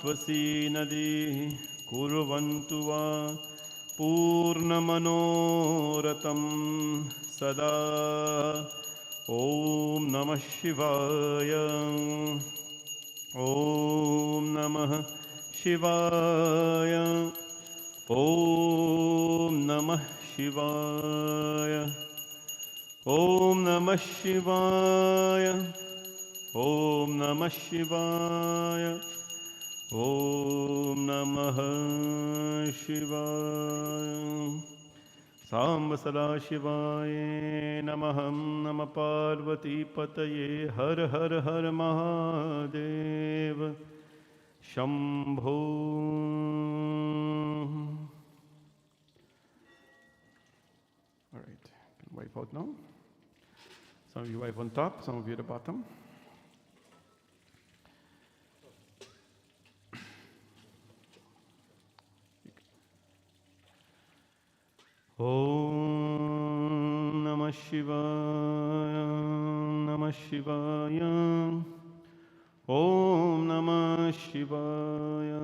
त्वसी नदी कुर्वन्तु वा पूर्णमनोरथं सदा। ॐ नमः शिवाय। ॐ नमः शिवाय। ॐ नमः शिवाय। ॐ नमः शिवाय। ॐ नमः शिवाय। ॐ नमः शिवाय। सांब सदा शिवाय नमः। नमः पार्वतीपतये हर हर हर Mahadev Shambho. All right, wipe out now. Some of you wipe on top, some of you at the bottom. Om Namah Shivaya, Namah Shivaya. Om Namah Shivaya.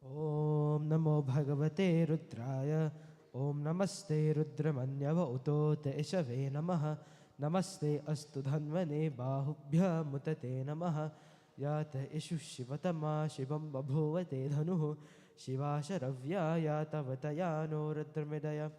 Om Namo Bhagavate Rudraya. Om Namaste Rudramanyava Utote Ishave Namaha. Namaste Astu Dhanvane Bahubhya Mutate Namaha. Yata Ishu Shivatama Shivam Babhuvate Dhanuhu. Shivasharavya Yata Vatayano Rudramidaya.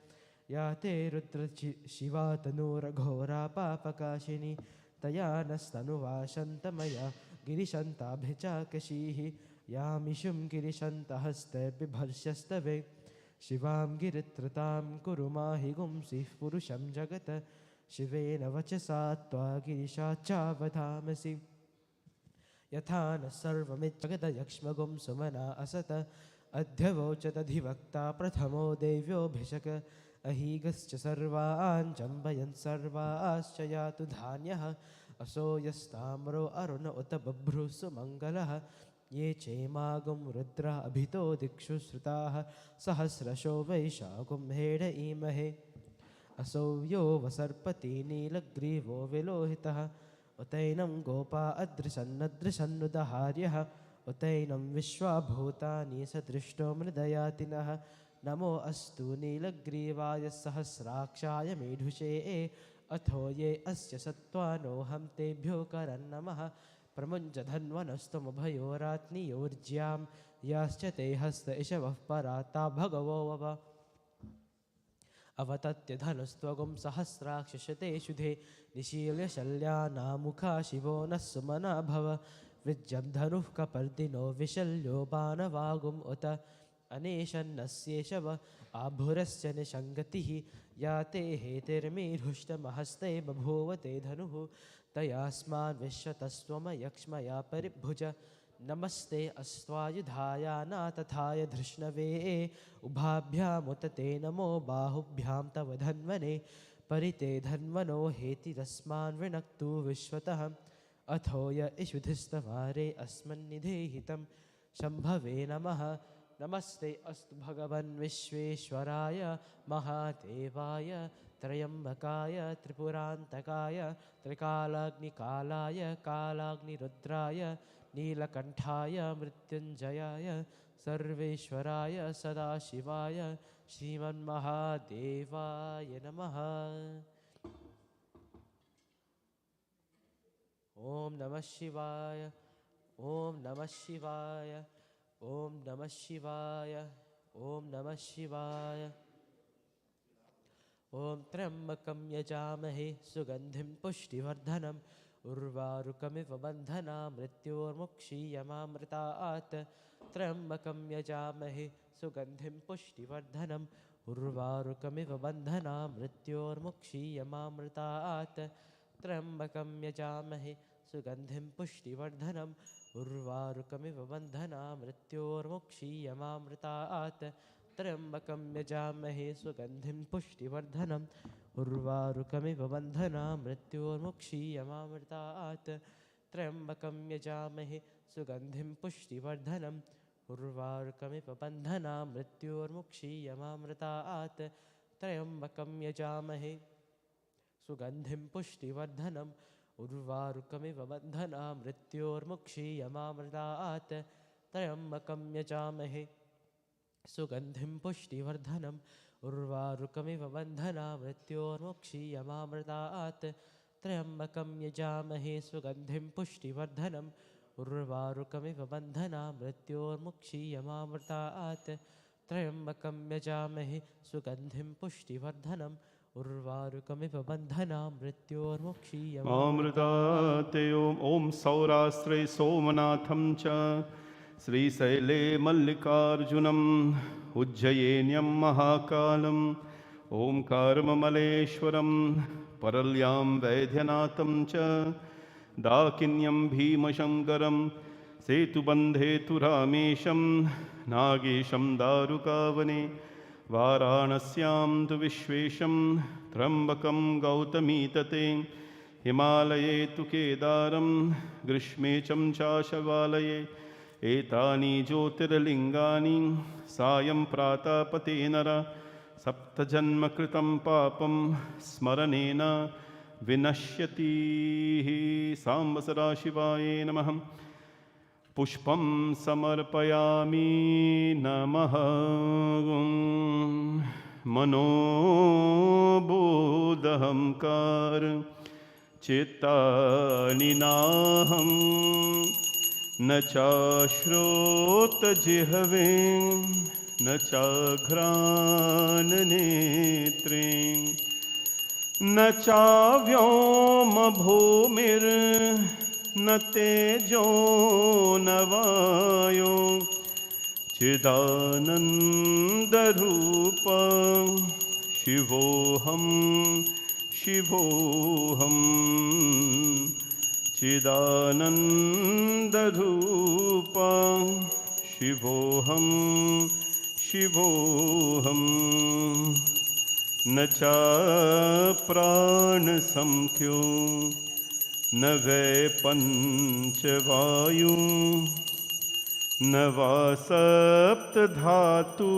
Yate Rudra Shivatanura Ghora Papakashini. Tayanastanu Shantamaya Girishanta Bhichakashihi. Yamishum Girishantahasta Bibharshastave. Shivam Giritratam Kurumahi Gumsih Purusham Jagata. Shivena Vachasatva Girishacha Yathana Sarvamit Yakshmagum Sumana Asata Adhyavochata Dhivakta Prathamo Devyo Bhishaka Ahigascha Sarvaan Jambayan Sarva Aschayatu Dhanyaha Aso Yastamro Aruna Utababhru Sumangalaha Ye Chemagum Rudra Abhito Dikshu Srutaha Sahasrasho Vaishagum Heda Imahe Aso yo vasarpati nilagrivo velohitaha. Utainam gopa adrisannadrisannudaharyaha. Utainam vishwabhutani sadrishto mridayatinaha. Namo astu nilagrivaya sahasrakshaya medhushe. Atho ye asya sattvanoham tebhyo karannamaha. Pramunjadhanvanastamabhayoratni yorjyam. Yascha te hasta ishavah parata bhagavo vava. Avatatya dhanastvagam sahasrakshashate shudhe. Nishilya shalyana mukha shivo nasumana bhava. Vijjam dhanuh kapardino vishalyo banavagum uta. Aneshan nasyeshava abhurasya nishangatihi. Yate hetirmi dhushta mahaste babhovate dhanuhu. Tayasman vishwatasvama yakshmaya paribhuja. Namaste astvayudhaya na tathaya drishnave. Ubhabhyam utate namo bahubhyam tavadhanvane. Parite dhanvano heti rasman vinaktu vishwataham. Athoya ishudhistavare asman nidhehitam. Shambhave namaha. Namaste astu bhagavan vishveshwaraya mahadevaya. Trayambakaya tripurantakaya. Trikalagni kalaya kalagni rudraya. Neelakanthaya Mrityunjayaya Sarveshwaraya Sadashivaya Shriman Mahadevaya Namaha. Om Namah Shivaya. Om Namah Shivaya. Om Namah Shivaya. Om Namah Shivaya. Om Trambakam Yajamahe Sugandhim Pushtivardhanam. Urvarukamiv bandhana mrityormukshiyamamritaat. Trambakam yajamahe sugandhim pushtivardhanam. Urvarukamiv bandhana mrityormukshiyamamritaat. Trambakam yajamahe sugandhim pushtivardhanam. Urvarukamiv bandhana mrityormukshiyamamritaat. Trambakam yajamahe sugandhim pushtivardhanam. Urvarukamiv bandhana mrityormukshiyamamritaat. Trambakam yajamahe sugandhim pushtivardhanam. Urvarukamiv bandhana mrityormukshiyamamritaat. Trambakam yajamahe सुगन्धिं पुष्टिवर्धनम् उर्वारुकमिव बन्धना मृत्योर्मुक्षीयमामृतात् त्र्यम्बकं यजामहे सुगन्धिं पुष्टिवर्धनम् उर्वारुकमिव बन्धना मृत्योर्मुक्षीयमामृतात् त्र्यम्बकं यजामहे सुगन्धिं पुष्टिवर्धनम् उर्वारुकमिव बन्धना मृत्योर्मुक्षीयमामृतात् त्र्यम्बकं यजामहे सुगन्धिं पुष्टिवर्धनम् उर्वारुकमिव बन्धना मृत्योर्मुक्षीयमामृतात् ॐ सौराष्ट्रे सोमनाथं च श्रीशैले मल्लिकार्जुनम् उज्जयेन्यं महाकालम् ओंकारममलेश्वरं परल्यां वैद्यनाथं च दाकिन्यं भीमशङ्करं सेतुबन्धे तु रामेशं नागेशं दारुकावने वाराणस्यां तु विश्वेशं त्र्यम्बकं गौतमीतटे हिमालये तु केदारं ग्रीष्मे चाशवालये एतानि ज्योतिर्लिङ्गानि सायं प्रातःपते नर सप्तजन्मकृतं पापं स्मरणेन विनश्यति साम्ब सदाशिवाय नमः पुष्पं समर्पयामि नमः मनोबोधहंकार चित्तानि नाहं न चाश्रोतजिह्वे न चाघ्राणनेत्रे न चाव्योमभूमिर्न तेजो न वायो चिदानन्दरूप शिवोऽहं शिवोऽहं चिदानन्दरूप शिवोऽहं शिवोऽहं न चा प्राणसंख्यो न वै पञ्चवायु न वा सप्तधातु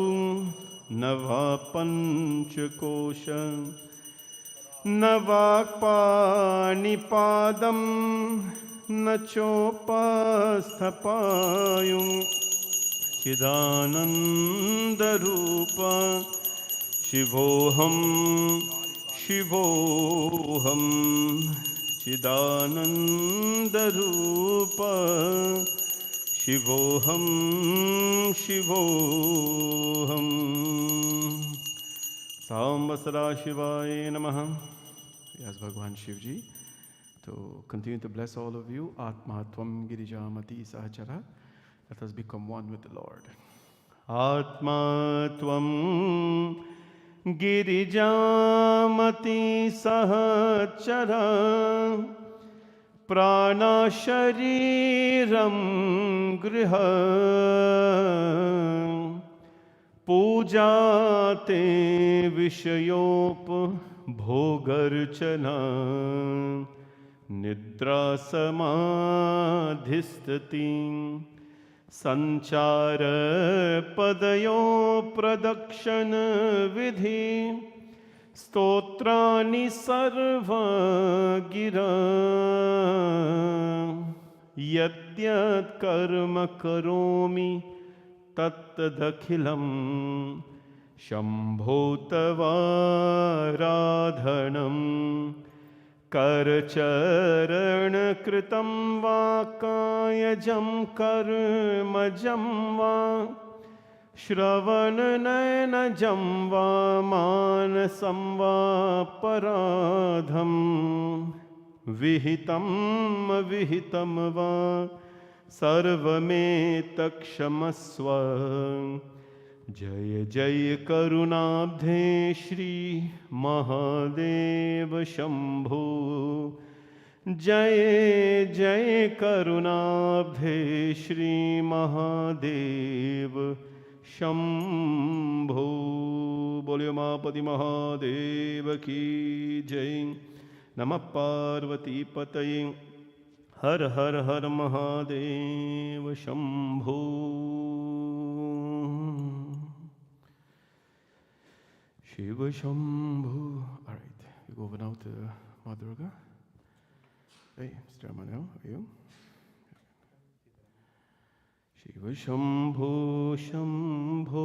न वा पञ्चकोश न वाक्पाणिपादं न चोपस्थपायु चिदानन्दरूप शिवोऽहं शिवोऽहं चिदानन्दरूप शिवोऽहं शिवोऽहं सांब सदाशिवाय नमः. Yes, Bhagwan Shivji, to continue to bless all of you. Atma Tvam Girijamati Sahachara. Let us become one with the Lord. Atma Tvam Girijamati Sahachara Prana Shariram Griha Pujate Vishayop Bhogarchana Nidra Samadhistati Sanchara Padayo Pradakshana Vidhi Stotrani Sarva Gira Yadyat Karma Karomi Tattadakhilam Shambhotavaradhanam Karacharana Kritam Va Kayajam Karmajam Va Shravananayajam Va Manasam Va Paradham Vihitam Vihitam Va Sarvametakshmasva Jaya Jaya Karunabdhe Shri Mahadeva Shambhu Jaya Jaya Karunabdhe Shri Mahadeva Shambhu Bolyo Mahapati Mahadeva Ki Jai Namah Parvati Pataye Har Har Har Mahadeva Shambhu Shiva Shambhu. All right. you go over now to Ma Durga. Hey, Mr. Manel, are you? Shiva Shambho Shambho.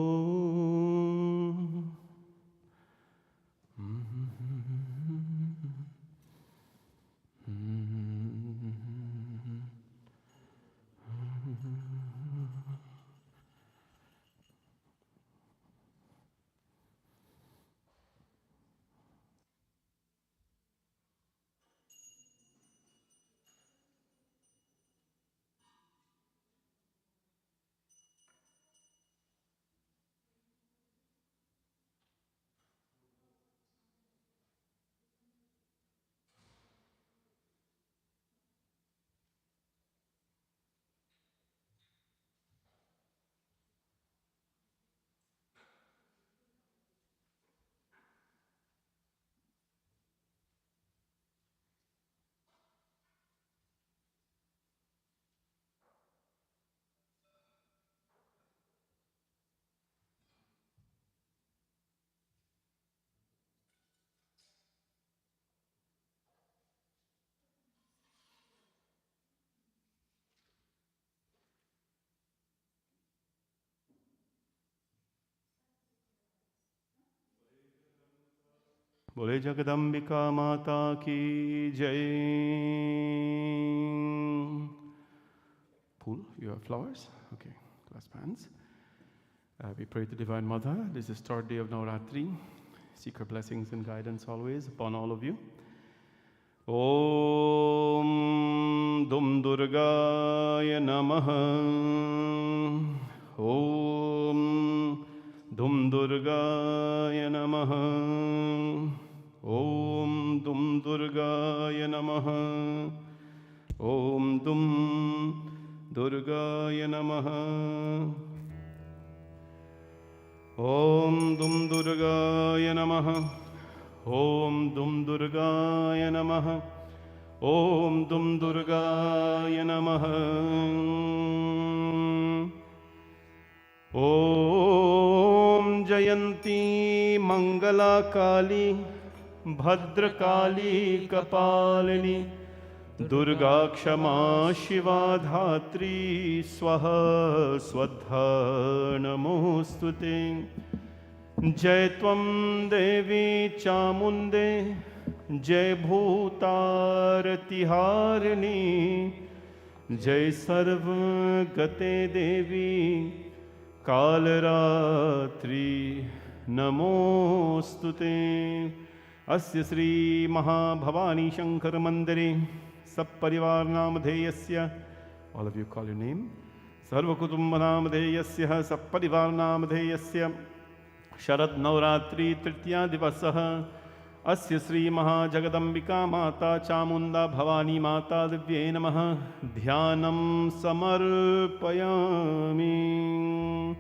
Bole Jagadambika Mata Ki Jai. Pool, you have flowers? Okay, clasp hands. We pray to Divine Mother. This is the third day of Navratri. Seek her blessings and guidance always upon all of you. Om Dum Durgaya Namaha. Om Dum Durgaya Namaha. Om Dum Durgaya Namaha. Om Dum Durgaya Namaha. Om Dum Durgaya Namaha. Om Dum Durgaya Namaha. Om Dum Durgaya Namaha. Om Jayanti Mangala Kali Bhadrakali Kapalini Durga Kshama Shiva Dhatri Swaha Swadha Namostute. Jai Tvam Devi Chamunde Jai Bhutarati Harini Jai Sarva Gate Devi Kalratri Namostute. Asya Sri Mahabhavani Shankar Mandire Sapparivar Namadheyasya. All of you call your name. Sarva Kutumba Namadheyasya Sapparivar Namadheyasya. Sharad Navratri Tritiya Divasah. Asya Sri Mahajagadambika Mata Chamunda Bhavani Mata Divye Namaha. Dhyanam Samarpayami.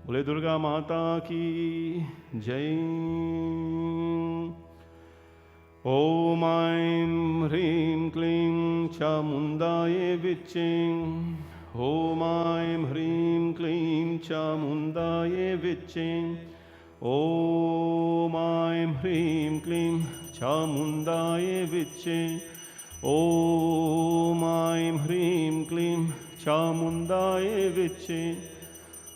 Bole Durga Mata Ki Jai. Om Aim Hrim Klim Chamundaye Viching. Om Aim Hrim Klim Chamundaye Viching. Om Aim Hrim Klim Chamundaye Viching. Om Aim Hrim Klim Chamundaye Viching.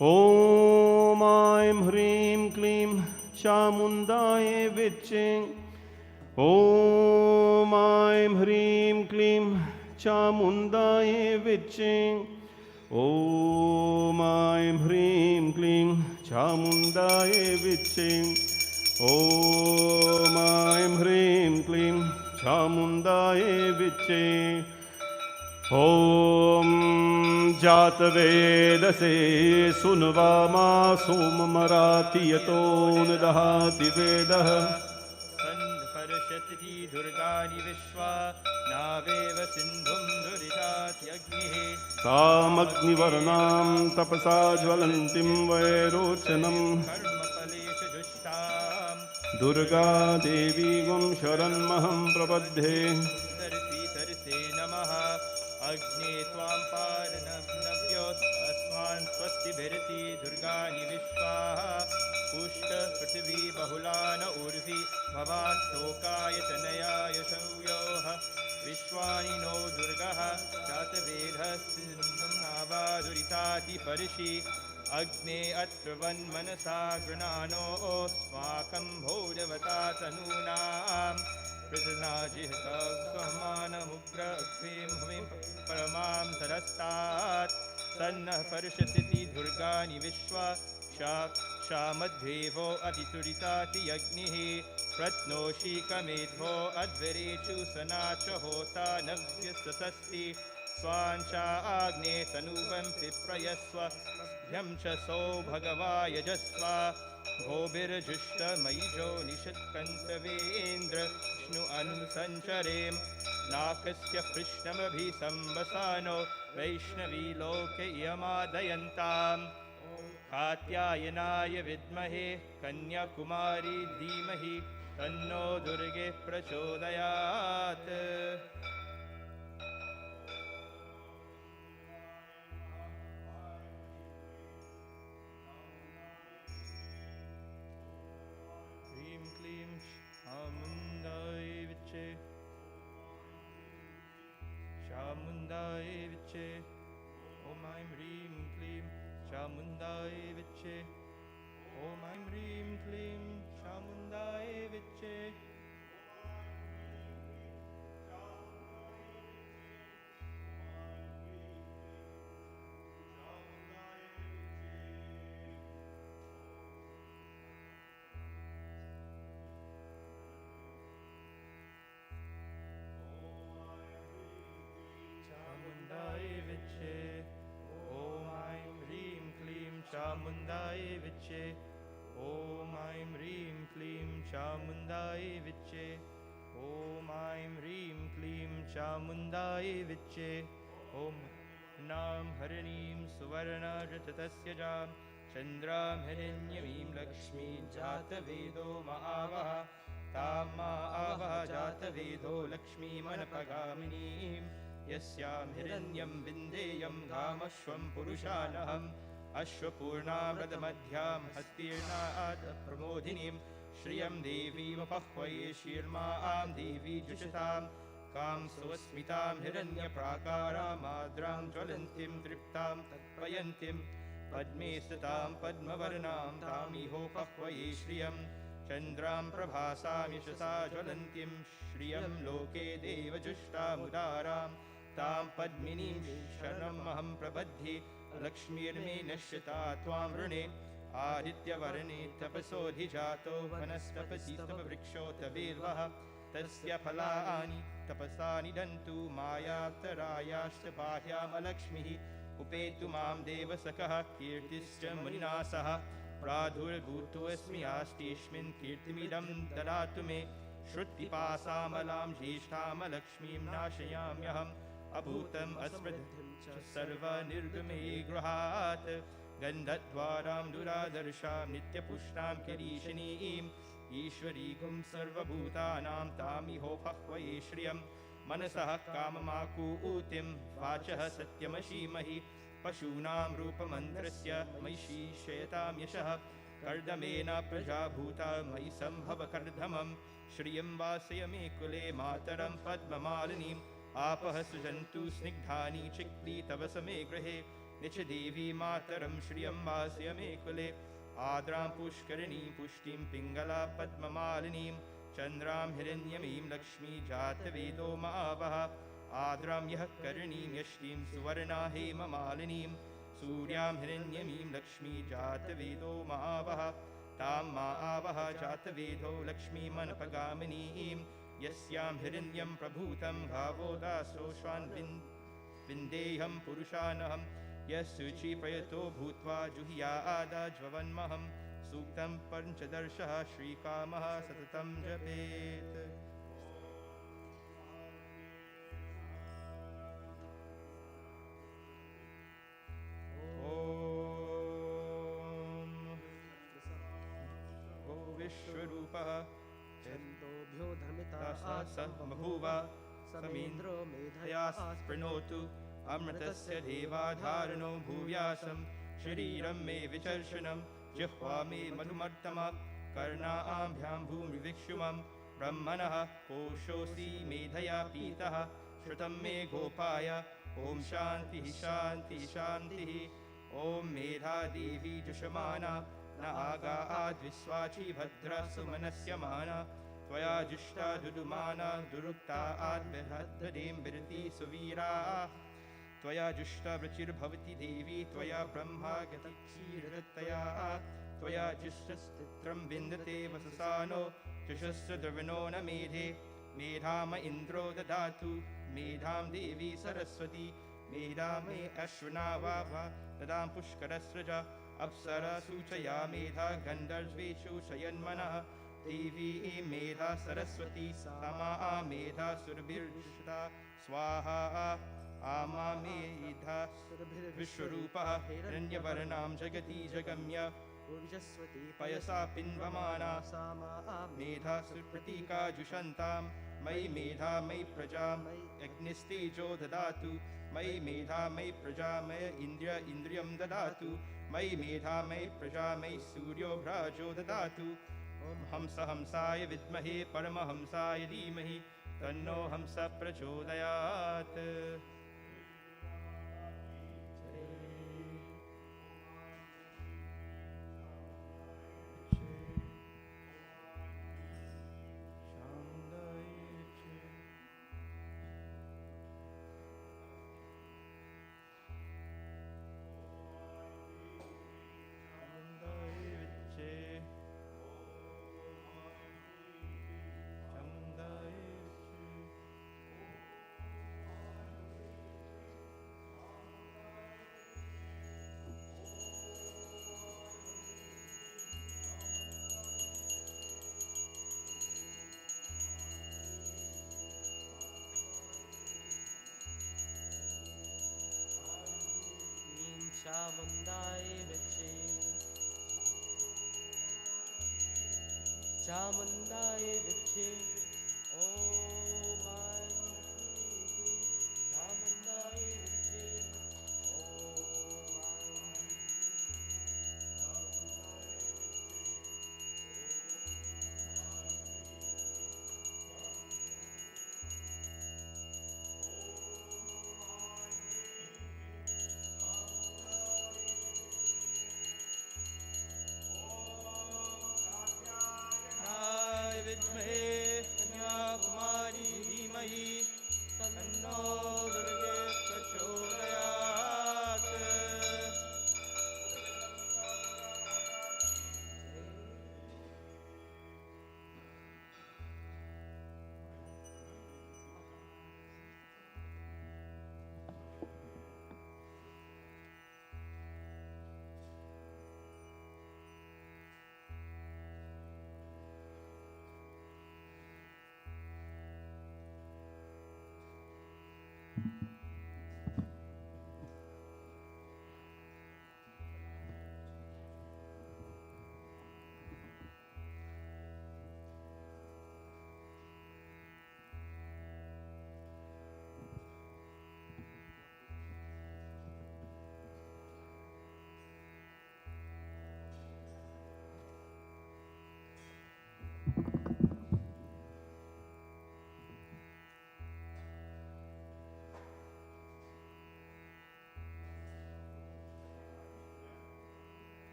Om Aim Hrim Klim Chamundaye Viching. Om Aim Hrim Klim Chamundaye Viching. Om Aim Hrim Klim Chamundaye Viching. Om Aim Hrim Klim Chamundaye Viching. Om Jatvedase Sunvama Sum Marathi Yato Nidahati Vedah. Durgani Vishwa Naveva Sindhum Duritatyagnih Samagni Varnam Tapasa Jvalantim Vairochanam Karmapalesha Jushtam Durga Devi Gum Sharanmaham Prabadhe. Tarsi Tarse Namaha Agni Tvam Paranavnavyot Asman Swasti Bharati Durgani Vishwa Pushta Prithvi Bahulana Urvi Bhavan Lokaya तमसि अग्ने अत्रवन्मनसा गृणानोऽस्माकं भोजवता तनूनां पृथनाजिहतामानमुग्रग्निं परमां धरस्तात् तन्नः पर्षतीति दुर्गानि विश्वा शामद्वेवो अतितुरिताति यज्ञिः प्रत्नोषीकमेध्वो अध्वरेषु सनाच होता नव्यसस्ति स्वांशा आग्ने तनुवं पिप्रयस्व भ्यं च सौ भगवा यजस्व भोभिर्जुष्टमयिजो निषत्कन्तवेन्द्र विष्णु अनुसञ्चरें नाकस्य पृष्णमभिसंवसानो वैष्णवी लोकयमादयन्ताम् कात्यायनाय विद्महे कन्याकुमारी धीमहि तन्नो दुर्गे प्रचोदयात् ह्रीं क्लीं चामुण्डाय विच्चे चामुण्डाय विच्चे ॐ ऐं ह्रीं क्लीं चामुण्डाय विच्चे ॐ ऐं ह्रीं क्लीं चामुण्डाय विच्चे चामुण्डाय विच्चे ॐ ऐं ह्रीं क्लीं चामुण्डाय विच्चे ॐ ऐं ह्रीं क्लीं चामुण्डाय विच्चे ॐ ऐं ह्रीं क्लीं चामुण्डाय विच्चे ॐ नां हरिणीं सुवर्णरजतस्य जां चन्द्रां हिरण्यमीं लक्ष्मीं जातवेदो महावः तां महावः जातवेदो लक्ष्मीमनपगामिनीं यस्यां हिरण्यं विन्देयं धामश्वं पुरुषानहम् अश्वपूर्णामृतमध्यां हस्तीर्णात् प्रमोदिनीं श्रियं देवीमपह्वये शीर्मां देवी जुषतां कां सुस्मितां हिरण्यप्राकारामाद्रां ज्वलन्तीं तृप्तां तत्पयन्तीं पद्मे स्थितां पद्मवर्णां तामिहोपह्वये श्रियं चन्द्रां प्रभासां यशसा ज्वलन्तीं श्रियं लोके देवजुष्टामुदारां तां पद्मिनीं शरणमहं प्रबध्ये लक्ष्मीर्मे नश्यता त्वां वृणे आदित्यवर्णे तपसोऽधिजातो वनस्तपसि तपवृक्षोऽथ बेल्वः तस्य फलानि तपसा निदन्तु मायाप्तरायाश्च बाह्यामलक्ष्मीः उपेतु मां देवसखः कीर्तिश्च मुनिना सह प्रादुर्भूतोऽस्मि आस्तेऽस्मिन् कीर्तिमिदं ददातु मे श्रुत्पिपासामलां ज्येष्ठामलक्ष्मीं नाशयाम्यहम् अभूतम् अस्मृतिं च सर्वनिर्गमे गृहात् गन्धद्वारां दुरादर्शां नित्यपुष्णां किरीशिनीम् ईश्वरीकुं सर्वभूतानां तामिहोपह्वये श्रियं मनसः काममाकूतिं वाचः सत्यमशीमहि पशूनां रूपमन्त्रस्य मयि शेतां यशः कर्दमेन प्रजाभूता मयि सम्भव कर्दमं श्रियं वासय मे कुले मातरं पद्ममालिनीम् आपः सृजन्तु स्निग्धानि चिक्ली तव समे गृहे निच देवी मातरं श्रियं वासय मे कुले आद्रां पुष्करिणीं पुष्टिं पिङ्गला पद्ममालिनीं चन्द्रां हिरण्यमीं लक्ष्मी जातवेदो महावः आद्रां यः करिणीं यष्टिं सुवर्णा हेममालिनीं सूर्यां हिरण्यमीं लक्ष्मी जातवेदो महावः तां महावः जातवेदो लक्ष्मीमनपगामिनीं यस्यां हिरण्यं प्रभूतं भावो दासोऽश्वान् विन्देऽहं पुरुषानहं यस्सुचिप्रयतो भूत्वा जुह्यादाज्ववन्महं सूक्तं पञ्चदर्शः श्रीकामः सततं जपेत् ॐ विश्वरूपः चन्दोभ्यो धर्मिता बभूव समीन्द्रो मेधया स्पृणोतु अमृतस्य देवाधारणो भूव्यासं शरीरं मे विचर्षणं जिह्वा मे मधुमर्तम कर्णाभ्यां भूमिविक्षुमं ब्रह्मणः कोशोऽसि मेधया पीतः श्रुतं मे गोपाय ॐ शान्तिः शान्तिः शान्तिः ॐ मेधा देवी जुषमाना न आगा आद्विश्वाची भद्रा सुमनस्यमाना त्वया जुष्टा दुदुमाना दुरुक्ता आद्बृहद्दीं बिरति सुवीरा त्वया जुष्टा वृचिर्भवति देवी त्वया ब्रह्मा गतिक्षीरदत्तया त्वया जुष्टस्तित्रं विन्दते वससानो जुषस्य द्रविणो न मेधे मेधाम इन्द्रो ददातु मेधां देवी सरस्वती मेधा मे अश्विना वाभा ददां पुष्करस्रजा अप्सरा सूचया मेधा गन्धर्वेषु शयन्मनः देवी मेधा सरस्वती सामा मेधा सुरभिर्जुषता स्वाहा आमा मेधा सुरभिर्विश्वरूपः हिरण्यवर्णां जगति जगम्य ऊर्जस्वती पयसा पिन्वमाना सामा मेधा सुप्रतीका जुषन्तां मयि मेधा मयि प्रजा मयि अग्निस्तेजो ददातु मयि मेधा मयि प्रजा मयि इन्द्रियं ददातु मयि मेधा मयि प्रजा मयि सूर्यो भ्राजो ददातु ॐ हंसाय विद्महे परमहंसाय धीमहि तन्नो हंस प्रचोदयात् चामुंडाय विचे चामुंडाय विचे ओम चामुंडाय विचे विद्महे कन्याकुमारी धीमहि तन्नो दुर्गे प्रचोदयात्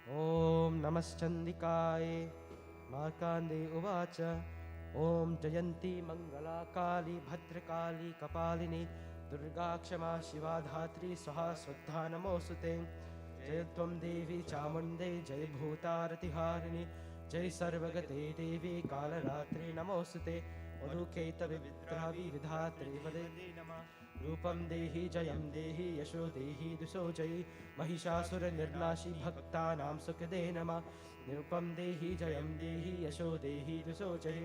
ॐ नमश्चंदिकाय मार्कांडे उवाच ॐ जयन्ती मंगला काली भद्रकाली कपालिनी दुर्गा क्षमा शिवा धात्री स्वाहा स्वधा नमोऽस्तुते जय त्वं देवी चामुण्डे जय भूतारतिहारिणी जय सर्वगते देवी कालरात्रि नमोऽस्तुते मधुकेतविद्रावि विधात्रे वदे नमः रूपं देहि जयं देहि यशो देहि दुसो जयि महिषासुर निर्नाशी भक्तानां सुखदे नमः रूपं देहि जयं देहि यशो देहि दुसो जयि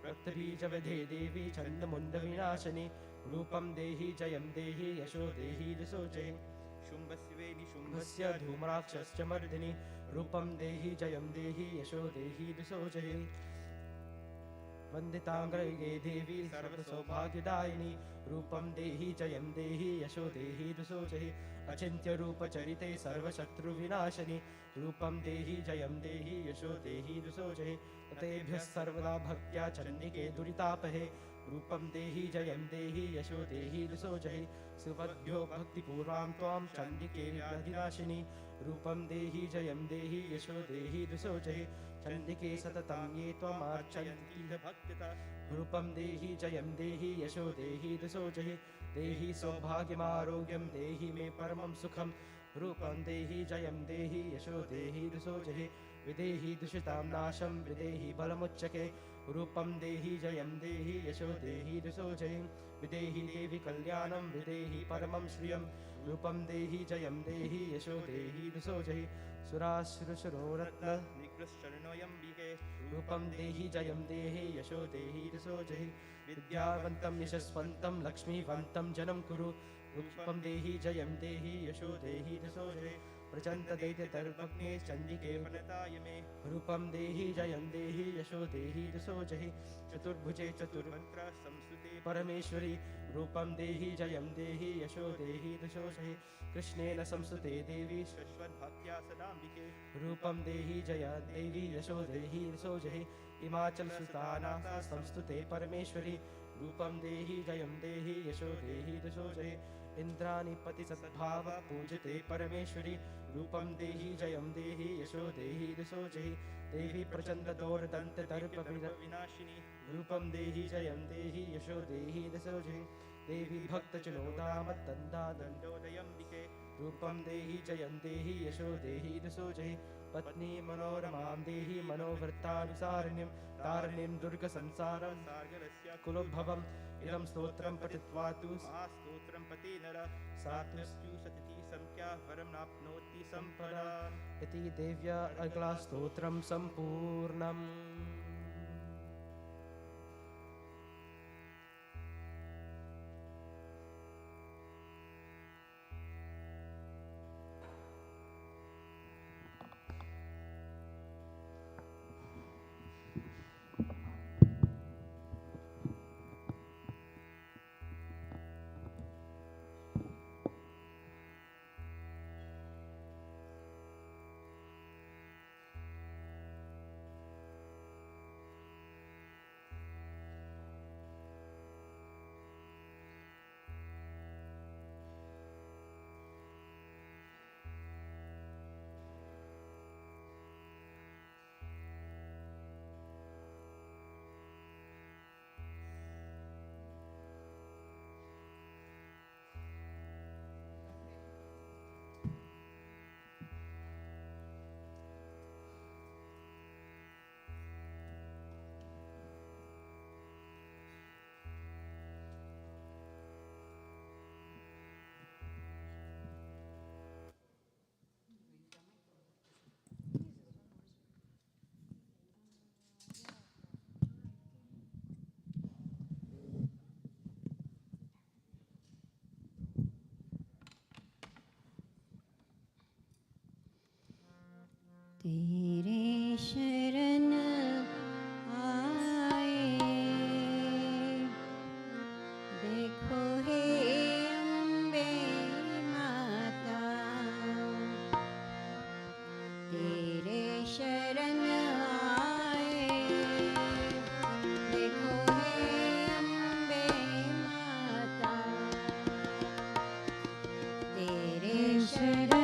रक्तबीजवधे देवी चण्डमुण्डविनाशिनी रूपं देहि जयं देहि यशो देहि दुसो जयि शुम्भस्य निशुम्भस्य धूम्राक्षश्च मर्दिनी, रूपं देहि जयं देहि यशो देहि दुसो जयि। रूपं देहि जयं देहि यशो देहि दुसो जयि। रक्तबीजवधे देवी चण्डमुण्डविनाशिनी रूपं देहि जयं देहि यशो देहि दुसो जयि शुम्भस्य निशुम्भस्य धूम्राक्षश्च मर्दिनी, रूपं देहि जयं देहि यशो देहि दुसो जयि। वन्दिताङ्गये देवी सर्वसौभाग्यदायिनी रूपं देहि जयं देहि यशो देहि दुसो जहि अचिन्त्यरूपचरिते सर्वशत्रुविनाशिनि रूपं देहि जयं देहि यशो देहि दुसो जहि तेभ्यः सर्वदा भक्त्या चण्डिके दुरितापहे रूपं देहि जयं देहि यशो देहि दुसो जहि सुभद्भ्यो भक्तिपूर्वां त्वां चण्डिके व्याधिनाशिनि रूपं देहि जयं देहि यशो देहि दुसो जहि चण्डिके सततं ये त्वमार्चन्ति भक्तिता रूपं देहि जयं देहि यशो देहि दुसो जहि देहि सौभाग्यमारोग्यं देहि मे परमं सुखं रूपं देहि जयं देहि यशो देहि दुसो जहि विदेहि दुषितां नाशं विदेहि बलमुच्चके रूपं देहि जयं देहि यशो देहि दुसो जहि विदेहि देवि कल्याणं विदेहि परमं श्रियं रूपं देहि जयं देहि यशो देहि दुसो जहि सुरासुरसुरोरत्न निकृश्चरणोऽयम्बिके रूपं देहि जयं देहि यशो देहि दुसो जहि विद्यावन्तं यशस्वन्तं लक्ष्मीवन्तं जनं कुरु रूपं देहि जयं देहि यशो देहि दुसो जहि प्रचण्डदैत्यतर्पग्ने चण्डिके वनताय मे रूपं देहि जयं देहि यशो देहि दुसो जहि चतुर्भुजे चतुर्मन्त्र संस्तुते परमेश्वरी रूपं देहि जयं देहि यशो देहि दुसो जहि कृष्णेन संस्तुते देवी शश्वद्भक्त्या सदाम्बिके रूपं देहि जय देवी यशो देहि दुसो जहि हिमाचलसुतानासा संस्तुते परमेश्वरी रूपं देहि जयं देहि यशो देहि दुसो जहि इन्द्राणिपति सद्भाव पूजते परमेश्वरी रूपं देहि जयं देहि यशो देहि दुसो जहि देवी प्रचण्डदौर्दन्तदर्पविनाशिनी रूपं देहि जयं देहि यशो देहि दुसो जहि देवी भक्तचनोदामद्दण्डादण्डोदयम्बिके रूपं देहि जयं देहि यशो देहि दुसो जहि पत्नी मनोरमां देहि मनोवृत्तानुसारिणीं तारिणीं दुर्गसंसारं सागरस्य कुलोद्भवम् इदं स्तोत्रं पठित्वा तु स्तोत्रं पति नर सात्वस्तु सतति संख्या वरं नाप्नोति सम्पदा इति देव्या अग्ला स्तोत्रं सम्पूर्णम् तेरे शरण आए देखो हे अम्बे माता तेरे शरण आए देखो हे अम्बे माता तेरे शरण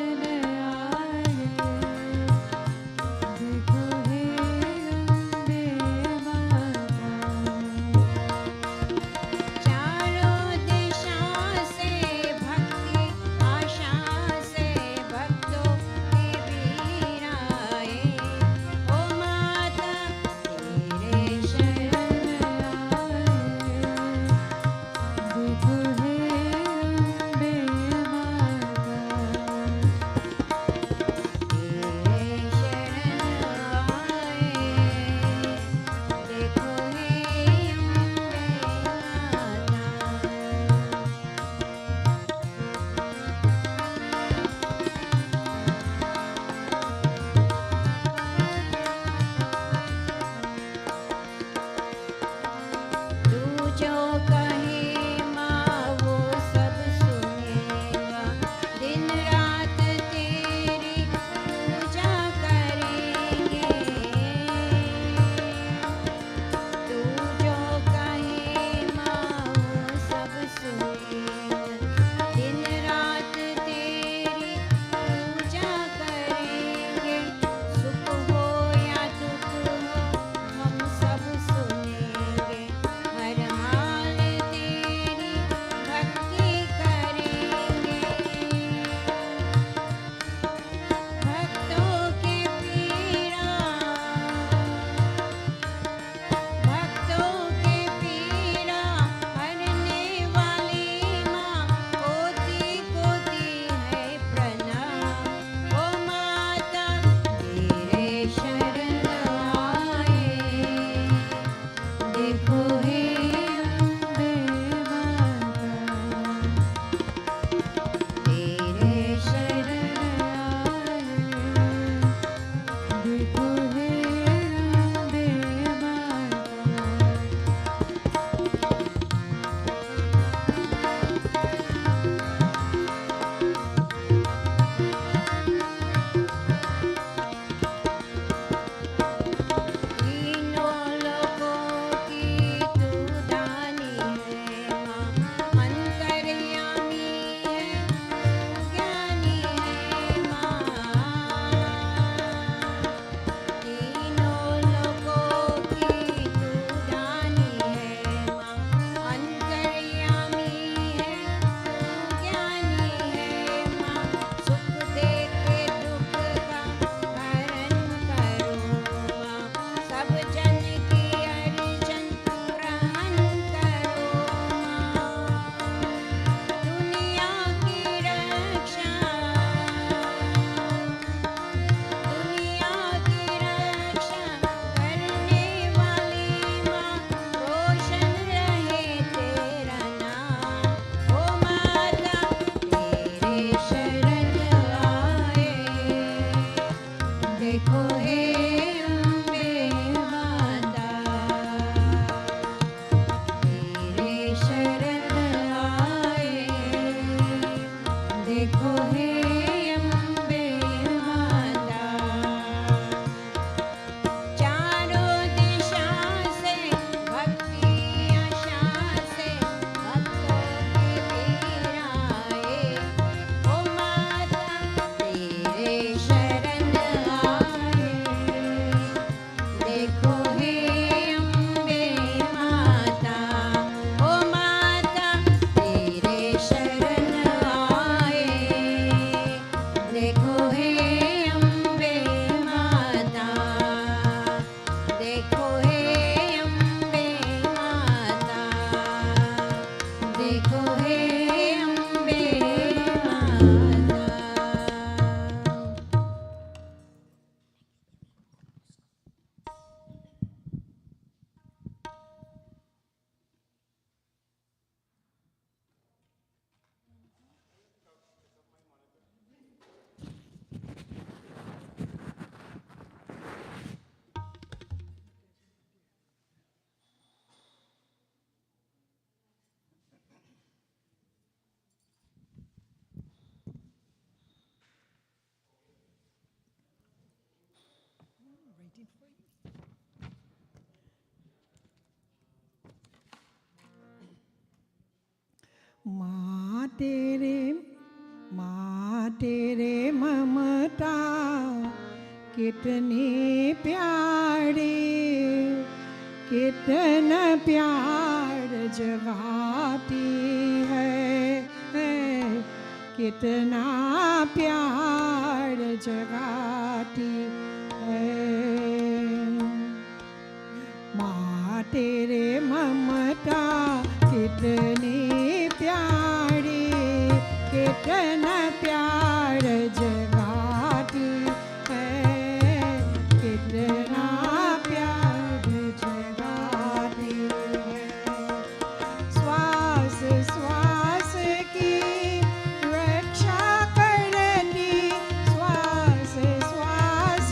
waiting for you. माँ तेरे ममता कितनी प्यारी, कितना प्यार जगाती है, कितना प्यार जगाती है। माँ तेरे ममता कितनी प्यारी, कितना प्यार जगाती है, कितना प्यार जगाती है। श्वास श्वास की रक्षा करती, श्वास श्वास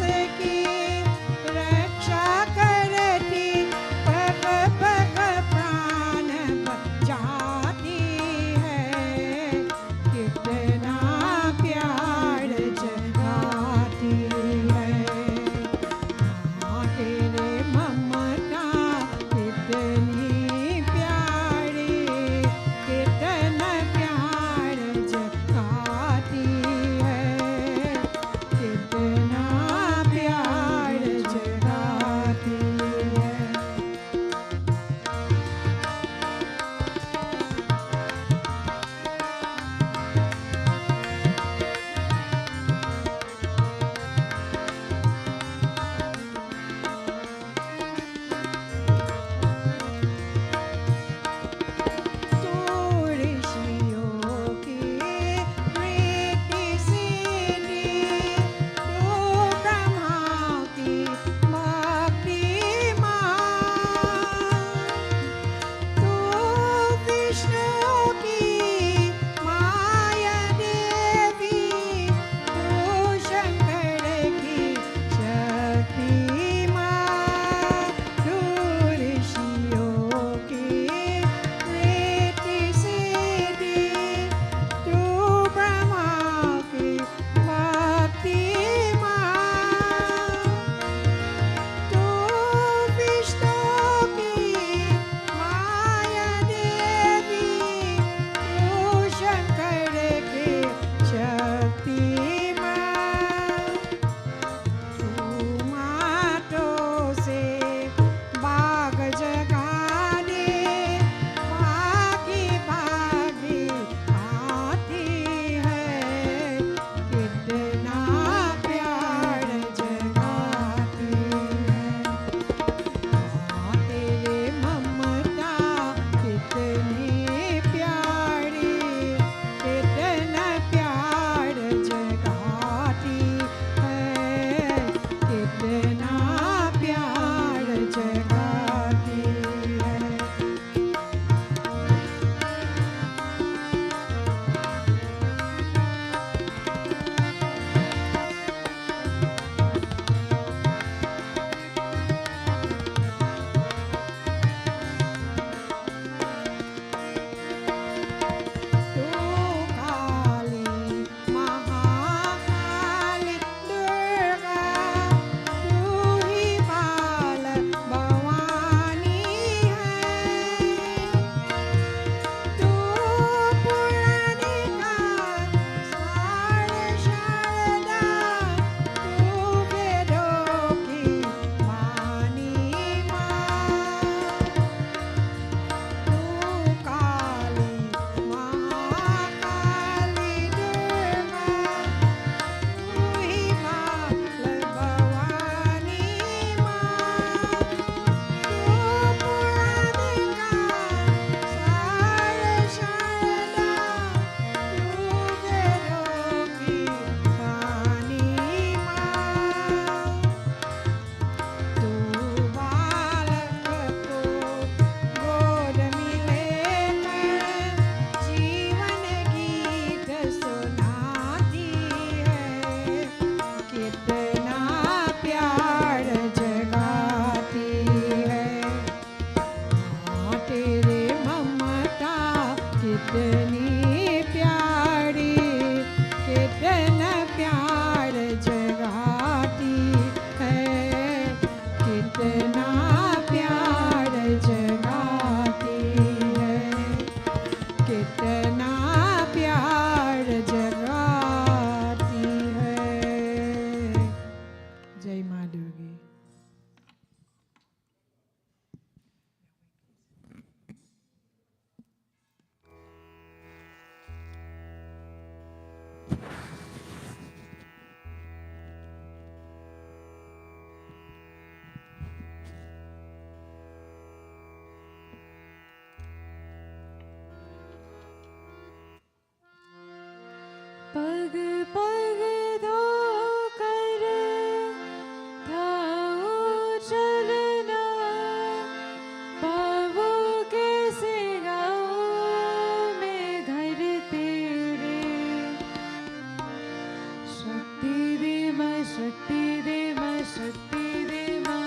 शक्ति दे माँ शक्ति दे माँ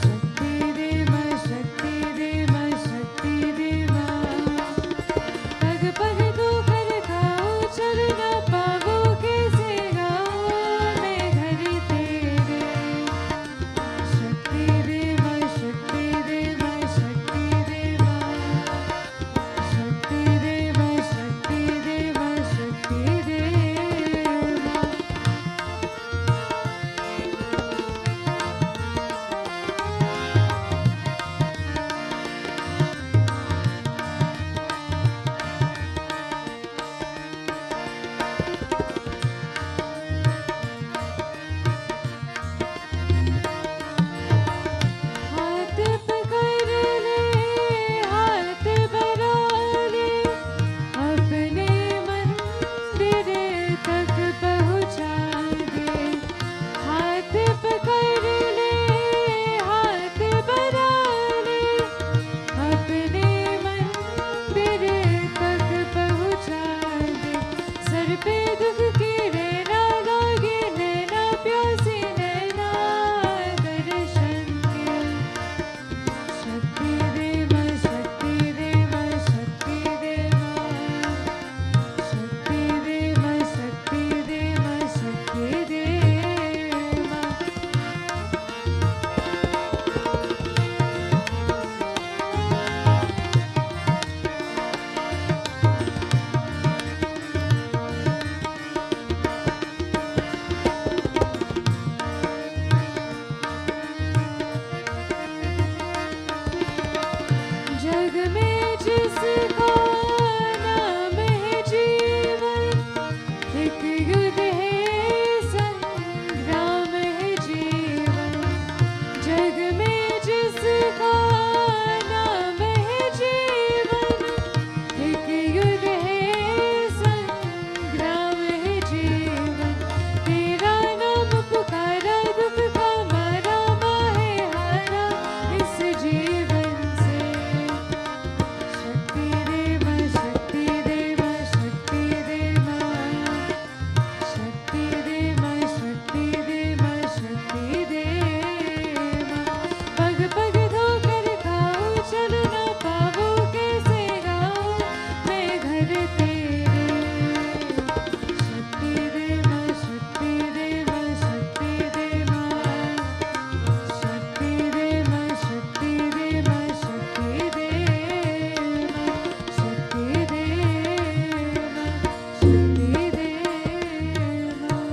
शक्ति दे माँ शक्ति दे माँ शक्ति दे माँ पग पग तो कर खाओ चल ना पावो कैसे गाओ मैं घर तेरे शक्ति दे माँ शक्ति दे माँ शक्ति दे माँ शक्ति दे माँ शक्ति दे माँ शक्ति दे माँ हाथ पकड़ ले हाथ बढ़ा ले अपने मंदिर तक पहुँचा दे हाथ पकड़ ले हाथ बढ़ा ले अपने मंदिर तक पहुँचा दे सर पे दुख की रहना लागे नैना प्यासी नैना दर्शन के शक्ति दे माँ शक्ति दे माँ शक्ति दे माँ शक्ति दे माँ शक्ति दे माँ शक्ति दे माँ जग में जिसका नाम है जीवन एक युग है संग्राम है जीवन जग में जिसका नाम है जीवन एक युग है संग्राम है जीवन तेरा नाम पुकारा दुख का मारा माहे हारा इस जीवन से शक्ति दे माँ शक्ति दे माँ शक्ति दे माँ शक्ति दे माँ शक्ति दे माँ शक्ति दे माँ पग पग धोकर खाओ चल ना पावो कैसे गाओ मैं घर तेरे शक्ति दे माँ शक्ति दे माँ शक्ति दे माँ शक्ति दे माँ शक्ति दे माँ शक्ति दे माँ शक्ति दे माँ शक्ति दे माँ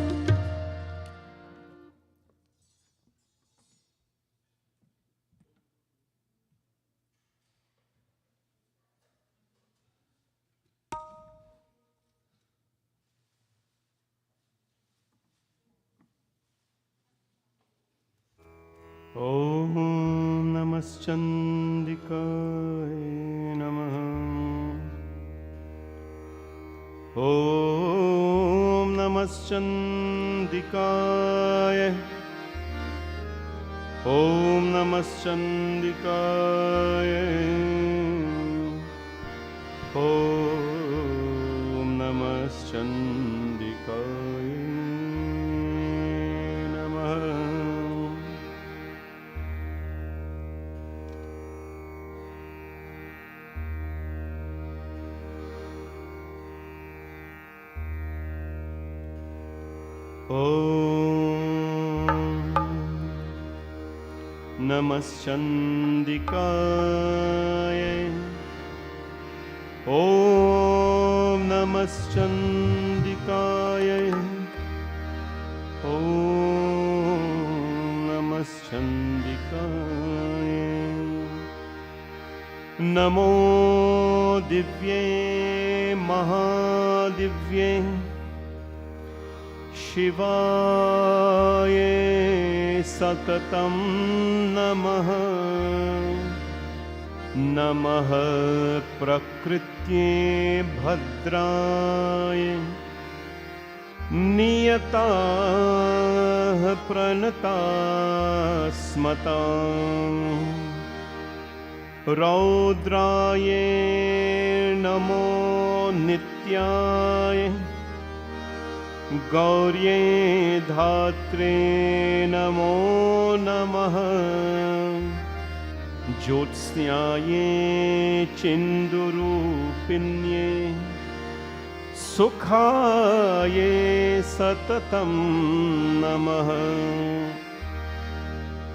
ॐ नमश्चण्डिकाय नमः ॐ नमश्चण्डिकाय ॐ नमश्चण्डिकाय ॐ नमश्चण्डिकाय नमः ॐ नमश्चण्डिकाय ॐ नमश्चण्डिकाय ॐ नमश्चण्डिकाय नमो दिव्ये महादिव्ये शिवाय सततं नमः नमः प्रकृत्ये भद्राय नियताः प्रणतास्मताम् रौद्राय नमो नित्याय गौर्ये धात्रे नमो नमः ज्योत्स्नाये चिन्दुरूपिण्ये सुखाये सततं नमः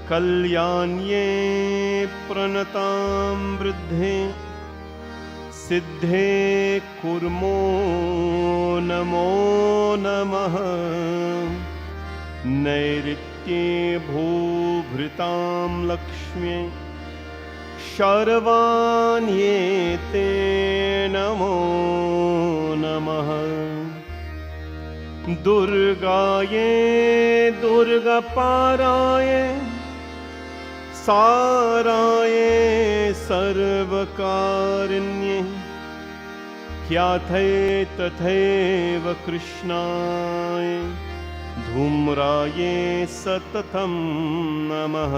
कल्याण्ये प्रणतां वृद्धे सिद्धे कुर्मो नमो नमः नैऋत्ये भूभृतां लक्ष्म्ये शर्वाण्ये ते नमो नमः दुर्गाये दुर्गपाराय साराये सर्वकारिण्ये ख्याते तथैव कृष्णाय धूम्राये सततं नमः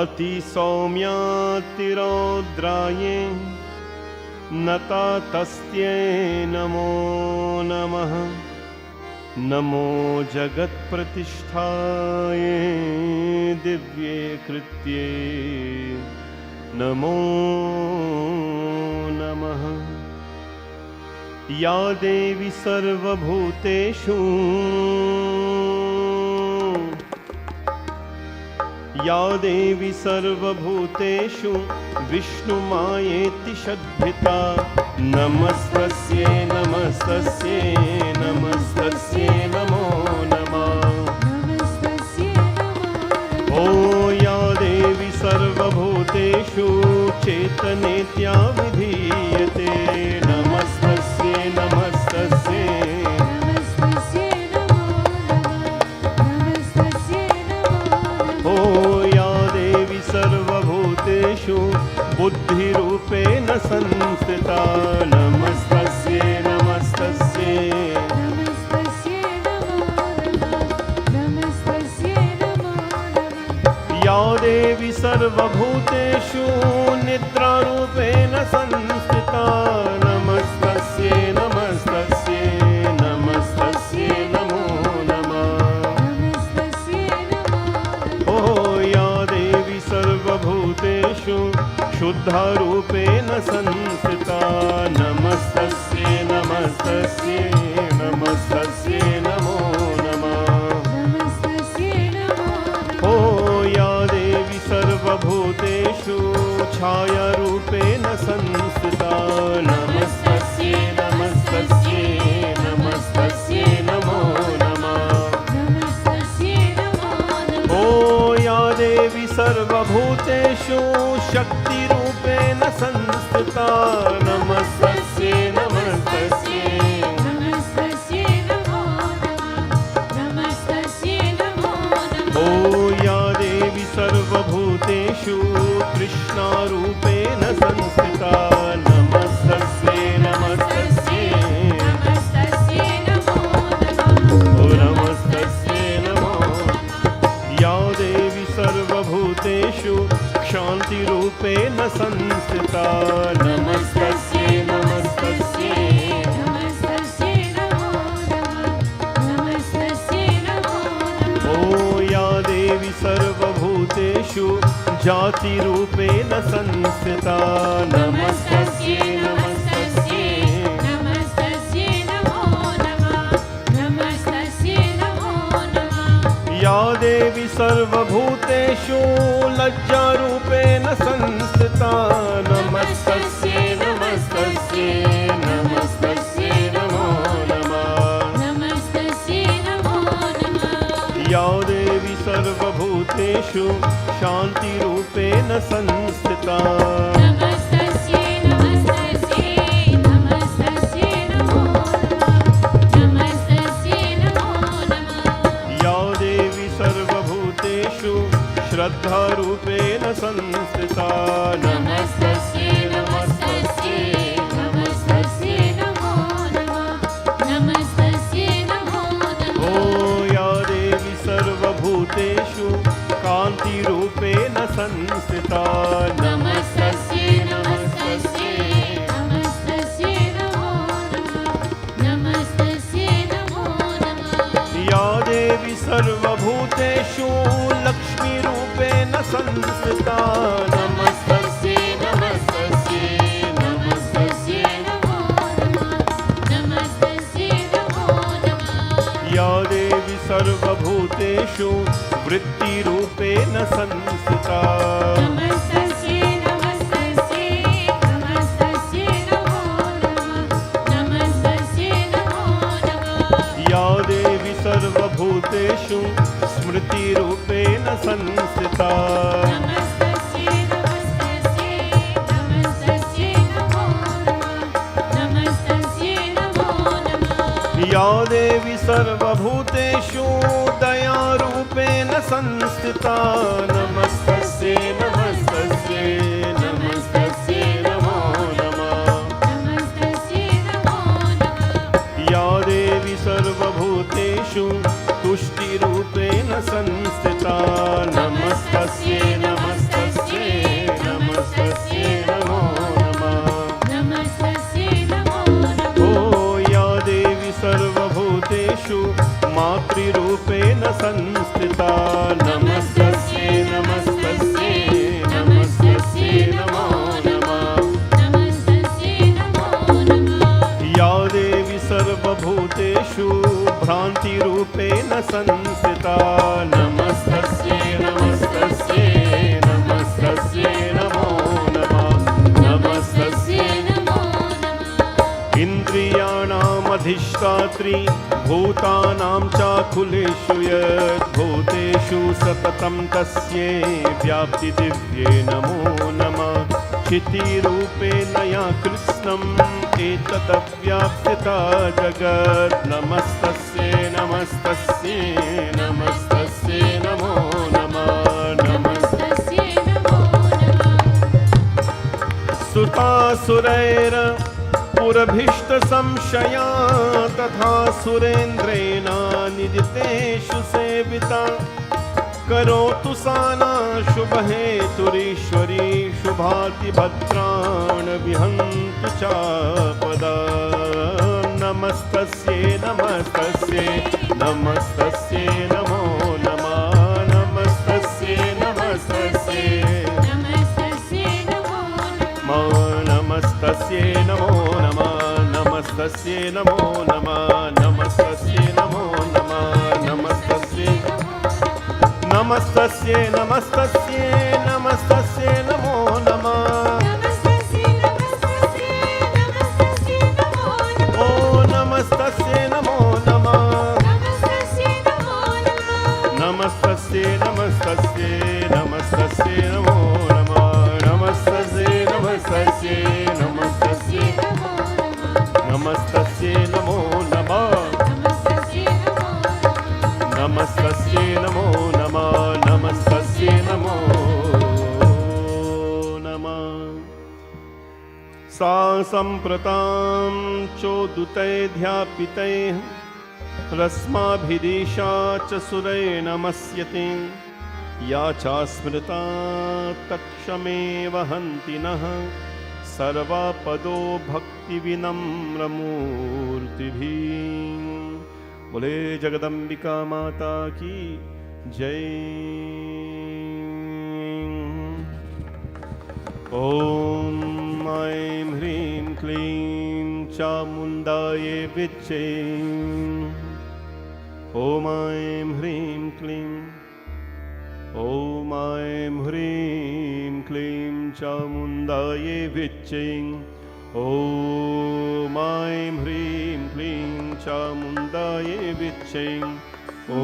अतिसौम्यातिरौद्राये नतातस्त्यै नमो नमः नमो जगत्प्रतिष्ठाय दिव्ये कृत्ये नमो नमः या देवी सर्वभूतेषु या देवी सर्वभूतेषु विष्णुमायेति षड्भिता नमस्तस्यै नमस्तस्यै नमस्तस्यै नमो नमः ओ या देवी सर्वभूतेषु चेतनेत्या विधीयते नमस्तस्यै नमस्तस्यै सर्वभूतेषु बुद्धिरूपेण संस्थिता नमस्तस्यै नमस्तस्यै या देवी सर्वभूतेषु निद्रारूपेण संस्थिता नमस्तस्यै नमस्तस्यै नमस्तस्यै नमो नमः सर्वभूतेषु शुद्धारूपेण संस्थिता नमस्तस्यै नमस्तस्यै नमस्तस्यै नमो नमः ओ या देवी सर्वभूतेषु छायारूपेण संस्थिता नमस्तस्यै नमस्तस्यै नमस्तस्यै नमो नमः ओ या देवी सर्वभूतेषु शक्तिरूपेण संस्थिता नमस्तस्यै नमस्तस्यै ओ या देवी सर्वभूतेषु कृष्णारूपेण संस्थिता नमस्तस्यै नमस्तस्यै ओ नमस्तस्यै नमो या देवी सर्वभूतेषु क्षान्तिरूपेण संस्थिता नमस्तस्यै नमस्तस्यै ओ या देवी सर्वभूतेषु जातिरूपेण संस्थिता नमस्तस्यै नमस्तस्यै या देवी सर्वभूतेषु लज्जारूपेण संस्थिता नमस्तस्यै नमस्तस्यै नमस्तस्यै नमो नमः या देवी सर्वभूतेषु शान्तिरूपेण संस्थिता श्रद्धारूपेण संस्थिता नमस्तस्यै नमस्तस्यै नमस्तस्यै नमो नमः नमस्तस्यै नमो नमः ओ या देवी सर्वभूतेषु कान्तिरूपेण संस्थिता नमस्तस्यै नमस्तस्यै नमस्तस्यै नमो नमः नमस्तस्यै संस्थिता नमस्तस्यै नमस्तस्यै नमस्तस्यै नमो नमः नमस्तस्यै नमो नमः या देवी सर्वभूतेषु वृत्तिरूपेण संस्थिता नमस्तस्यै नमस्तस्यै नमस्तस्यै नमो नमः नमस्तस्यै नमो नमः या देवी सर्वभूतेषु स्मृतिरूपेण संस्थिता नमस्तस्यै नमस्तस्यै नमस्तस्यै नमो नमः नमस्तस्यै नमो नमः या देवी सर्वभूतेषु दयारूपेण संस्थिता नमस्तस्यै नमस्तस्यै नमस्तस्यै नमो नमः नमस्तस्यै नमो नमः या देवी सर्वभूतेषु तुष्टिरूपेण संस्थिता नमस्तस्यै नमस्तस्यै नमस्तस्यै नमो नमः नमस्तस्यै नमो नमः ओ या देवी सर्वभूतेषु मातृरूपेण संस्थिता नमस्तस्यै नमस्तस्यै नमस्तस्यै नमो नमः नमस्तस्यै नमो नमः या देवी सर्वभूतेषु भ्रान्तिरूपेण संस्थिता नमस्तस्यै नमस्तस्यै नमस्तस्यै नमो नमः नमस्तस्यै नमो नमः इन्द्रियाणामधिष्ठात्री भूतानां चाखिलेषु यद्भूतेषु सततं तस्यै व्याप्तिदिव्ये नमो नमः क्षितिरूपेण या कृत्स्नम् एतदव्याप्यता जगत् नमस्तस्यै नमस्तस्यै नमस्तस्यै नमो नमः नमस्तस्यै नमो नमः सुतासुरैर पुरभीष्टसंशया तथा सुरेन्द्रेण निदितेषु सेविता करोतु साना शुभहेतुरीश्वरी शुभाति भद्राण विहन्तु चापदा नमस्तस्यै नमस्तस्यै नमस्तस्यै नमो नमः नमस्तस्यै नमस्तस्यै नमस्तस्यै नमो नमः नमस्तस्यै नमो नमः नमस्तस्यै नमो नमः नमस्तस्यै नमो नमः नमस्तस्यै नमस्तस्यै नमस्तस्यै नमस्तस्यै नमो नमः नमस्तस्यै नमस्तस्यै नमस्तस्यै नमो नमः ओ नमस्तस्यै नमो नमः नमस्तस्यै नमो नमः नमस्तस्यै नमस्तस्यै नमस्तस्यै नमो नमः नमस्तस्यै नमस्तस्यै नमस्तस्यै नमस्तस्यै नमो नमः नमस्तस्यै नमो नमः नमस्तस्यै नमो नमः सा सम्प्रतां चोदुतैध्यापितैः रस्माभिरीशा च सुरै नमस्यते या चास्मृता तक्षमेव हन्ति नः सर्वापदो भक्तिविनम्रमूर्तिभिः बोले जगदम्बिका माता की जय। ॐ ऐं ह्रीं क्लीं चामुण्डायै विच्चे ॐ ऐं ह्रीं क्लीं ॐ ऐं ह्रीं क्लीं चामुण्डायै विच्चे ॐ ऐं ह्रीं क्लीं चामुण्डायै विच्चे ॐ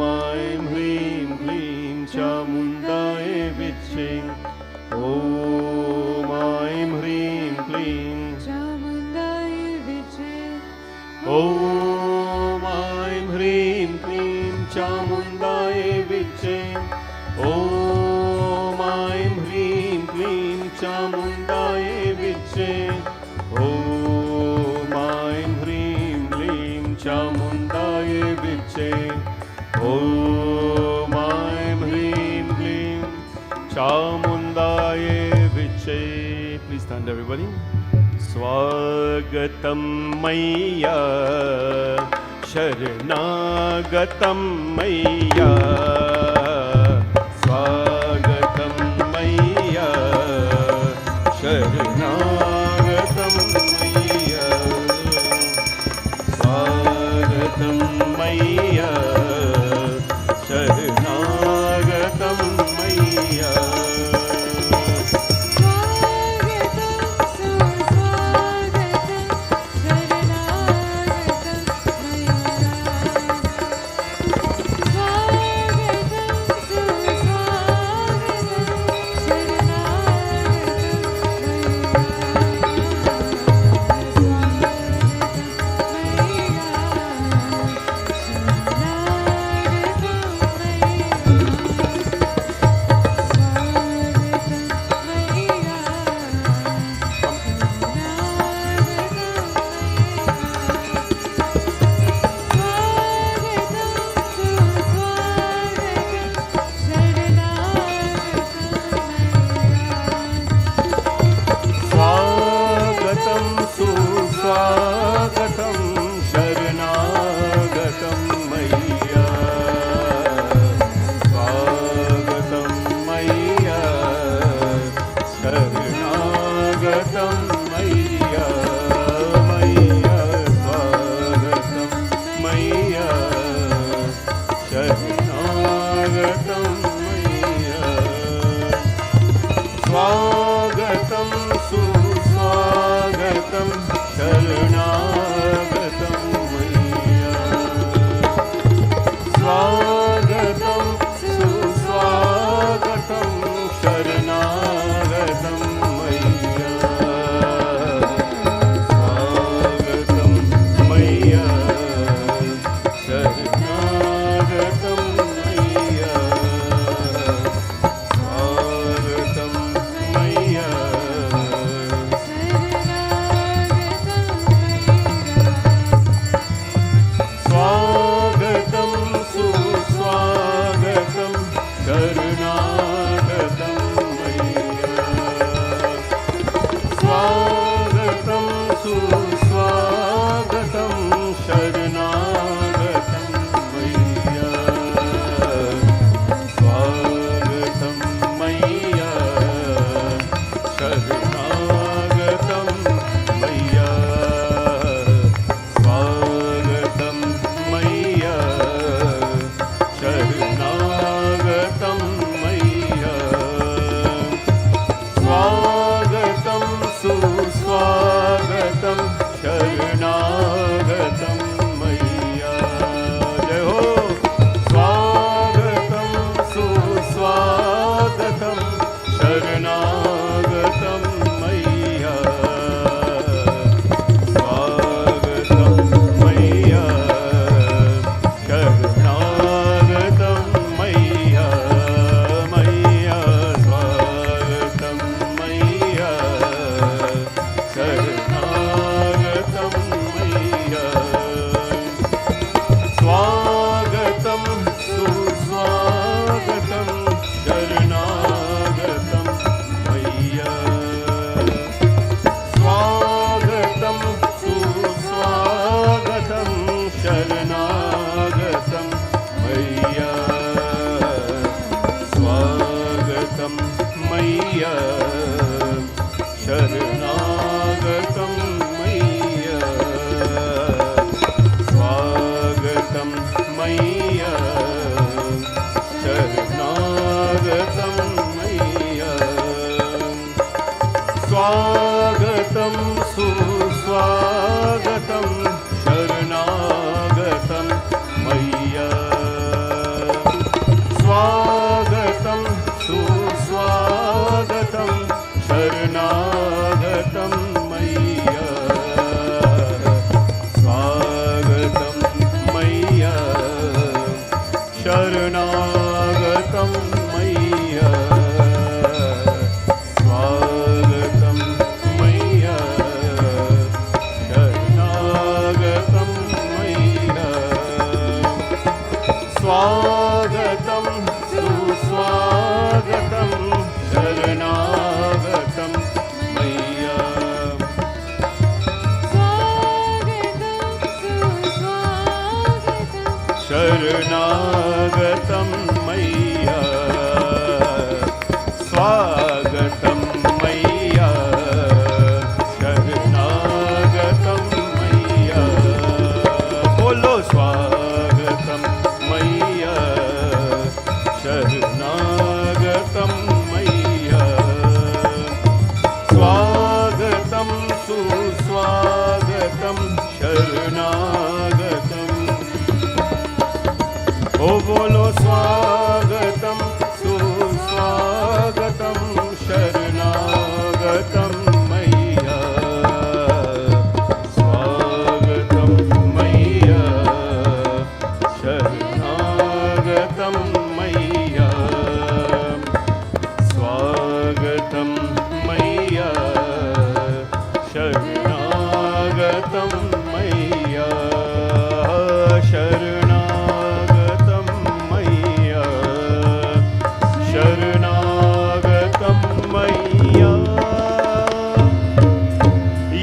ऐं ह्रीं क्लीं चामुण्डायै विच्चे ॐ ऐं ह्रीं क्लीं चामुण्डाय विचे ॐ ऐं ह्रीं क्लीं चामुण्डायै विच्चे ॐ ऐं ह्रीं क्लीं चामुण्डायै विच्चे ॐ ऐं ह्रीं क्लीं चामुण्डायै विच्चे ॐ ऐं ह्रीं क्लीं चामुण्डायै विच्चे। Please stand everybody. स्वागतं मय्या शरणागतं मय्या स्वागतं मैया शरणागतं मैया स्वागतं मैया शरणागतं मैया शरणागतं मैया स्वागतं मैया शरणागतं मैया बोलो स्वागतं मैया शरणागतं मैया स्वागतं सुस्वागतं शरणागतं ओ बोलो स्वागतं सुस्वागतं शरणागतं मैया स्वागतं मैया शरणागतं मैया स्वागतं मैया शरणागतं मैया शरणागतं मैया शरणागतं मैया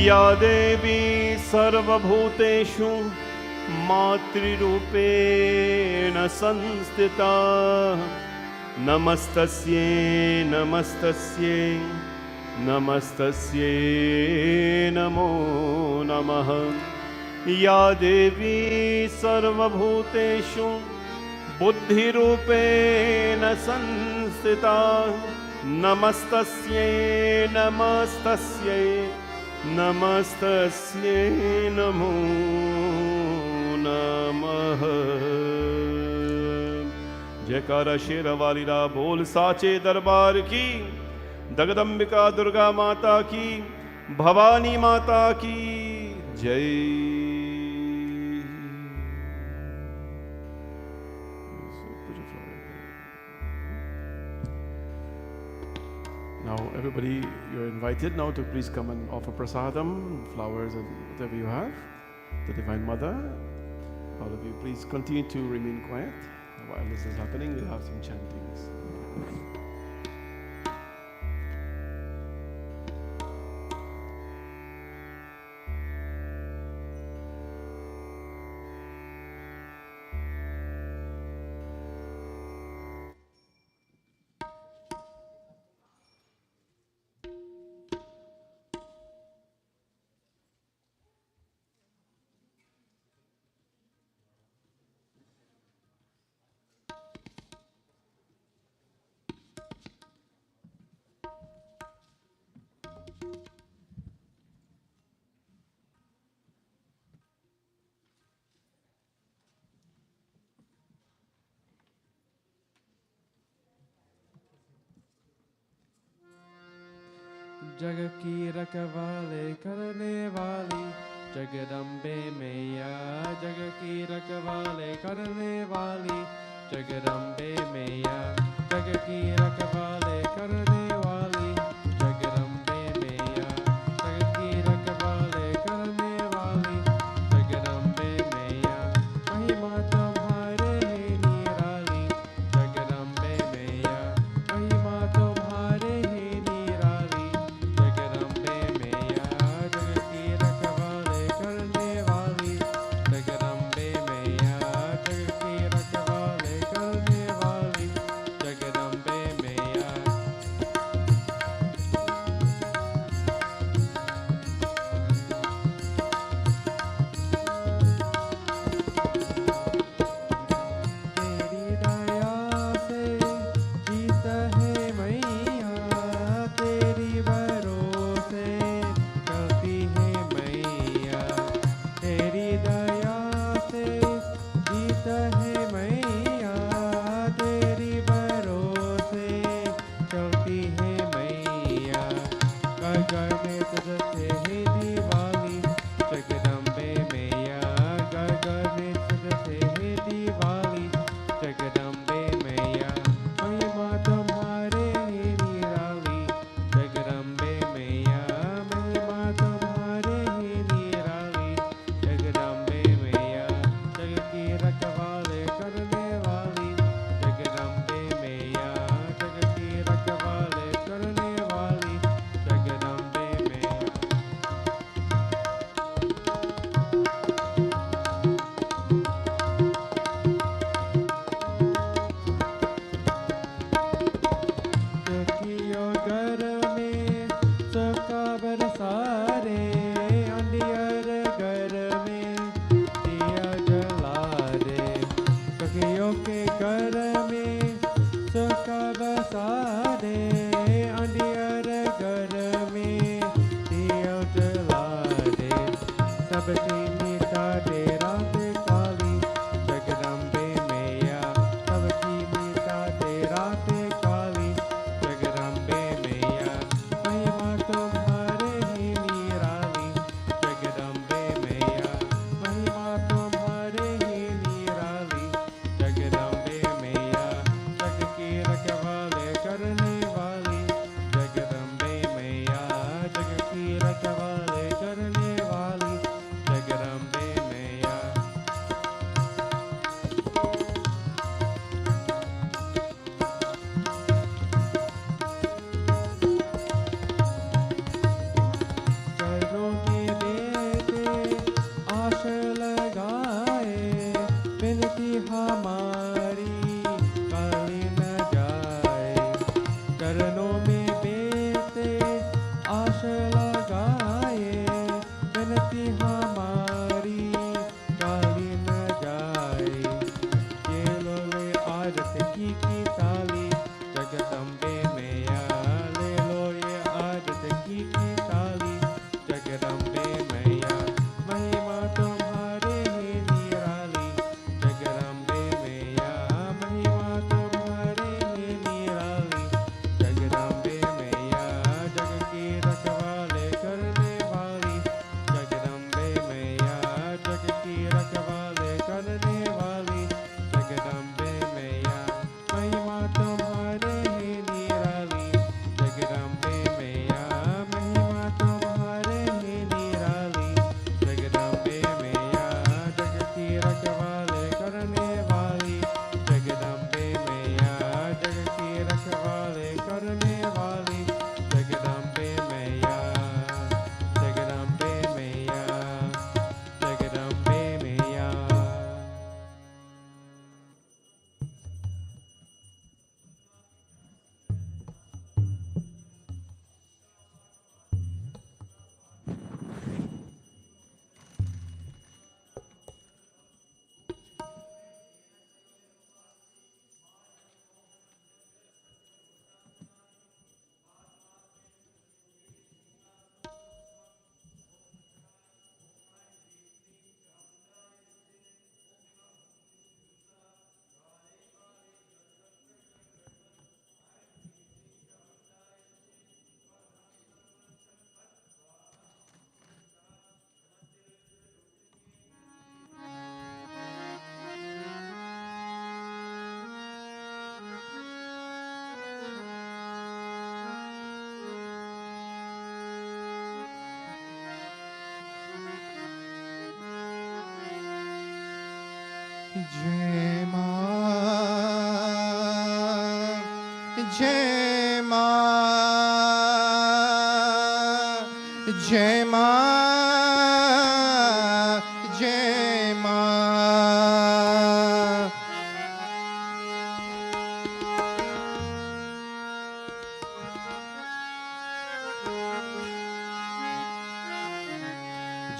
या देवी सर्वभूतेषु मातृरूपेण संस्थिता नमस्तस्यै नमस्तस्यै नमस्तस्यै नमो नमः या देवी सर्वभूतेषु बुद्धिरूपेण संस्थिता नमस्तस्यै नमस्तस्यै नमस्तस्यै नमो नमः जयकारा शेरवालीला बोल साचे दरबार की जगदम्बिका दुर्गा माता की भवानी माता की जय। Now everybody, you're invited now to please come and offer prasadam, flowers and whatever you have, the Divine Mother. All of you please continue to remain quiet. While this is happening, we'll have some chantings. जग की रखवाले करने वाली जगदम्बे मैया जग की रखवाले करने वाली जगदम्बे मैया जग की रखवाले करने वाली जगदम्बे मैया जग की रखवाले करने वाली जगदम्बे मैया महिमा तुम्हारे है निराली जगदम्बे मैया महिमा तुम्हारे है निराली जगदम्बे मैया जग की रखवाले करने वाली जगदम्बे मैया जग की रखवाले करने वाली जगदम्बे मैया जय माँ, जय माँ, जय माँ, जय माँ।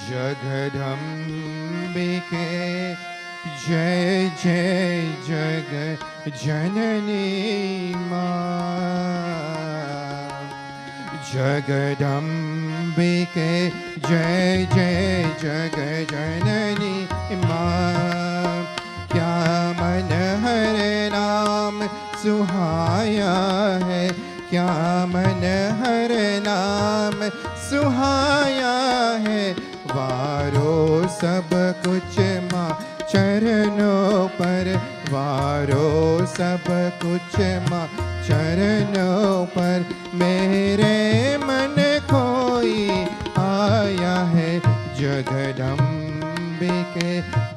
जगदम्बिके जय जय जग जननी माँ। जगदम्बिके जय जय जग जननी माँ। क्या मन हर नाम सुहाया है, क्या मन हर नाम सुहाया है। वारो सब कुछ माँ चरणों पर, वारो सब कुछ माँ चरणों पर। मेरे मन कोई आया है, जगदम्बिके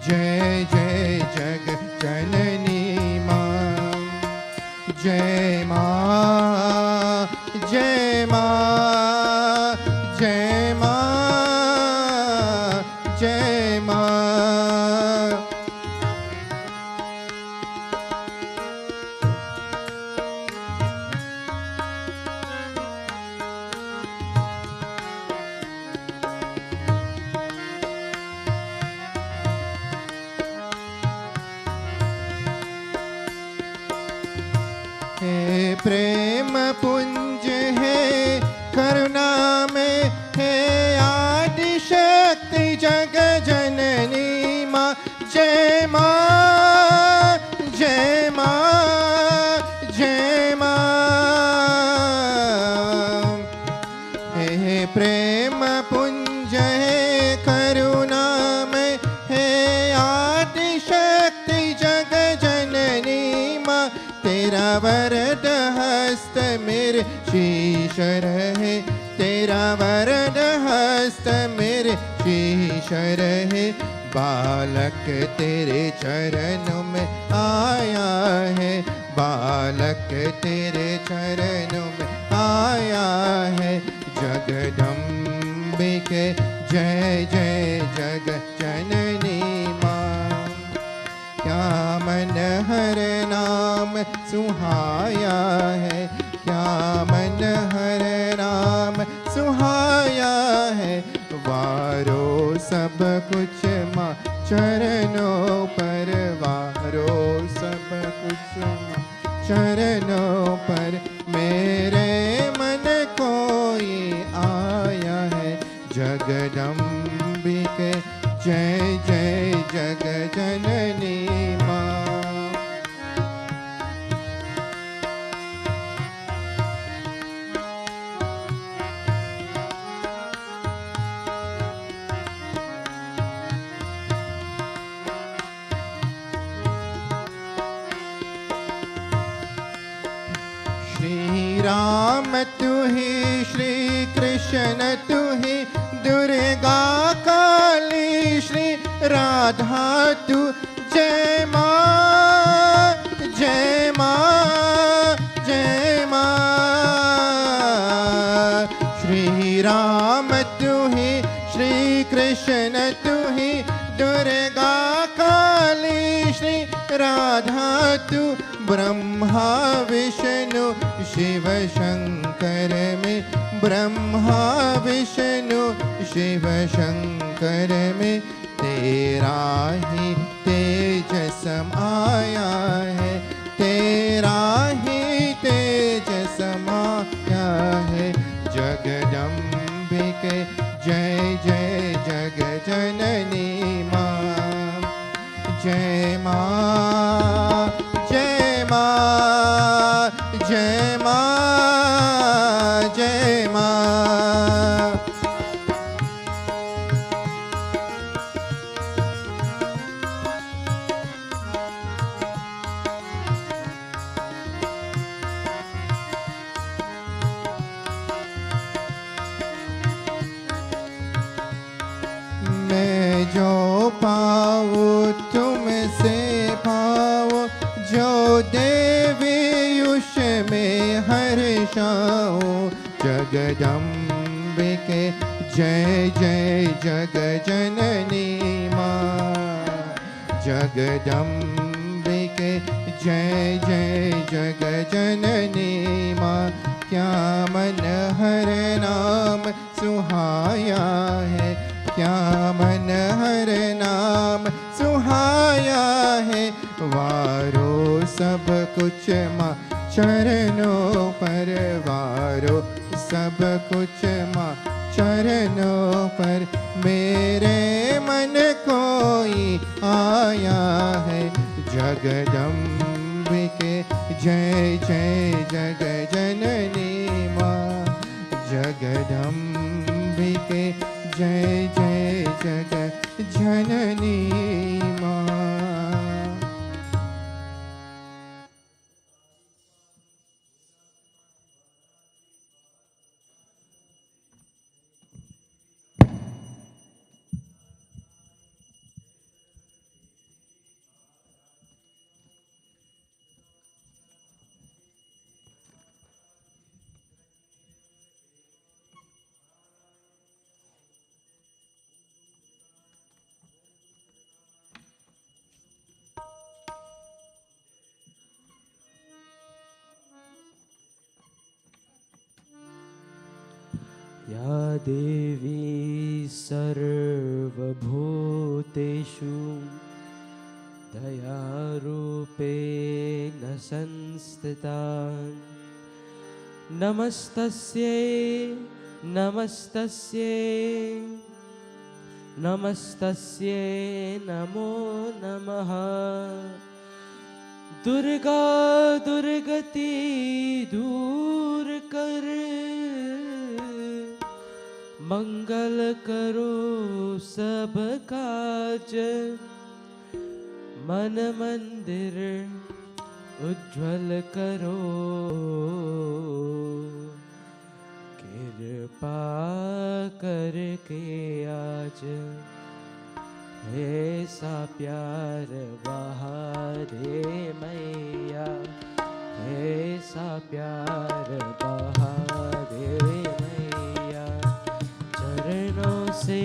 जय जय जग जननी माँ। जय माँ, जय माँ, जय माँ, जय माँ। हे प्रेम पुंज है करुणा में, हे आदि शक्ति जग जननी माँ। जय माँ, जय माँ, जय माँ। हे प्रेम पुंज है करुणा में, हे आदि शक्ति जग जननी माँ। तेरा वरद हस्त मेरे शीश रहे, तेरा वरद हस्त मेरे शीश रहे। बालक तेरे चरणों में आया है, बालक तेरे चरणों में आया है। जगदम्बिके जय जय जग जननी माँ। क्या मन हर नाम सुहाया है, क्या मन हर नाम सुहाया है। वारो सब कुछ माँ चरणों पर, वारो सब कुछ माँ चरणों पर। मेरे मन कोई आया है, जगदम्बिके जय जय जग जननी माँ। श्री राम तू ही, श्री कृष्ण तू ही, दुर्गा काली श्री राधा तू। जय माँ, जय माँ, जय माँ। श्री राम तू ही, श्री कृष्ण तू ही, दुर्गा काली श्री राधा तू। ब्रह्मा विष्णु शिव शंकर में, ब्रह्मा विष्णु शिव शंकर में। तेरा ही तेज समाया है, तेरा ही तेज समाया है। जगदम्बिके जय जय जग जननी माँ। जय माँ, जय माँ, जय माँ, जय माँ। मैं जो पाऊँ तुमसे दिशाओं जगदम्बिके जय जय जग जननी माँ जगदम्बिके जय जय जग जननी माँ क्या मन हर नाम सुहाया है क्या मन हर नाम सुहाया है वारो सब कुछ माँ चरणों पर वारो सब कुछ माँ चरणों पर मेरे मन कोई आया है जगदम्बिके जय जय जग जननी माँ जगदम्बिके जय जय जग जननी माँ। या देवी सर्वभूतेषु दयारूपेण संस्थिता नमस्तस्यै नमस्तस्यै नमस्तस्यै नमो नमः दुर्गा दुर्गति दूर कर मंगल करो सब काज मन मंदिर उज्ज्वल करो कृपा करके आज ऐसा प्यार बहारे मैया ऐसा प्यार बहारे मैया चरणों से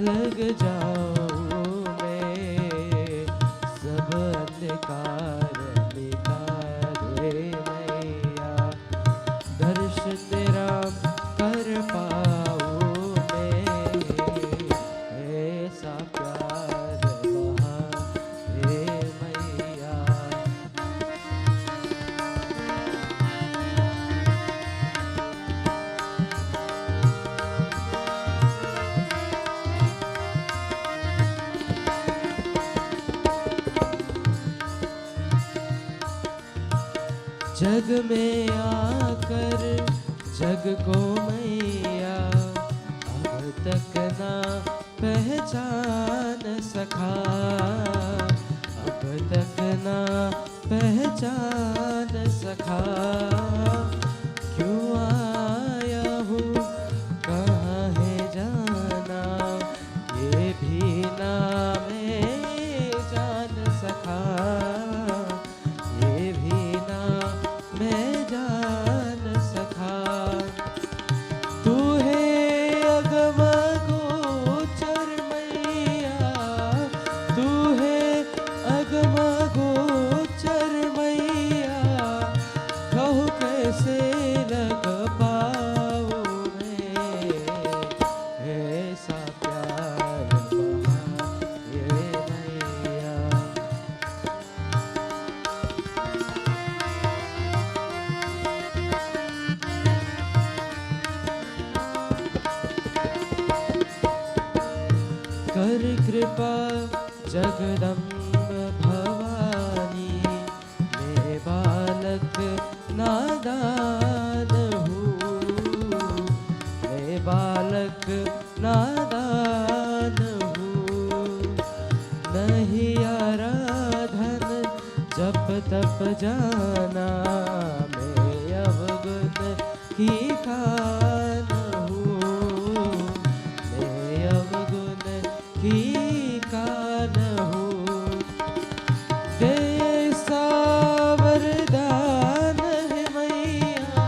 लग जाऊं मैं सब अंधकार मिटा दे मैया दर्श तेरा कर पाऊं मैं ऐसा प्यार बहा दे मैया जग में आकर जग को मैया अब तक ना पहचान सका अब तक ना पहचान सका क्यों आया हूँ कहाँ है जाना ये भी ना मैं जान सका ये भी ना मैं जान सका तू है अगम गोचर मैया तू है अगम गोचर मैया कहूँ कैसे लग पाऊँ मैं ऐसा प्यार बहा ये मैया कर कृपा जगदम्ब भवानी मैं बालक नादान हूँ मैं बालक नादान हूँ नहीं आराधन जप तप जाना मैं अवगुण की खान हूँ मैं अवगुण की कान हूँ जैसा वरदान है मैया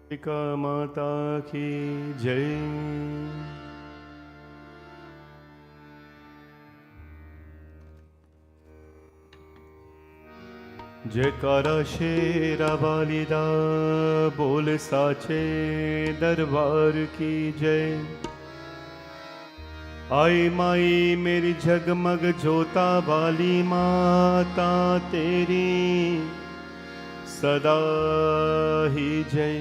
अंबिका माता की जय। जयकारा शेरा वालिदा बोल साचे दरबार की जय। आई माई मेरी जगमग जोता वाली माता तेरी सदा ही जय।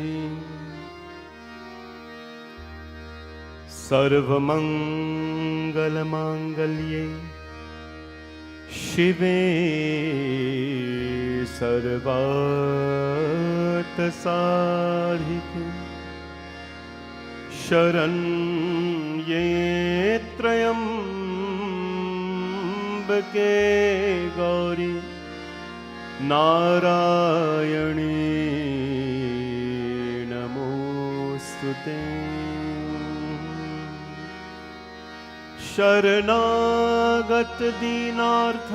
सर्वमंगल मांगल्ये शिवे सर्वार्थ साधिके शरण्ये त्र्यंबके गौरी नारायणी नमोस्तुते। शरणागत दीनार्थ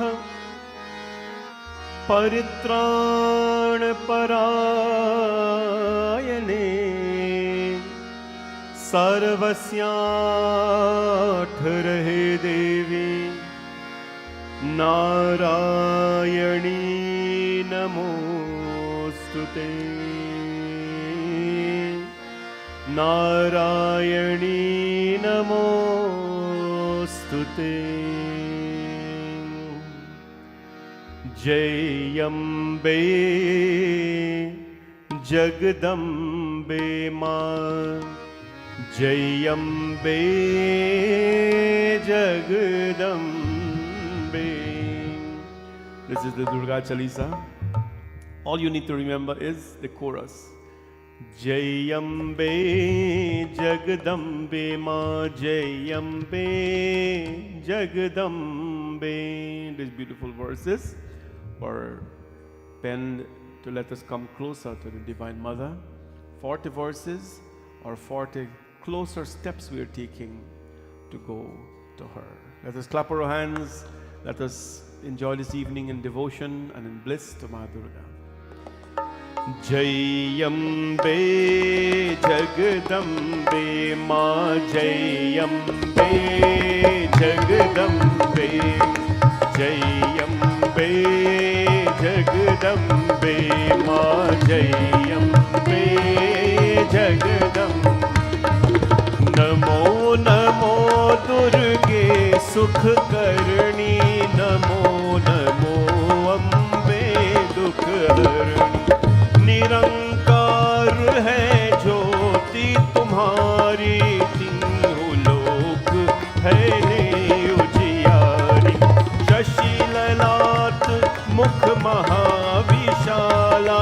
परित्राण परायणे सर्वस्याठ रहे देवी नारायणी नमोस्तुते। नारायणी नमोस्तुते। जय अम्बे जगदम्बे मां। जय Ambe Jagdambe. This is the Durga Chalisa. All you need to remember is the chorus. Jai Ambe Jagadambe Ma. Jai Ambe Jagadambe. These beautiful verses were penned to let us come closer to the Divine Mother. 40 verses or 40 closer steps we are taking to go to her. Let us clap our hands. Let us enjoy this evening in devotion and in bliss to Ma Durga. Jai Ambe Jagadambe Ma. Jai Ambe Jagadambe. Jai Ambe Jagadambe Ma. Jai Ambe Jagadambe. Namo Namo दुर्गे सुख करणी। नमो नमो अम्बे दुख हरणी। निरंकार है ज्योति तुम्हारी। तीनों लोक है ने उजियारी। शशि ललाट मुख महाविशाला।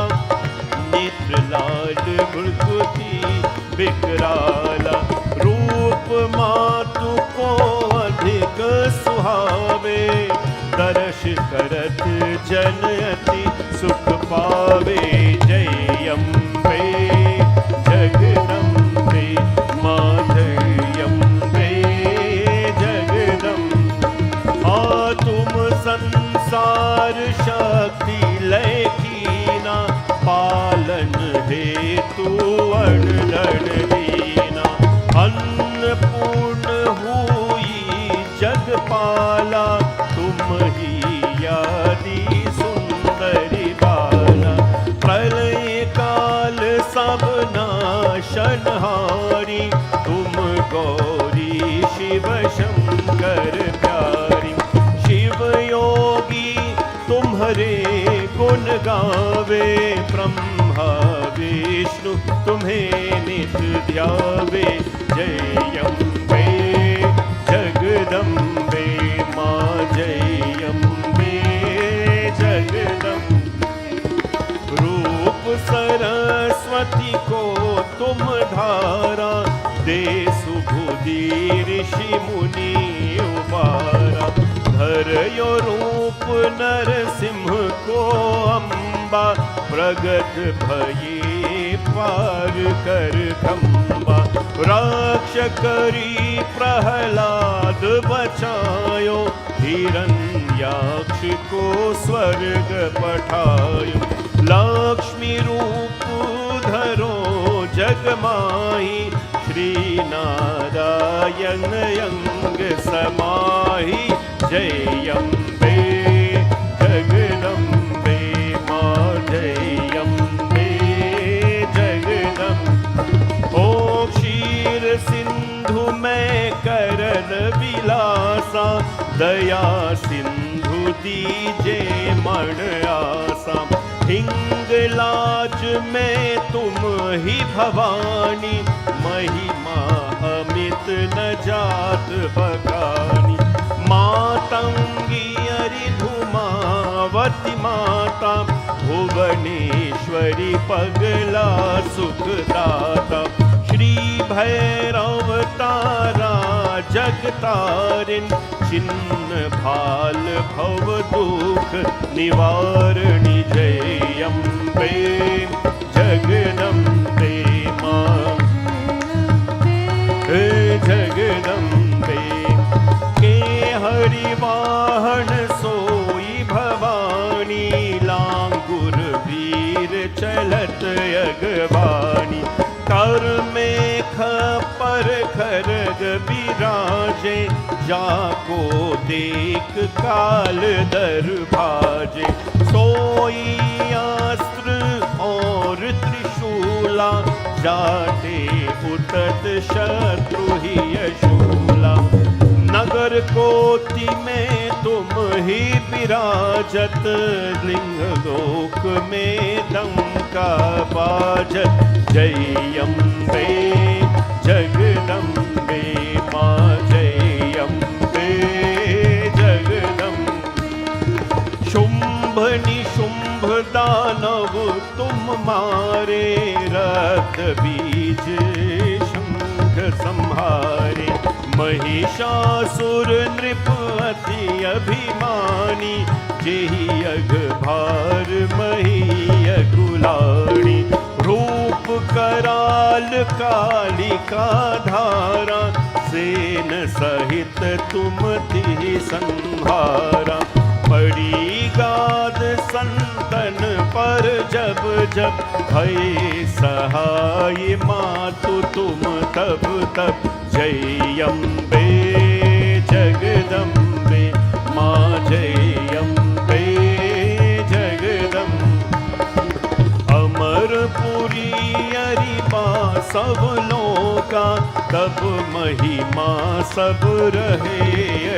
नेत्र लाल भृकुति विकराला। रूप मातु को अधिक सुहावे। दर्श करत जन अति सुख पावे। जय अम्बे जगदम्बे मां। जय अम्बे जगदम्बे। तुम संसार शक्ति लय कीना। पालन हेतु अनधन दीना। अन्नपूर्ण हुई जगपाला। तुम ही यादी सुंदरी बाला। प्रलय काल सब नाशनहारी। तुम गौरी शिव शंकर प्यारी। शिव योगी तुम्हारे गुण गावे। ब्रह्मा विष्णु तुम्हें नित ध्यावे। जय अम्बे जगदम्बे मां। जय अम्बे जगदम्बे। रूप सरस्वती को तुम धारा। दे सुबुद्धि ऋषि मुनि उबारा। धरयो रूप नरसिंह को अम्बा। प्रगट भये पार कर खंबा। राक्ष करी प्रहलाद बचायो। हिरण्याक्ष को स्वर्ग पठायो। लक्ष्मी रूप धरो जग समाहि श्री नारायण अंग समाहि जय अम्बे जगदम्बे मां जय अम्बे जगदम्बे। ओ क्षीर सिंधु में करल विलासा दया सिंधु दीजे मण आसा। हिंगलाज में तुम ही भवानी महिमा अमित न जात बखानी। मातंगी अरिधुमावती माता भुवनेश्वरी पगला सुखदाता। श्री भैरव तारा जगतारिण छिन्न भाल भव दुख निवारणी जय अम्बे जगदम्बे मां जगदम्बे। के हरिवाहन सोई भवानी लांगुर वीर चलत अगवानी। कर में खपर खरग बिराजे जाको देख काल दर भाजे। सोई अस्त्र और त्रिशूला जाटे उतत शत्रु ही यशूला। नगर कोटि में तुम ही विराजत लिंग लोक में डंका बाजत। जय अम्बे जगदम्बे मां जय अम्बे जगदम्बे। शुंभ निशुंभ दानव तुम मारे रक्त बीज शंख संहारे। महिषासुर नृप अति अभिमानी जेहि अघभार मही अकुलाणी। रूप कराल कालिका धारा सेन सहित तुम तिहि संहारा। पड़ी गाद संतन पर जब जब भय सहाय मातु तुम तब तब। जय अम्बे जगदम्बे मां जय अम्बे जगदम्बे। अमरपुरी अरिबा सब लोका तब महिमा सब रहे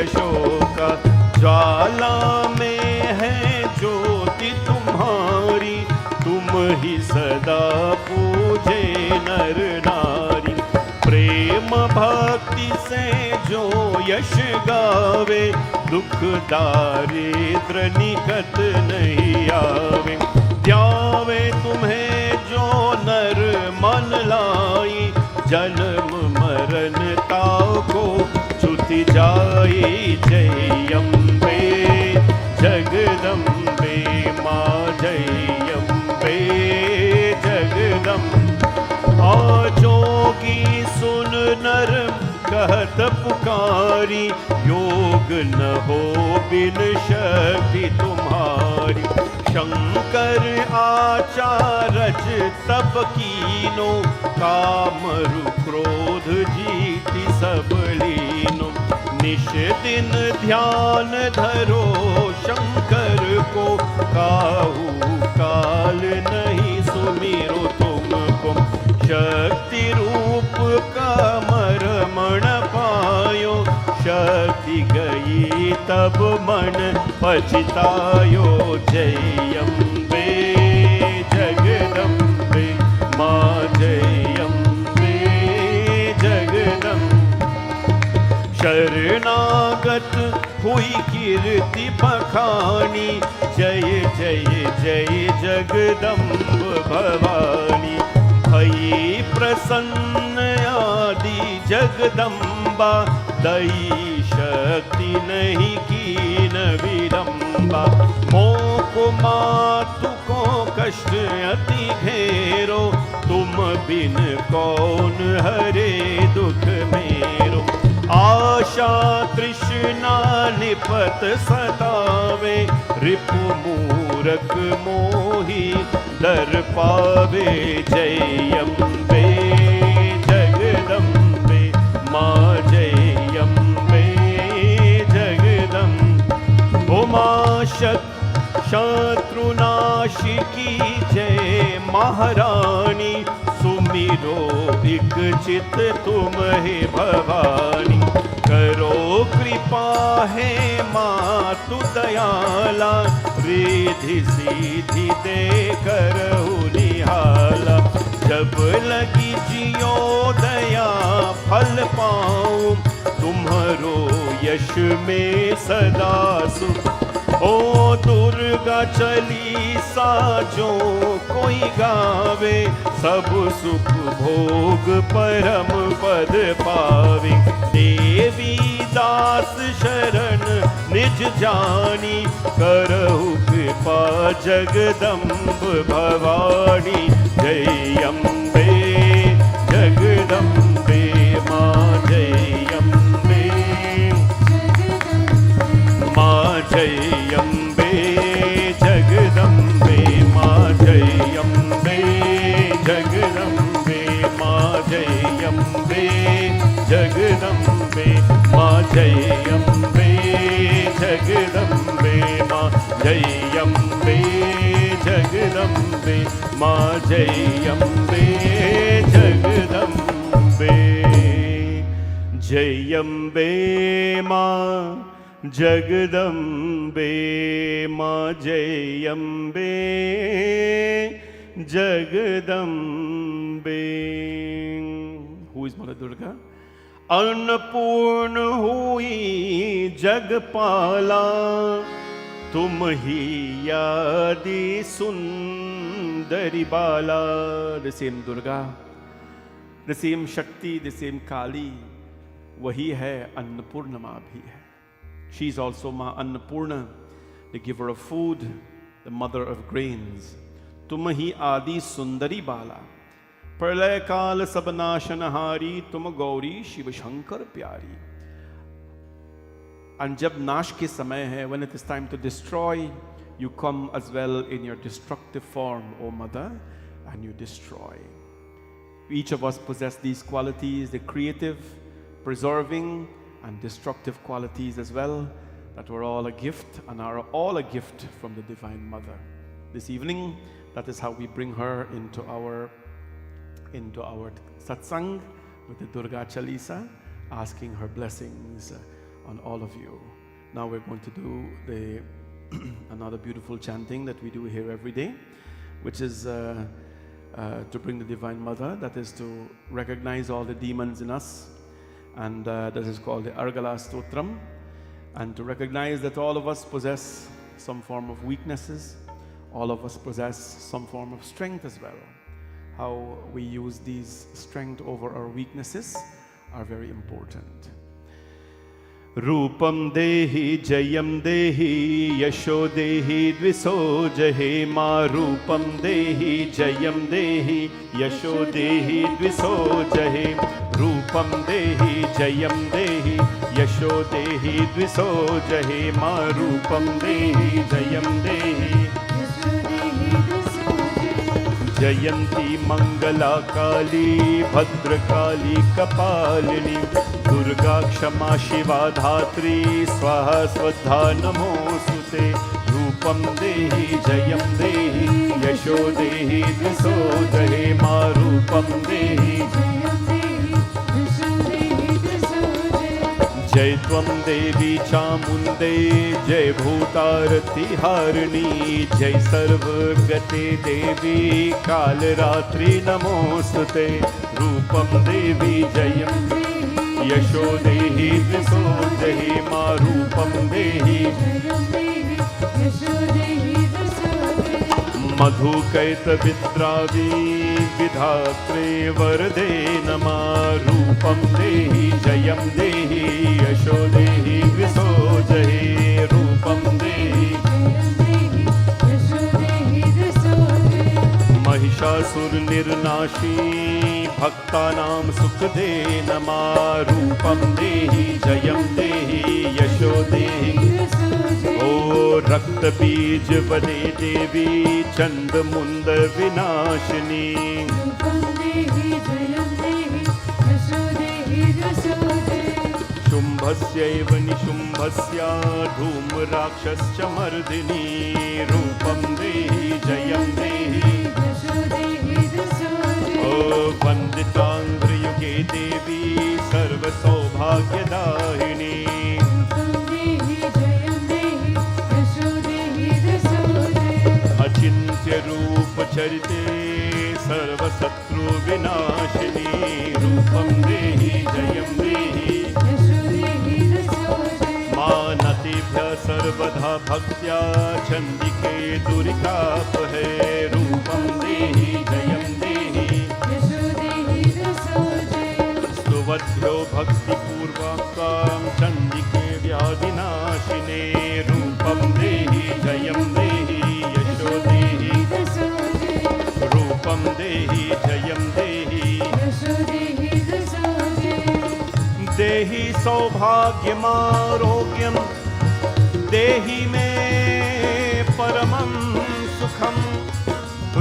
अशोका। ज्वाला में है ज्योति तुम्हारी तुम ही सदा पूजे नर नारी। प्रेम भक्ति से जो यश गावे दुख दारिद्र निकट नहीं आवे। ध्यावे तुम्हें जो नर मन लाई जन्म मरण ताव को छुति जाए। जय अम्बे जगदम्बे मां जय अम्बे जगदम्बे। जोगी सुन नर कहत पुकारी योग न हो बिन शक्ति तुम्हारी। शंकर आचारज तप कीनो कामरु क्रोध जीति सब लीनो। निश दिन ध्यान धरो शंकर को काहू काल नहीं सुमिरो तुमको। शक्ति रूप कमर मण पायो शक्ति गई तब मन पछतायो। जय अम्बे जगदम्बे मां जय अम्बे जगदम्बे। शरणागत हुई कीर्ति बखानी जय जय जय जगदम्ब भवानी। भई प्रसन्न आदि जगदम्बा दई शक्ति नहीं कीन विडम्बा। मोको मातु को कष्ट अति घेरो तुम बिन कौन हरे दुख मेरो। आशा तृष्णा निपत सतावे रिपु मूरख मोही दर पावे। जय अम्बे शत्रुनाशी की जय महारानी, सुमिरो एक चित तुम हे भवानी। करो कृपा है मातु दयाला, रिधि सीधि दे करहु निहाला। जब लगी जियो दया फल पाऊं, तुम्हारो यश में सदा सुख। ओ दुर्गा चालीसा जो कोई गावे, सब सुख भोग परम पद पावे। देवी दास शरण निज जानी, करहु कृपा जगदम्ब भवानी। जय अम्बे जगदम्बे माँ, जय अम्बे माँ, जय अम्बे जगदम्बे माँ, जय अम्बे जगदम्बे माँ, जय अम्बे जगदम्बे माँ, जय अम्बे जगदम्बे माँ, जय अम्बे जगदम्बे माँ, जय अम्बे जगदम्बे। जय अम्बे माँ जगदम्बे माँ, जय Ambe Jagdambe. Who is Mother Durga? Annapurna हुई जगपाला, तुम ही यादी सुंदरी बाला। The same Durga, the same Shakti, the same Kali, वही है अन्नपूर्ण माँ भी है। She is also Ma Annapurna, the giver of food, the mother of grains. तुम ही आदि सुंदरी बाला, प्रलय काल सब नाशनहारी, तुम गौरी शिव शंकर प्यारी। And जब नाश के समय है, when it is time to destroy, you come as well in your destructive form, O Mother, and you destroy. Each of us possess these qualities, the creative, preserving, and destructive qualities as well, that were all a gift and are all a gift from the Divine Mother. This evening, that is how we bring her into our satsang with the Durga Chalisa, asking her blessings on all of you. Now we're going to do another beautiful chanting that we do here every day, which is to bring the Divine Mother, that is to recognize all the demons in us, and that is called the Argala Stotram, and to recognize that all of us possess some form of weaknesses, all of us possess some form of strength as well. How we use these strength over our weaknesses are very important. Rupam dehi jayam dehi yasho dehi dviso jahe ma. Rupam dehi jayam dehi yasho dehi dviso jahe. Rupam dehi jayam dehi yasho dehi dviso jahe ma. Rupam dehi jayam dehi जयंती मंगला काली भद्रकाली कपालिनी दुर्गा क्षमा शिवा धात्री स्वाहा स्वधा नमोस्तुते रूपम देहि जयम देहि यशो देहि दिशो जहे मा रूपम देहि जय त्वं देवी चामुंडे जय भूतारति हारिणी जय सर्वगते देवी कालरात्रि नमोस्तुते रूपं देवी जयं यशो देहि दिशो देहि मा रूपं देहि मधुकैतविद्रावी विधात्रे वरदे नमा रूपं देहि जयं देहि यशो देहि दिशो जहे रूपं देहि महिषासुर निर्नाशी भक्तानां सुखदे नमा रूपं देहि जयं देहि यशो देहि ओ रक्त बीज बने देवी चंद मुंद विनाशिनी शुम्भस्यैव निशुम्भस्य धूम्राक्षश्च मर्दिनी रूपं देहि जयं देहि यशो देहि दशो ओ वन्दिताङ्घ्रियुगे देवी सर्वसौभाग्यदायिनी देहि जयं देहि यशो देहि दशो अचिन्त्य रूप चरिते सर्वशत्रुविनाशिनी रूपं देहि जयं देहि यशो देहि दशो मानतेभ्यः सर्वदा भक्त्या चण्डिके दुरितापहे रूपं देहि जयं देहि यशो देहि दशो स्तुवद्भ्यो भक्तिपूर्वकां चण्डिके व्याधिनाशिने रूपं देहि जयं देहि यशो देहि रूपं देहि जयं देहि यशो देहि दशो देहि सौभाग्यमारोग्यं देहि मे परमं सुखं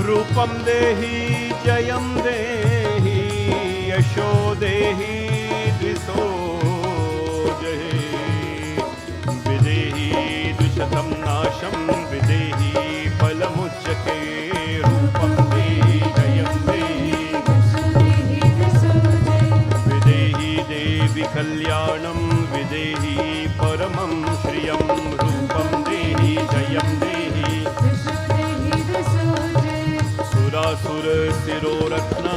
रूपं देहि जयं देहि यशो देहि द्विषो जहि विदेहि द्विशतं नाशं विदेहि फलमुच्यते रूपं देहि जयं देहि विदेहि देवि कल्याणं विदेहि परमं श्रियं रूपं देहि जयं देहि सुरासुरशिरोरत्न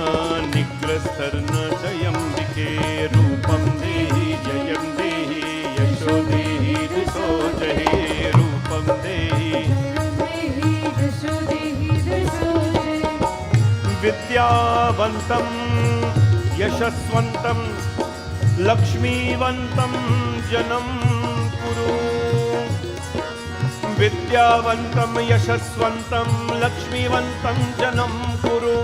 निग्रस्तर्न जयम्बिके रूपं देहि जयं देहि यशो देहि दिशो जहि रूपं देहि विद्यावन्तं यशस्वन्तं लक्ष्मीवन्तं जनं कुरु विद्यावन्तं यशस्वन्तं लक्ष्मीवन्तं जनं कुरु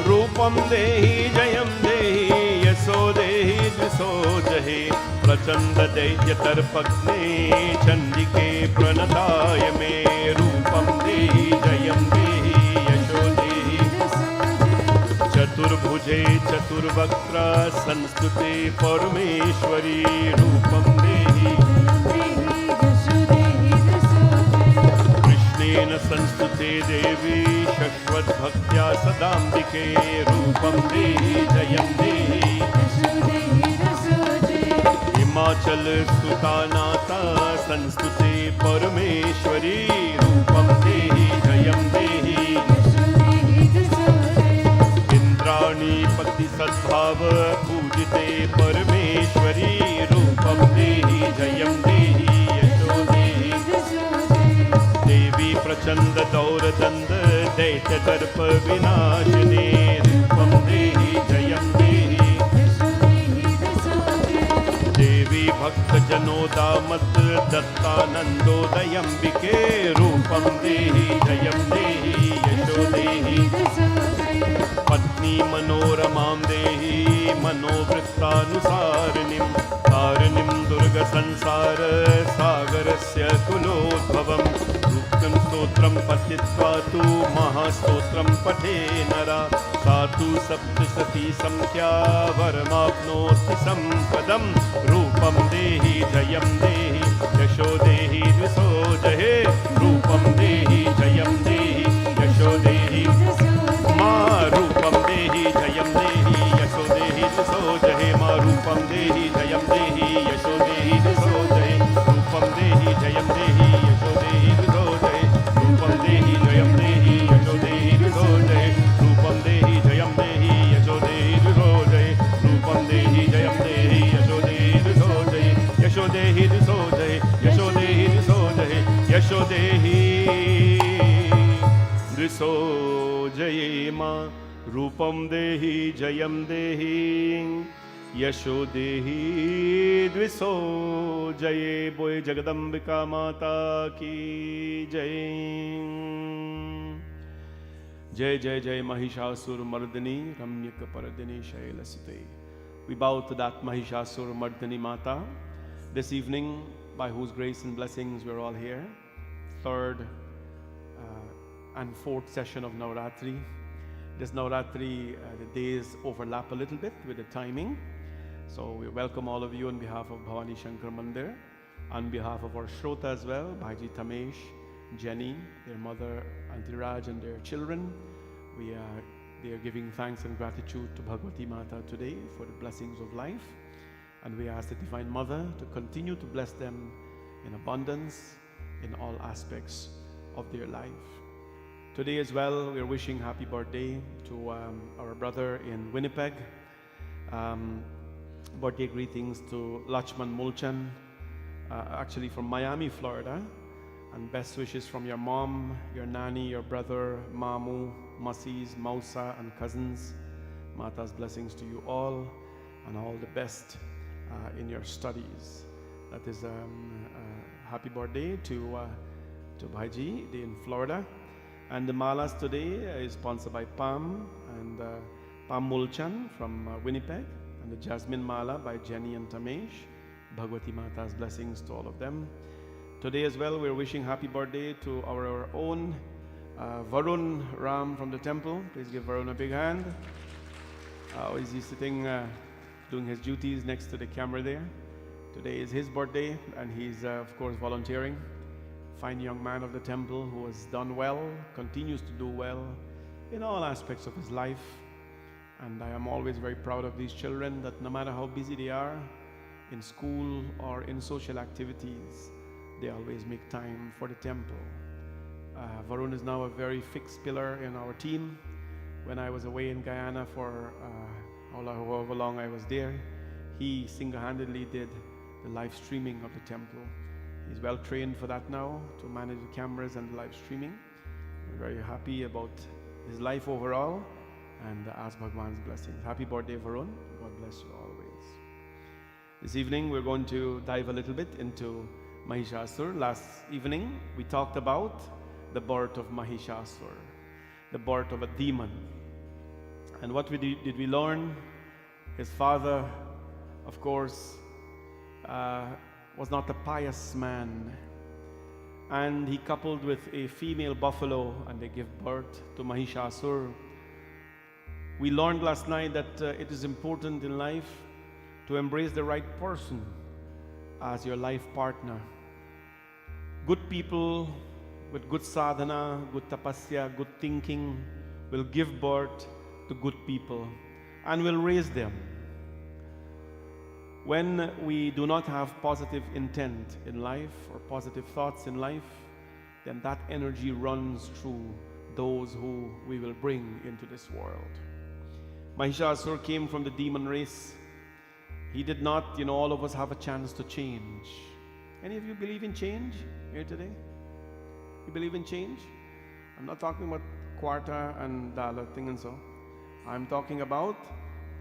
रूपं देहि जयं देहि यशो देहि द्विषो जहि प्रचण्ड दैत्यतर्पग्ने चण्डिके प्रणताय मे रूपं देहि जयं देहि यशो देहि चतुर्भुजे चतुर्वक्त्र संस्तुते परमेश्वरी रूपं देहि कृष्णेन संस्तुते देवी शश्वद्भक्त्या सदाम्बिके रूपं देहि जयं देहि हिमाचल सुतानाथा संस्तुते परमेश्वरी रूपं देहि जयं देहि इंद्राणीपति सद्भाव पूजिते परमेश्वरी रूपं देहि जयं देहि यशो देहि देवी प्रचण्ड दौरदण्ड दैत्यदर्प विनाशिनी रूपं देहि जयं देहि देवी भक्तजनोदामत् दत्तानन्दोदयम्बिके रूपं देहि जयं देहि यशो देहि पत्नी मनोरमां देहि मनोवृत्तानुसारिणीं तारिणीं दुर्गसंसार सागरस्य कुलोद्भवं रूक्तं स्तोत्रं पठित्वा तु महास्तोत्रं पठे नरा सा तु सप्तशती संख्या वरमाप्नोति सम्पदं रूपं देहि जयं देहि यशो देहि द्विषो जहे रूपं देहि जयं देहि यशो देहि मा रूपं देहि जयं देहि यशो देहि द्विषो जहे मा रूपं देहि जयं देहि यशो देहि द्विषो जहे रूपं देहि जयं देहि यशो देहि द्विषो जहे रूपं देहि जयं देहि यशो देहि द्विषो जहे रूपं देहि जयं देहि यशो देहि द्विषो जहे रूपं देहि जयं देहि यशो देहि द्विषो जहे यशो देहि द्विषो जहे यशो देहि द्विषो जहे यशो देहि द्विषो जये मा रूपं देहि जयं देहि यशो देहि द्विषो जये बोए जगदम्बिका माता की जय जय जय जय Mahishasura Mardini रम्यक परदिनी शैलसुते. We bow to that Mahishasur Mardini Mata this evening, by whose grace and blessings we're all here. Third and fourth session of Navratri. This Navratri, the days overlap a little bit with the timing. So we welcome all of you on behalf of Bhavani Shankar Mandir, on behalf of our Shrota as well, Bhaji Tamesh, Jenny, their mother Auntie Raj and their children. They are giving thanks and gratitude to Bhagwati Mata today for the blessings of life. And we ask the Divine Mother to continue to bless them in abundance in all aspects of their life. Today as well, we are wishing happy birthday to our brother in Winnipeg. Birthday greetings to Lachman Mulchan, actually from Miami, Florida. And best wishes from your mom, your nanny, your brother, Mamu, Masis, Mausa, and cousins. Mata's blessings to you all, and all the best in your studies. That is happy birthday to Bhaiji in Florida. And the malas today is sponsored by Pam and Pam Mulchan from Winnipeg, and the Jasmine Mala by Jenny and Tamesh. Bhagwati Mata's blessings to all of them. Today as well, we're wishing happy birthday to our own Varun Ram from the temple. Please give Varun a big hand. Is he sitting, doing his duties next to the camera there? Today is his birthday, and he's, of course, volunteering. Fine young man of the temple who has done well, continues to do well in all aspects of his life. And I am always very proud of these children, that no matter how busy they are in school or in social activities, they always make time for the temple. Varun is now a very fixed pillar in our team. When I was away in Guyana for however long I was there, he single-handedly did the live streaming of the temple. He's well trained for that now, to manage the cameras and the live streaming. We're very happy about his life overall, and ask Bhagwan's blessings. Happy birthday, Varun. God bless you always. This evening, we're going to dive a little bit into Mahishasur. Last evening, we talked about the birth of Mahishasur, the birth of a demon. And what did we learn? His father, of course, was not a pious man. And he coupled with a female buffalo, and they give birth to Mahishasur. We learned last night that it is important in life to embrace the right person as your life partner. Good people with good sadhana, good tapasya, good thinking will give birth to good people and will raise them. When we do not have positive intent in life or positive thoughts in life, then that energy runs through those who we will bring into this world. Mahishasur came from the demon race. He did not, all of us have a chance to change. Any of you believe in change here today? You believe in change? I'm not talking about quarter and dollar thing and so. I'm talking about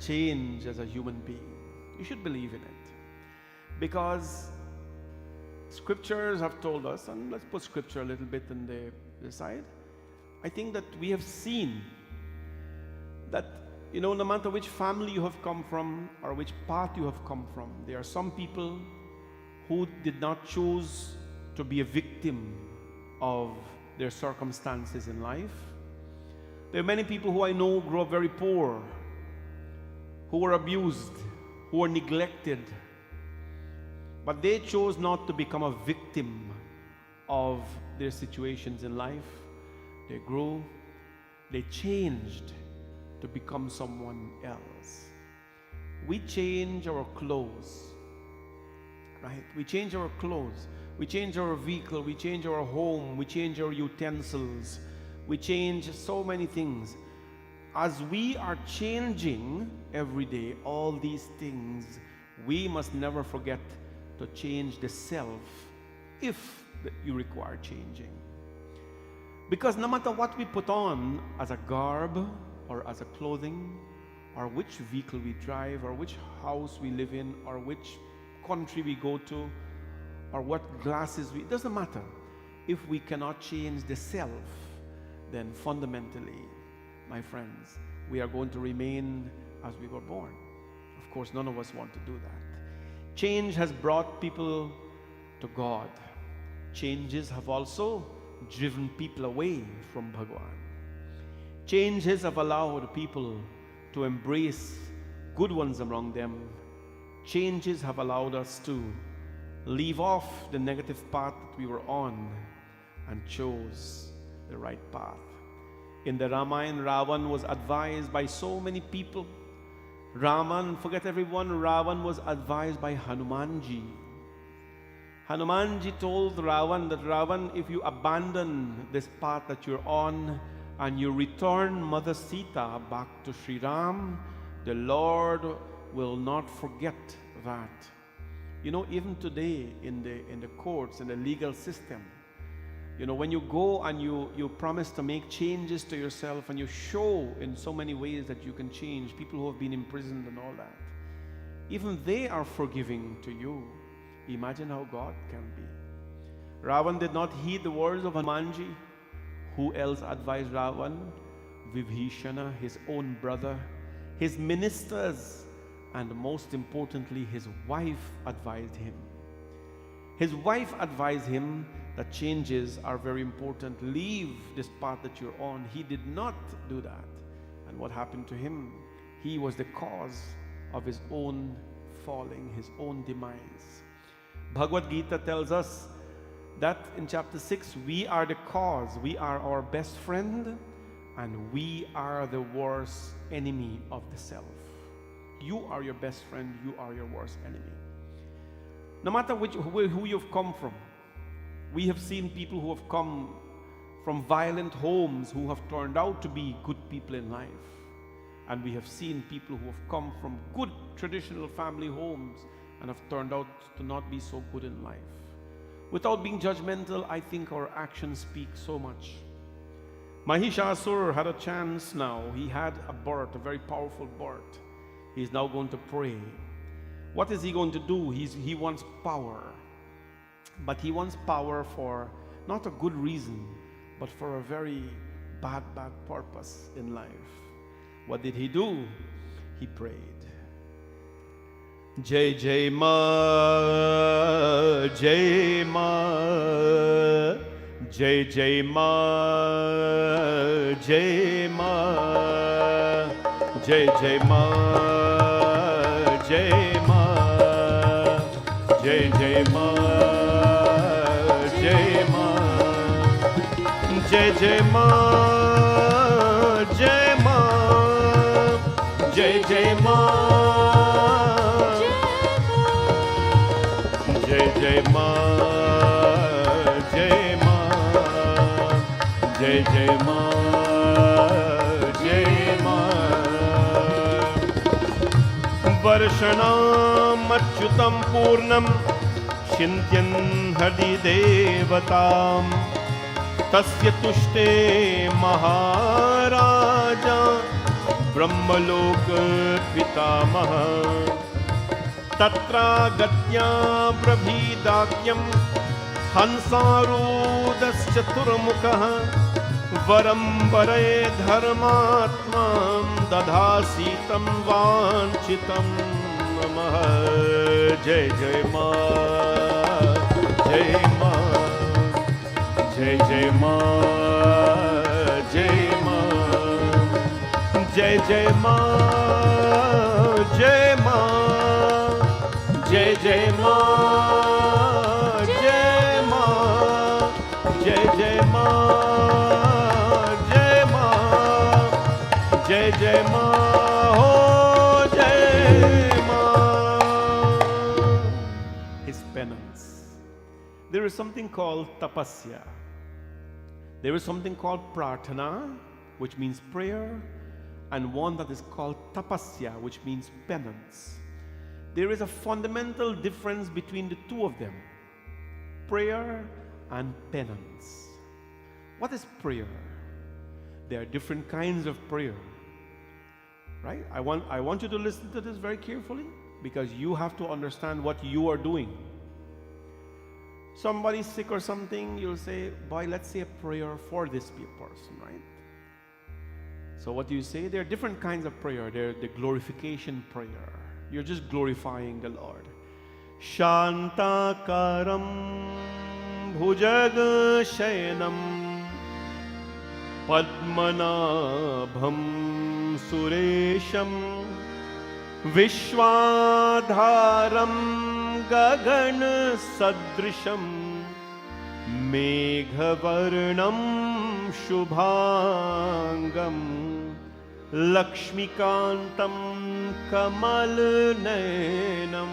change as a human being. You should believe in it. Because scriptures have told us, and let's put scripture a little bit on the side. I think that we have seen that, no matter which family you have come from or which path you have come from, there are some people who did not choose to be a victim of their circumstances in life. There are many people who I know grew up very poor, who were abused, who were neglected, but they chose not to become a victim of their situations in life. They grew, they changed to become someone else. We change our clothes, right? We change our clothes, we change our vehicle, we change our home, we change our utensils, we change so many things. As we are changing every day, all these things, we must never forget to change the self if you require changing. Because no matter what we put on as a garb or as a clothing, or which vehicle we drive, or which house we live in, or which country we go to, or what glasses it doesn't matter. If we cannot change the self, then fundamentally, my friends, we are going to remain as we were born. Of course, none of us want to do that. Change has brought people to God. Changes have also driven people away from Bhagwan. Changes have allowed people to embrace good ones among them changes have allowed us to leave off the negative path that we were on and chose the right path. In the Ramayana, Ravan was advised by so many people. Raman, forget everyone, Ravan was advised by Hanumanji. Hanumanji told Ravan that, Ravan, if you abandon this path that you're on and you return Mother Sita back to Sri Ram, the Lord will not forget that. You know, even today in the courts, in the legal system, you know, when you go and you promise to make changes to yourself and you show in so many ways that you can change, people who have been imprisoned and all that, even they are forgiving to you. Imagine how God can be. Ravan did not heed the words of Hanumanji. Who else advised Ravan? Vibhishana, his own brother, his ministers, and most importantly, his wife advised him. His wife advised him that changes are very important. Leave this path that you're on. He did not do that. And what happened to him? He was the cause of his own falling, his own demise. Bhagavad Gita tells us that in chapter 6, we are the cause, we are our best friend, and we are the worst enemy of the self. You are your best friend, you are your worst enemy. No matter who you've come from, we have seen people who have come from violent homes who have turned out to be good people in life. And we have seen people who have come from good traditional family homes and have turned out to not be so good in life. Without being judgmental, I think our actions speak so much. Mahishasur had a chance now. He had a bird, a very powerful bird. He's now going to pray. What is he going to do? He wants power. But he wants power for not a good reason, but for a very bad purpose in life. What did he do? He prayed. Jai Jai Ma, Jai Ma, Jai Jai Ma, Jai Ma, Jai Jai Ma, Jai Ma, Jai Jai Ma, Jai Ma, Jai Jai Ma, Jai Ma, Jai Jai Ma. Jai Jai Ma, Jai Ma, Jai Jai Ma, Jai Ma. Varshanam achyutam purnam chintyan hadi devatam tasya tushte maharaja brahmaloka pitamaha tatra gatya prabhidakyam hansarudaschturmukah varam vare dharmatmam dadhasitam vanchitam namah. Jai Jai Ma, Jai Ma, Jai Jai Ma, Jai Ma, Jai Jai Ma, Jai Ma, Jai Jai Ma, Jai Ma, Jai Jai Ma, Jai Ma, Jai Jai Ma, oh Jai Ma. His penance. There is something called tapasya. There is something called prarthana, which means prayer, and one that is called tapasya, which means penance. There is a fundamental difference between the two of them, prayer and penance. What is prayer? There are different kinds of prayer, right? I want you to listen to this very carefully, because you have to understand what you are doing. Somebody's sick or something, you'll say, boy, let's say a prayer for this person, right? So what do you say? There are different kinds of prayer. There the glorification prayer. You're just glorifying the Lord. Shantakaram bhujag shayanam padmanabham suresham विश्वाधारं गगन सदृशं मेघवर्णं शुभांगं लक्ष्मीकान्तं कमलनयनं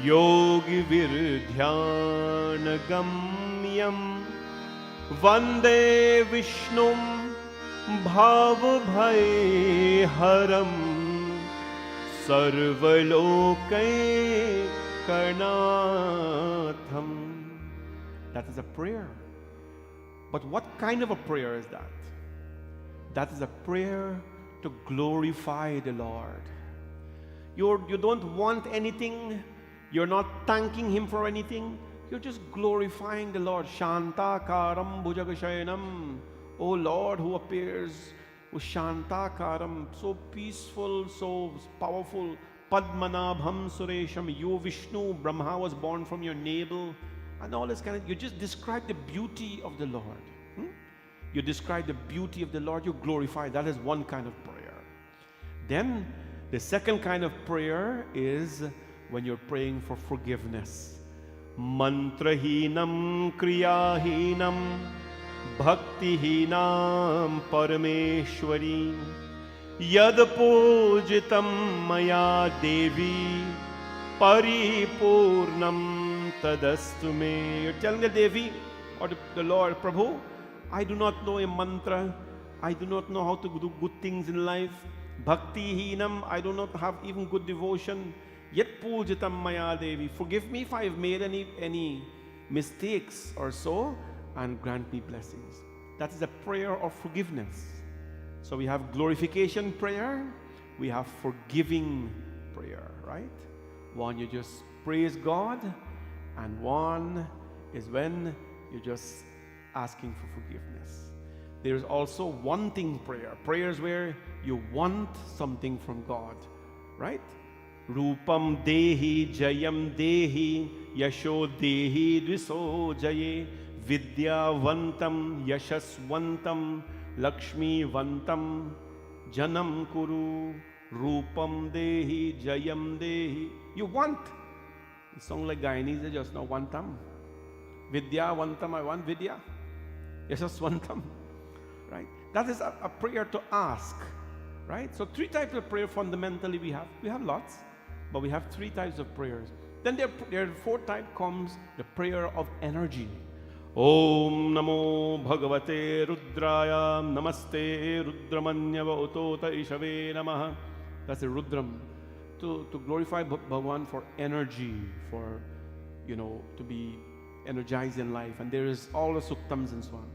योगिविर्ध्यानगम्यं वन्दे विष्णुं भावभयहरं सर्वलोकैकनाथं. That is a prayer. But what kind of a prayer is that? That is a prayer to glorify the Lord. You don't want anything. You're not thanking Him for anything. You're just glorifying the Lord. Shantakaram bhujagashayanam. O Lord, who appears with Shantakaram, so peaceful, so powerful. Padmanabham Suresham. You, Vishnu, Brahma was born from your navel. And all this kind of, you just describe the beauty of the Lord. You describe the beauty of the Lord, you glorify. That is one kind of prayer. Then the second kind of prayer is when you're praying for forgiveness. Mantrahinam kriyahinam bhaktihinam parameshwari yad pujitam maya devi paripurnam tadastu me. You're telling the Devi or the Lord, Prabhu, I do not know a mantra. I do not know how to do good things in life. Bhakti hinam, I do not have even good devotion. Yet pujitam maya devi. Forgive me if I have made any mistakes or so, and grant me blessings. That is a prayer of forgiveness. So we have glorification prayer, we have forgiving prayer, right? One, you just praise God, and one is when you just asking for forgiveness. There is also wanting prayer. Prayers where you want something from God, right? Rupam dehi jayam dehi yasho dehi dviso jaye vidyavantam yashasvantam lakshmivantam janam kuru rupam dehi jayam dehi. You want. It sounds like Guyanese, just now vantam. Vidyavantam, I want vidya. Yashasvantam, right? That is a prayer to ask, right? So three types of prayer fundamentally we have. We have lots, but we have three types of prayers. Then there fourth type comes the prayer of energy. Om Namo Bhagavate Rudraya Namaste Rudramanyava Utota Ishave Namaha. That's a Rudram. To glorify Bhagavan for energy, for, to be energized in life. And there is all the suktams and so on.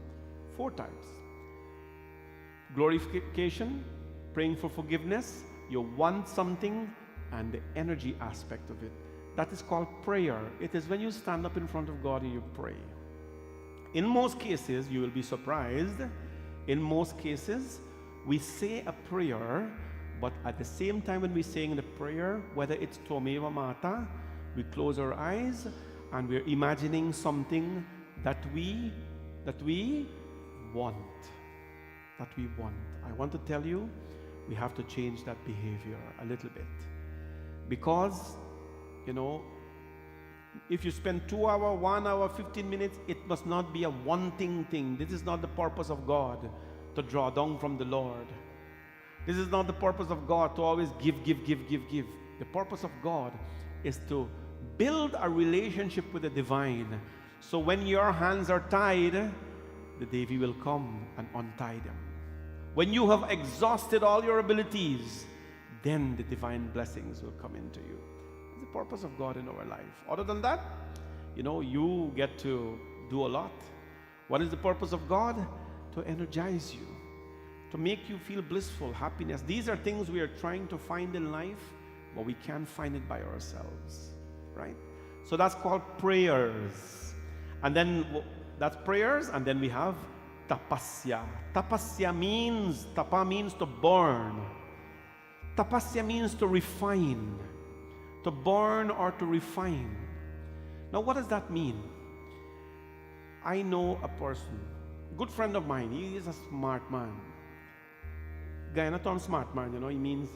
Four types. Glorification, praying for forgiveness, you want something, and the energy aspect of it. That is called prayer. It is when you stand up in front of God and you pray. In most cases, you will be surprised, in most cases, we say a prayer, but at the same time when we're saying the prayer, whether it's Twameva Mata, we close our eyes and we're imagining something that we want. That we want. I want to tell you, we have to change that behavior a little bit. Because, if you spend 2 hours, 1 hour, 15 minutes, it must not be a wanting thing. This is not the purpose of God, to draw down from the Lord. This is not the purpose of God, to always give. The purpose of God is to build a relationship with the divine. So when your hands are tied, the Devi will come and untie them. When you have exhausted all your abilities, then the divine blessings will come into you. It's the purpose of God in our life. Other than that, you get to do a lot. What is the purpose of God? To energize you, to make you feel blissful, happiness. These are things we are trying to find in life, but we can't find it by ourselves, right? So that's called prayers. And then that's prayers, and then we have tapasya. Tapasya means, tapa means to burn. Tapasya means to refine, to burn or to refine. Now what does that mean? I know a person, good friend of mine, he is a smart man. Gayanaton smart man, he means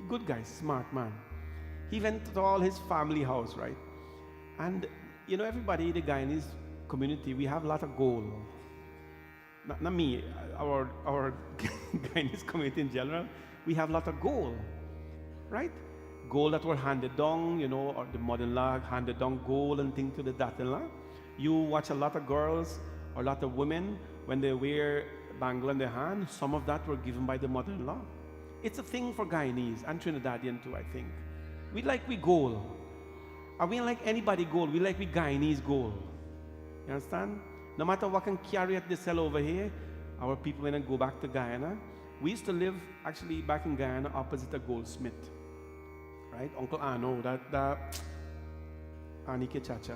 good guy, smart man. He went to all his family house, right? And you know, everybody, the Guyanese community, we have a lot of gold. Not me, our Guyanese community in general, we have a lot of gold, right? Gold that were handed down, you know, or the mother-in-law handed down gold and things to the daughter-in-law. You watch a lot of girls or a lot of women, when they wear bangle in their hand, some of that were given by the mother-in-law. It's a thing for Guyanese and Trinidadian too, I think. We gold. And we don't like anybody gold, we Guyanese gold. You understand? No matter what can carry at they sell over here, our people when they go back to Guyana. We used to live actually back in Guyana opposite a goldsmith. Right? Uncle Ano, that Anike Chacha.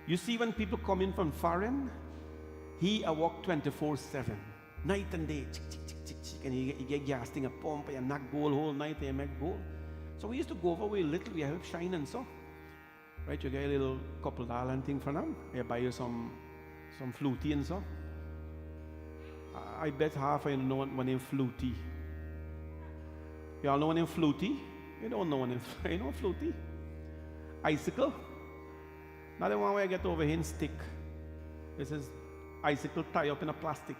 You see, when people come in from foreign, he walk 24/7, night and day, and he get gas thing a pump, and knock gold whole night, and make gold. So we used to go over with little, we help shine and so. Right? You get a little couple dollar and thing for them. You buy you some fluty and so. I bet half of you know one named Fluty. You all know one named Fluty? You don't know one named, you know Fluty? Icicle? Not the one where I get over here and stick. This is icicle tie up in a plastic.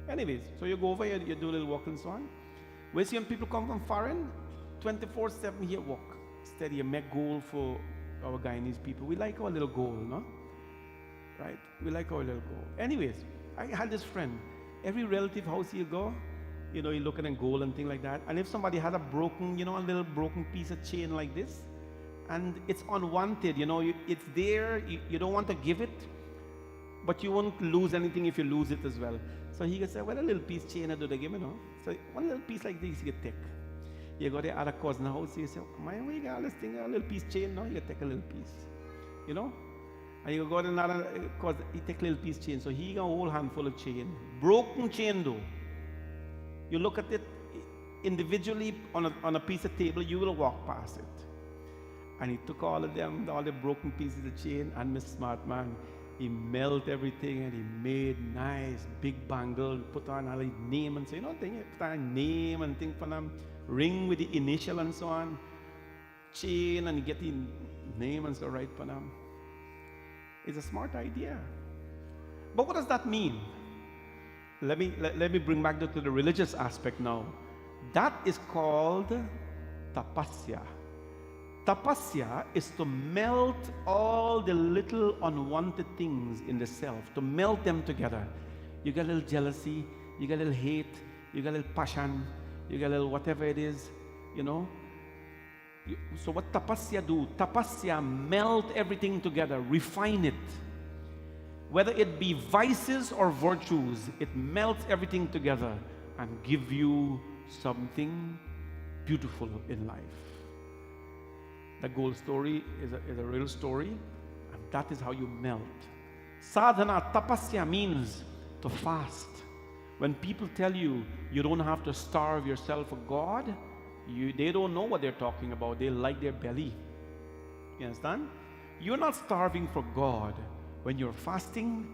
Anyways, so you go over here, you do a little walk and so on. We see when people come from foreign, 24/7 here walk. Steady, you make gold for our Guyanese people. We like our little gold, no? Right? We like our little gold. Anyways, I had this friend. Every relative house you go, you know, you're looking at gold and things like that. And if somebody had a broken, you know, a little broken piece of chain like this, and it's unwanted, you know, it's there, you don't want to give it, but you won't lose anything if you lose it as well. So he could say, well, a little piece chain, do they give me, no? So one little piece like this, you can take. You go to other cousin house, you say, man, where you got this thing, a little piece chain, no? You can take a little piece, you know? And you go to another cousin, he take a little piece chain. So he got a whole handful of chain. Broken chain though. You look at it individually on a piece of table, you will walk past it. And he took all of them, all the broken pieces of chain, and Mr. Smart Man, he melted everything and he made nice big bangle, put on a name and say, you know, put on a name and thing for them, ring with the initial and so on, chain and get the name and so right for them. It's a smart idea. But what does that mean? Let me bring back to the religious aspect now. That is called tapasya. Tapasya is to melt all the little unwanted things in the self, to melt them together. You got a little jealousy, you got a little hate, you got a little passion, you got a little whatever it is, you know. So what tapasya do? Tapasya melt everything together, refine it. Whether it be vices or virtues, it melts everything together and give you something beautiful in life. The gold story is a real story, and that is how you melt. Sadhana, tapasya means to fast. When people tell you you don't have to starve yourself for God, they don't know what they're talking about. They like their belly. You understand? You're not starving for God. When you're fasting,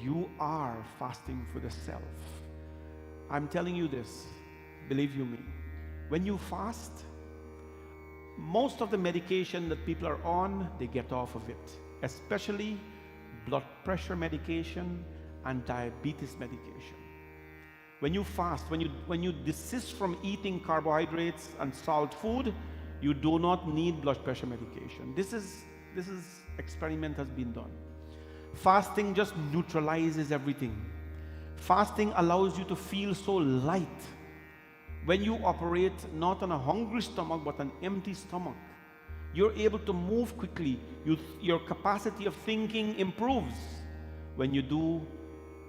you are fasting for the self. I'm telling you this, believe you me. When you fast, most of the medication that people are on, they get off of it. Especially blood pressure medication and diabetes medication. When you fast, when you desist from eating carbohydrates and salt food, you do not need blood pressure medication. This is experiment has been done. Fasting just neutralizes everything. Fasting allows you to feel so light. When you operate not on a hungry stomach but an empty stomach, you're able to move quickly. Your capacity of thinking improves when you do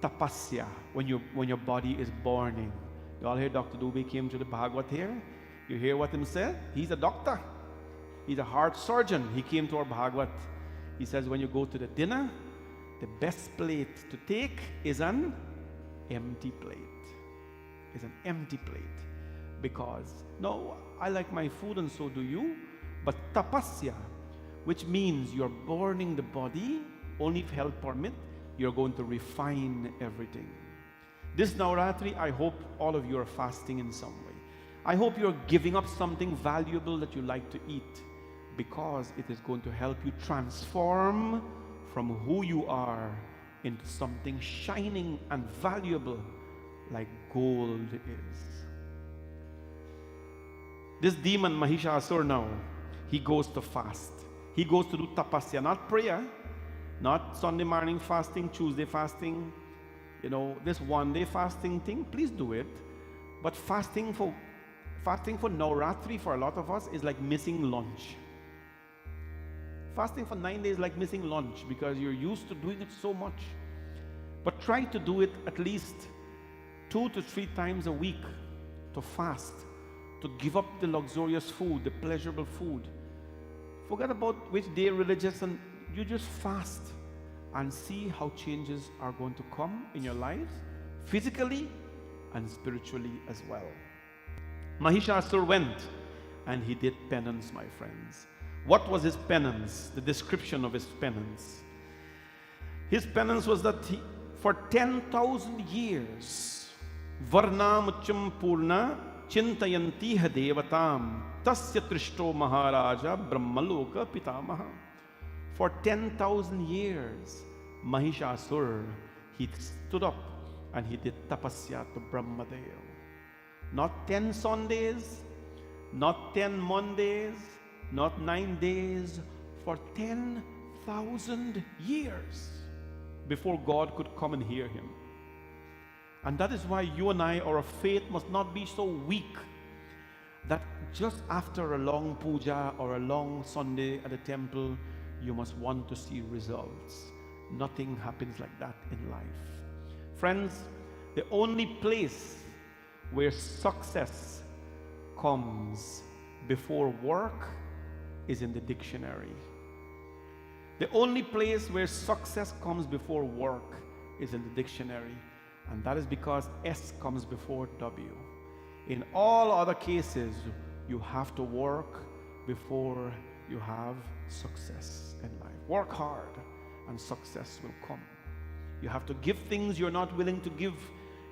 tapasya, when your body is burning. You all hear Dr. Dubey came to the Bhagavad here? You hear what him said? He's a doctor. He's a heart surgeon. He came to our Bhagavad. He says when you go to the dinner, the best plate to take is an empty plate. It's an empty plate. Because, no, I like my food and so do you. But tapasya, which means you're burning the body, only if health permit, you're going to refine everything. This Navratri, I hope all of you are fasting in some way. I hope you're giving up something valuable that you like to eat, because it is going to help you transform from who you are into something shining and valuable like gold is. This demon Mahishasur now, he goes to fast. He goes to do tapasya, not prayer, not Sunday morning fasting, Tuesday fasting, this one day fasting thing, please do it. But fasting for Navratri for a lot of us is like missing lunch. Fasting for 9 days is like missing lunch because you're used to doing it so much. But try to do it at least 2 to 3 times a week, to fast, to give up the luxurious food, the pleasurable food. Forget about which day religious, and you just fast and see how changes are going to come in your lives, physically and spiritually as well. Mahishasur went and he did penance, my friends. What was his penance? The description of his penance. His penance was that for 10,000 years, Varnamucham Purna Chintayanti Devatam Tasya Trishto Maharaja Brahmaloka Pitamaha. For 10,000 years, Mahishasur, he stood up and he did tapasya to Brahmadev. Not 10 Sundays, not 10 Mondays, not 9 days, for 10,000 years before God could come and hear him. And that is why you and I, our faith must not be so weak that just after a long puja or a long Sunday at the temple, you must want to see results. Nothing happens like that in life. Friends, the only place where success comes before work is in the dictionary. The only place where success comes before work is in the dictionary. And that is because S comes before W. In all other cases, you have to work before you have success in life. Work hard and success will come. You have to give things you're not willing to give.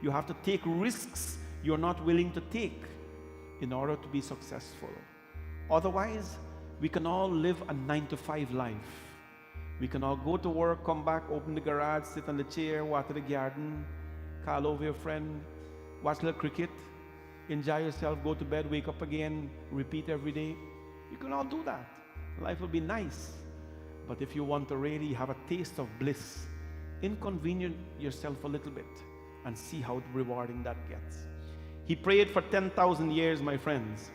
You have to take risks you're not willing to take in order to be successful. Otherwise, we can all live a 9-to-5 life. We can all go to work, come back, open the garage, sit on the chair, water the garden, call over your friend, watch a little cricket, enjoy yourself, go to bed, wake up again, repeat every day. You can all do that. Life will be nice. But if you want to really have a taste of bliss, inconvenience yourself a little bit and see how rewarding that gets. He prayed for 10,000 years, my friends.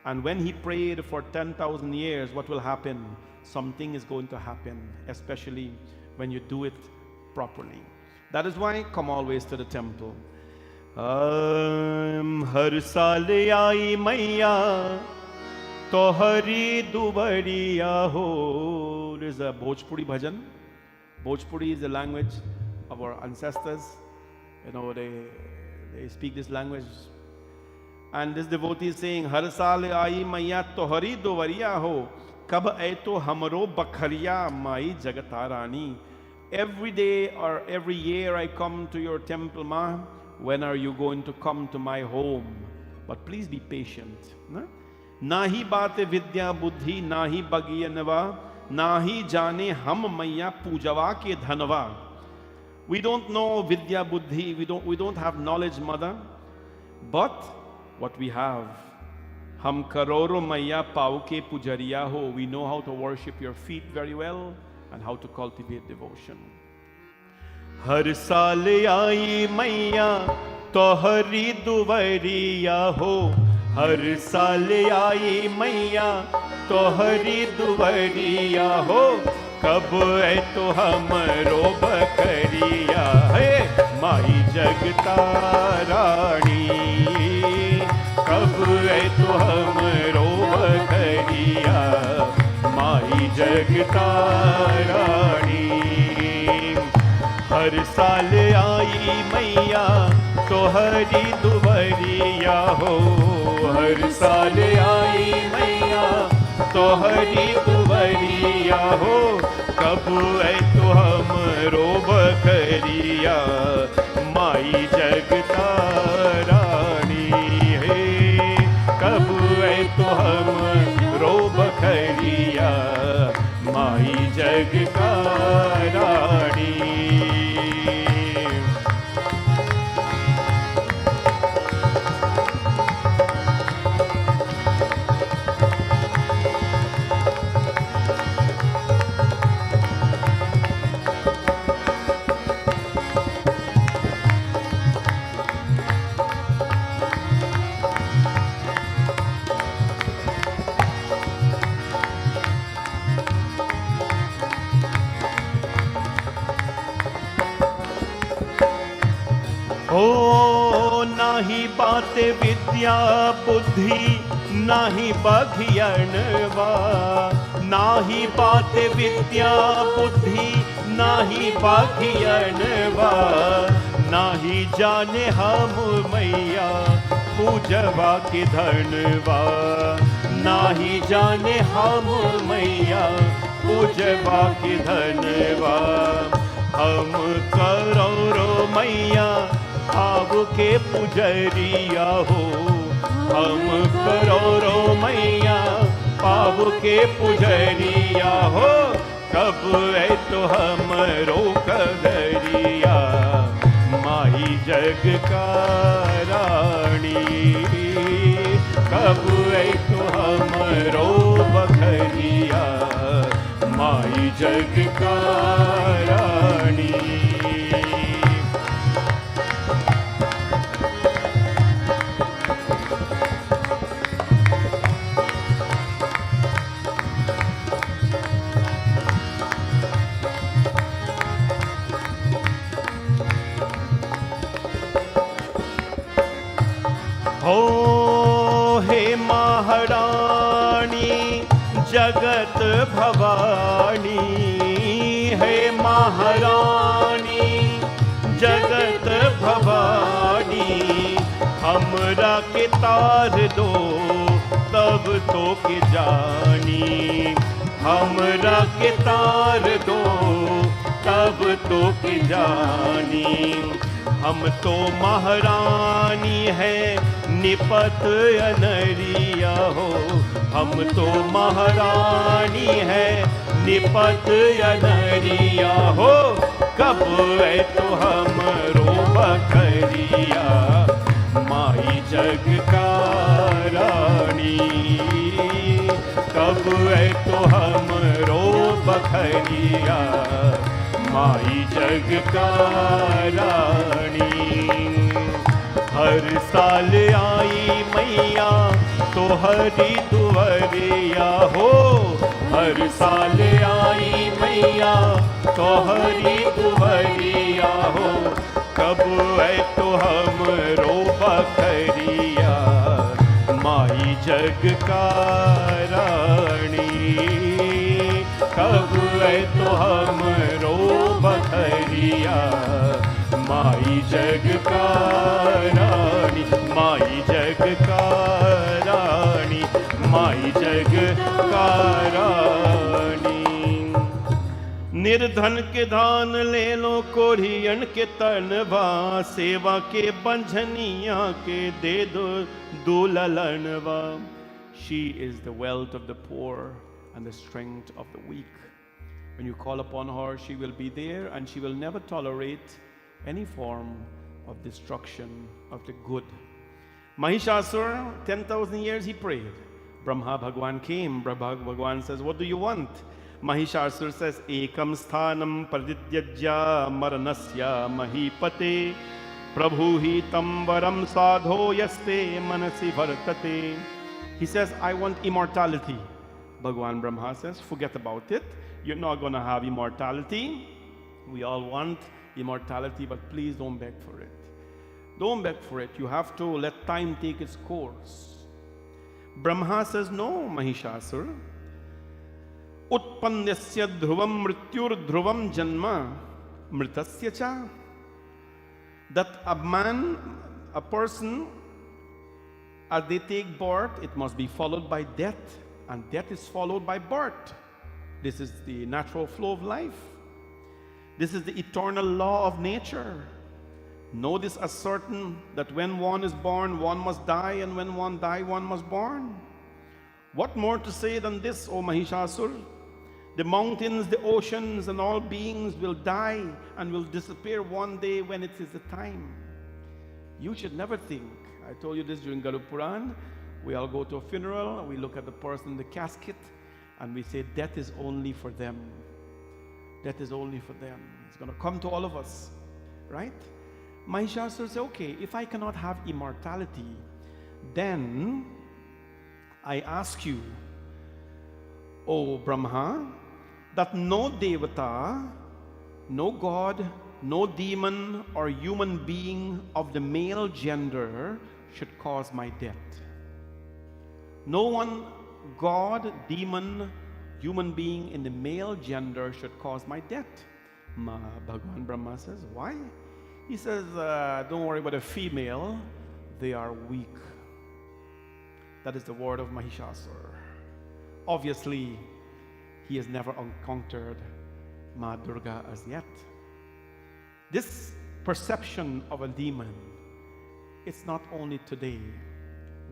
And when he prayed for 10,000 years, what will happen? Something is going to happen, especially when you do it properly. That is why come always to the temple. Har saal aayi maiya tohari dubariya ho. There's a Bhojpuri bhajan. Bhojpuri is the language of our ancestors. They speak this language. And this devotee is saying, Har saal aayi maiya tohari dubariya ho. Kab aito hamaro bakhariya mai jagatarani. Every day or every year I come to your temple, Ma. When are you going to come to my home? But please be patient. Nahi baate vidya buddhi, nahi bagiyanava, nahi jane ham maiya pujava ke dhanava. We don't know vidya buddhi, we don't have knowledge, Mother. But what we have, Hum karoro maiya pau ke pujariya ho. We know how to worship your feet very well and how to cultivate devotion. Har saal aayi maiya tohari duvariya ho. Har saal aayi maiya tohari duvariya ho. Kab hai to hamaro bakariya hai mai jagtarani. कब है तो हमरो बकरिया माई जगतारानी. हर साल आई मैया तो हरी दुबरिया हो. हर साल आई मैया तो हरी दुबरिया हो. कब है तो हमरो बकरिया माई जगतारानी. पाते विद्या बुद्धि नाही बघियनवा, नाही पाते विद्या बुद्धि नाही बघियनवा, नाही जाने हम मैया पूजवा के धनवा, नाही जाने हम मैया पूजवा के धनवा, हम करोड़ो मैया आव के पुजरिया हो, हम करोड़ो मैया पाव के पुजरिया हो, कब है तो हमरो कदरिया माई जग का रानी, कब है तो हमरो बखरिया माई जग का रानी। हो हे महारानी जगत भवानी, हे महारानी जगत भवानी, हमरा के तार दो तब तो के जानी, हमरा के तार दो तब तो के जानी, हम तो महारानी है निपत अनरिया हो, हम तो महारानी है निपत अनरिया हो, कब है तो हमरो बखरिया माई जग का रानी, कब है तो हमरो बखरिया माई जग का रानी। हर साल आई मैया तो हरी दुवरिया हो, हर साल आई मैया तो हरी दुवरिया हो, कब है तो हमरो बखरिया माई जग का रानी, कब है तो हमरो बखरिया माई जग का रानी, माई जग का रानी, माई जग का रानी। निर्धन के दान ले लो कोढ़ियन के तनवा, सेवा के बंझनिया के दे दो दुललनवा। She is the wealth of the poor and the strength of the weak. When you call upon her, she will be there and she will never tolerate any form of destruction of the good. Mahishasur, 10,000 years he prayed. Brahma Bhagwan came. Brahma Bhagwan says, what do you want? Mahishasur says, Ekam sthanam pradidhyajya maranasya mahipate prabhuhi tamvaram sadho yaste manasi vartate. He says, I want immortality. Bhagwan Brahma says, forget about it. You're not going to have immortality. We all want immortality, but please don't beg for it. Don't beg for it. You have to let time take its course. Brahma says, no, Mahishasur. Utpannasya dhruvam mrityur dhruvam janma mritasya cha. That a person, as they take birth, it must be followed by death, and death is followed by birth. This is the natural flow of life. This is the eternal law of nature. Know this as certain, that when one is born, one must die, and when one dies, one must born. What more to say than this, O Mahishasur? The mountains, the oceans, and all beings will die and will disappear one day when it is the time. You should never think. I told you this during Garuda Puran. We all go to a funeral, we look at the person in the casket, and we say, death is only for them. Death is only for them. It's going to come to all of us, right? Mahishasur said, okay, if I cannot have immortality, then I ask you, O Brahma, that no Devata, no God, no demon or human being of the male gender should cause my death. No one, God, demon, human being in the male gender should cause my death. Bhagavan Brahma says, why? He says, don't worry about a female, they are weak. That is the word of Mahishasur. Obviously, he has never encountered Ma Durga as yet. This perception of a demon, it's not only today.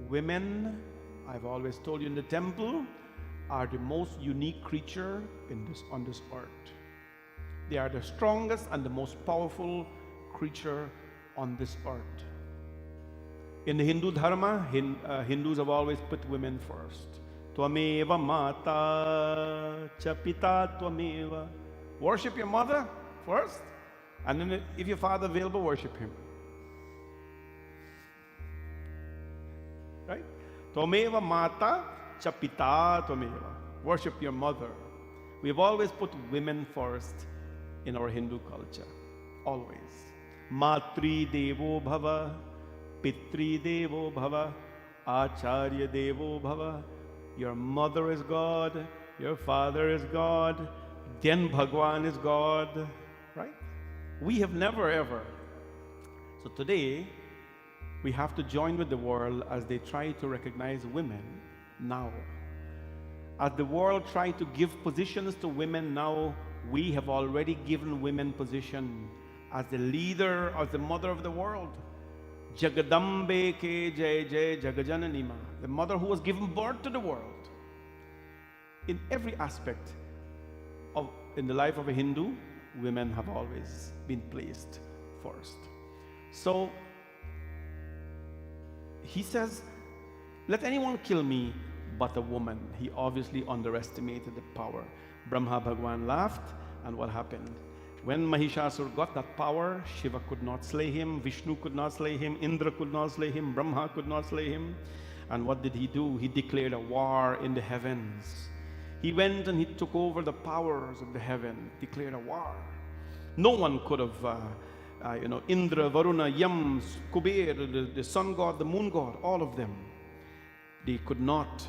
Women, I've always told you, in the temple are the most unique creature on this earth. They are the strongest and the most powerful creature on this earth. In the Hindu Dharma, Hindus have always put women first. Tvameva mata cha pita tvameva. Worship your mother first, and then if your father available, worship him. Right? Tvameva mata cha pita tvameva. Worship your mother. We've always put women first in our Hindu culture. Always. Matri devo bhava, pitri devo bhava, acharya devo bhava. Your mother is God, your father is God, then Bhagwan is God, right? We have never ever. So today, we have to join with the world as they try to recognize women now. As the world tries to give positions to women now, we have already given women position as the leader, as the mother of the world. Jagadambe ke jai jai jagajananima, the mother who was given birth to the world. In every aspect in the life of a Hindu, women have always been placed first. So he says, let anyone kill me but a woman. He obviously underestimated the power. Brahma Bhagwan laughed, and what happened? When Mahishasur got that power, Shiva could not slay him, Vishnu could not slay him, Indra could not slay him, Brahma could not slay him. And what did he do? He declared a war in the heavens. He went and he took over the powers of the heaven, declared a war. No one could have, Indra, Varuna, Yam, Kuber, the sun god, the moon god, all of them. They could not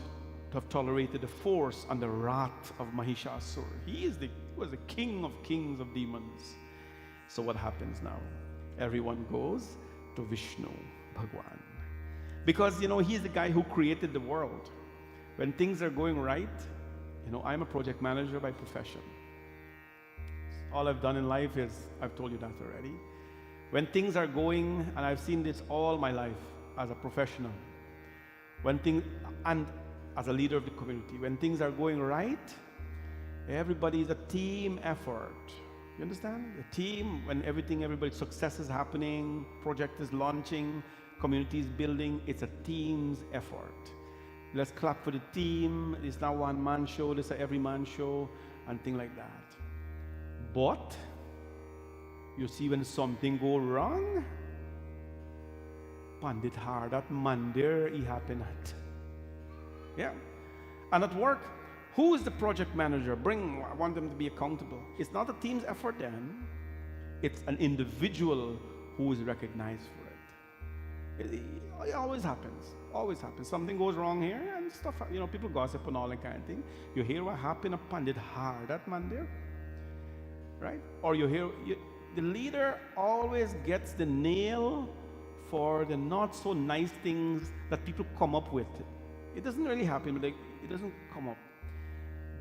have tolerated the force and the wrath of Mahishasur. He was the king of kings of demons. So what happens now? Everyone goes to Vishnu Bhagwan. Because, he's the guy who created the world. When things are going right, I'm a project manager by profession. All I've done in life is, I've told you that already. When things are going, and I've seen this all my life as a professional, and as a leader of the community, when things are going right, everybody is a team effort. You understand? A team, when everybody's success is happening, project is launching, community is building, it's a team's effort. Let's clap for the team. It's not one man show, it's an every man show, and things like that. But you see, when something go wrong, Pandit hard at mandir he happen at. Yeah. And at work, who is the project manager? I want them to be accountable. It's not a team's effort then. It's an individual who is recognized for it. It always happens. Always happens. Something goes wrong here and stuff, people gossip and all that kind of thing. You hear what happened at Pandit hard at mandir? Right? Or the leader always gets the nail for the not so nice things that people come up with. It doesn't really happen, but it doesn't come up.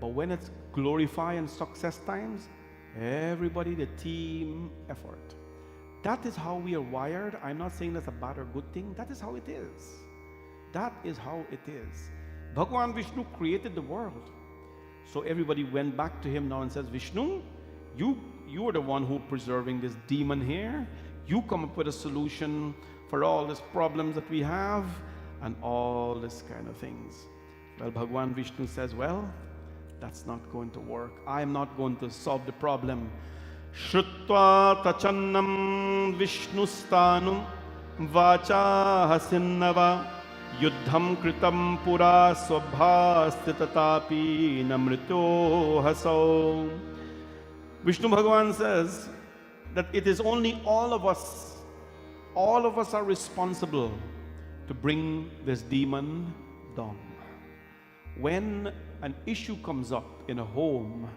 But when it's glorify and success times, everybody, the team effort. That is how we are wired. I'm not saying that's a bad or good thing. That is how it is. That is how it is. Bhagwan Vishnu created the world. So everybody went back to him now and says, Vishnu, you are the one who preserving this demon here. You come up with a solution for all these problems that we have and all this kind of things. Well, Bhagwan Vishnu says, well, that's not going to work. I am not going to solve the problem. Shrutva tachannam vishnustanum vacha hasinnava yuddham kritam pura swabhastitatapi namrito haso. Vishnu Bhagavan says that it is only all of us are responsible to bring this demon down. When an issue comes up in a home,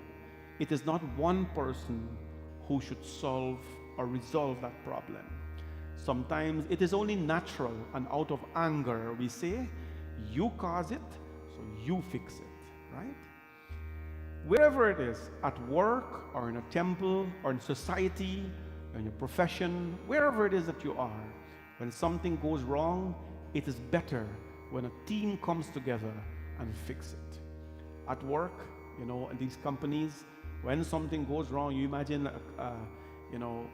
it is not one person who should solve or resolve that problem. Sometimes it is only natural, and out of anger we say, you cause it, so you fix it, right? Wherever it is, at work or in a temple or in society, in your profession, wherever it is that you are, when something goes wrong, it is better when a team comes together and fix it. At work, you know, in these companies, when something goes wrong, you imagine, you know,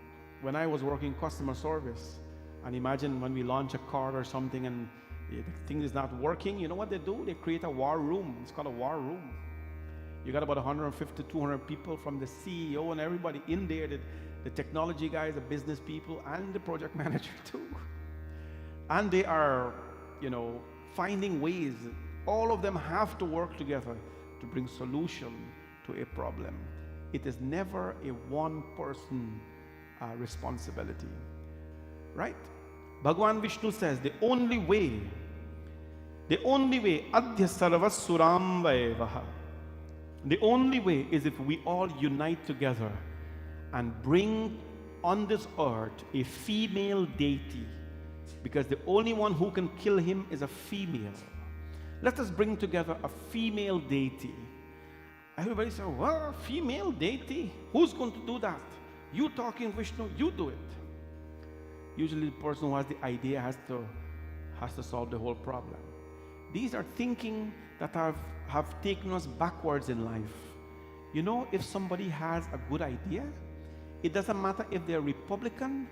when I was working customer service, and imagine when we launch a card or something and the thing is not working, you know what they do? They create a war room. It's called a war room. You got about 150, 200 people from the CEO and everybody in there, the technology guys, the business people, and the project manager too. And they are, you know, finding ways. All of them have to work together to bring solution to a problem. It is never a one-person responsibility, right? Bhagavan Vishnu says the only way, adhya sarvas suram vaevaha. The only way is if we all unite together and bring on this earth a female deity, because the only one who can kill him is a female. Let us bring together a female deity. Everybody says, well, female deity? Who's going to do that? You talking Vishnu, you do it. Usually the person who has the idea has to solve the whole problem. These are thinking that have taken us backwards in life. You know, if somebody has a good idea, it doesn't matter if they're Republican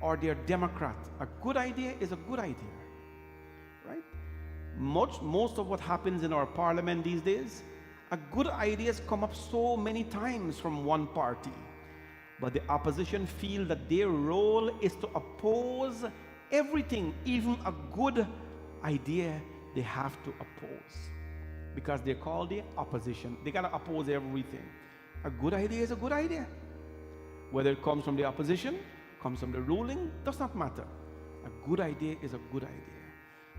or they're Democrat. A good idea is a good idea, right? Most of what happens in our parliament these days, a good ideas come up so many times from one party. But the opposition feel that their role is to oppose everything, even a good idea they have to oppose. Because they're called the opposition. They gotta oppose everything. A good idea is a good idea. Whether it comes from the opposition, comes from the ruling, does not matter. A good idea is a good idea.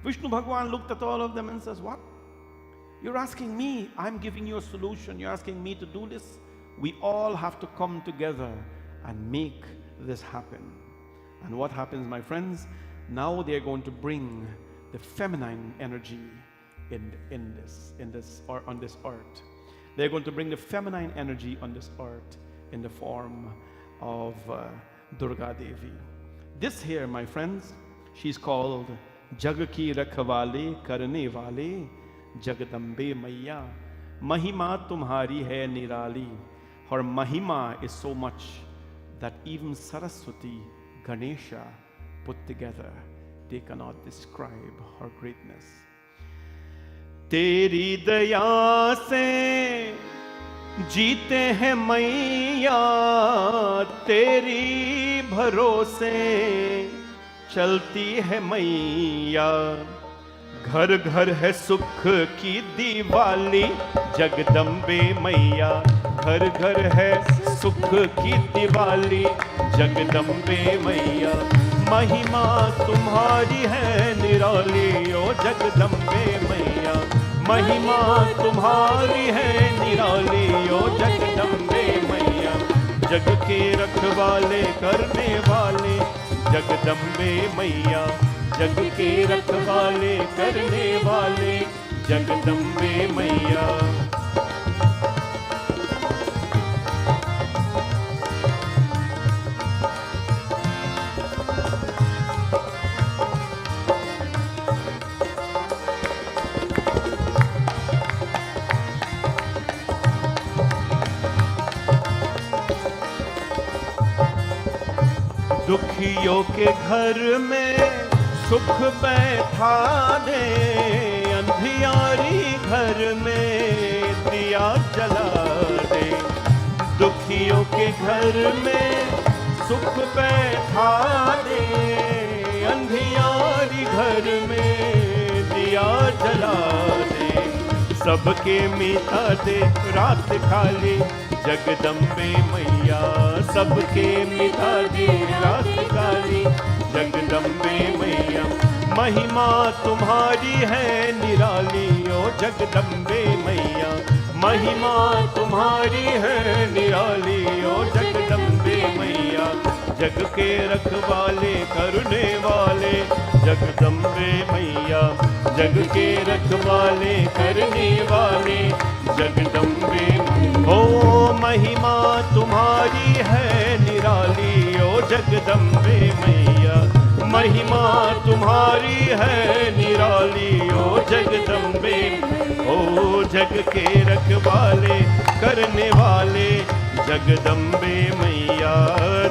Vishnu Bhagwan looked at all of them and says, what? You're asking me, I'm giving you a solution. You're asking me to do this? We all have to come together and make this happen. And what happens, my friends? Now they're going to bring the feminine energy on this earth. They're going to bring the feminine energy on this earth in the form of Durga Devi. This here, my friends, she's called Jag ki rakhwale karne wale Jagadambe Maiya. Mahima tumhari hai nirali. Her mahima is so much that even Saraswati, Ganesha put together, they cannot describe her greatness. Teri daya se जीते हैं मैया, तेरी भरोसे चलती है मैया. घर घर है सुख की दिवाली जगदम्बे मैया. घर घर है सुख की दिवाली जगदम्बे मैया. महिमा तुम्हारी है निराली ओ जगदम्बे मैया. महिमा तुम्हारी है निराली ओ जगदम्बे मैया. जग के रखवाले करने वाले जगदम्बे मैया. जग के रखवाले करने वाले जगदम्बे मैया. दुखियों के घर में सुख बैठा दे. अंधियारी घर में दिया जला दे. दुखियों के घर में सुख बैठा दे. अंधियारी घर में दिया जला दे. सबके मिटा दे रात काली जगदम्बे मैया. सबके मिटा दे रात काली जगदम्बे मैया. महिमा तुम्हारी है निराली ओ जगदम्बे मैया, महिमा तुम्हारी है निराली ओ जगदम्बे मैया। जग के रखवाले करने वाले जगदम्बे मैया, जग के रखवाले करने वाले जगदम्बे। ओ महिमा तुम्हारी है निराली ओ जगदम्बे मैया, महिमा तुम्हारी है निराली ओ जगदम्बे। ओ जग के रखवाले करने वाले जगदम्बे मैया,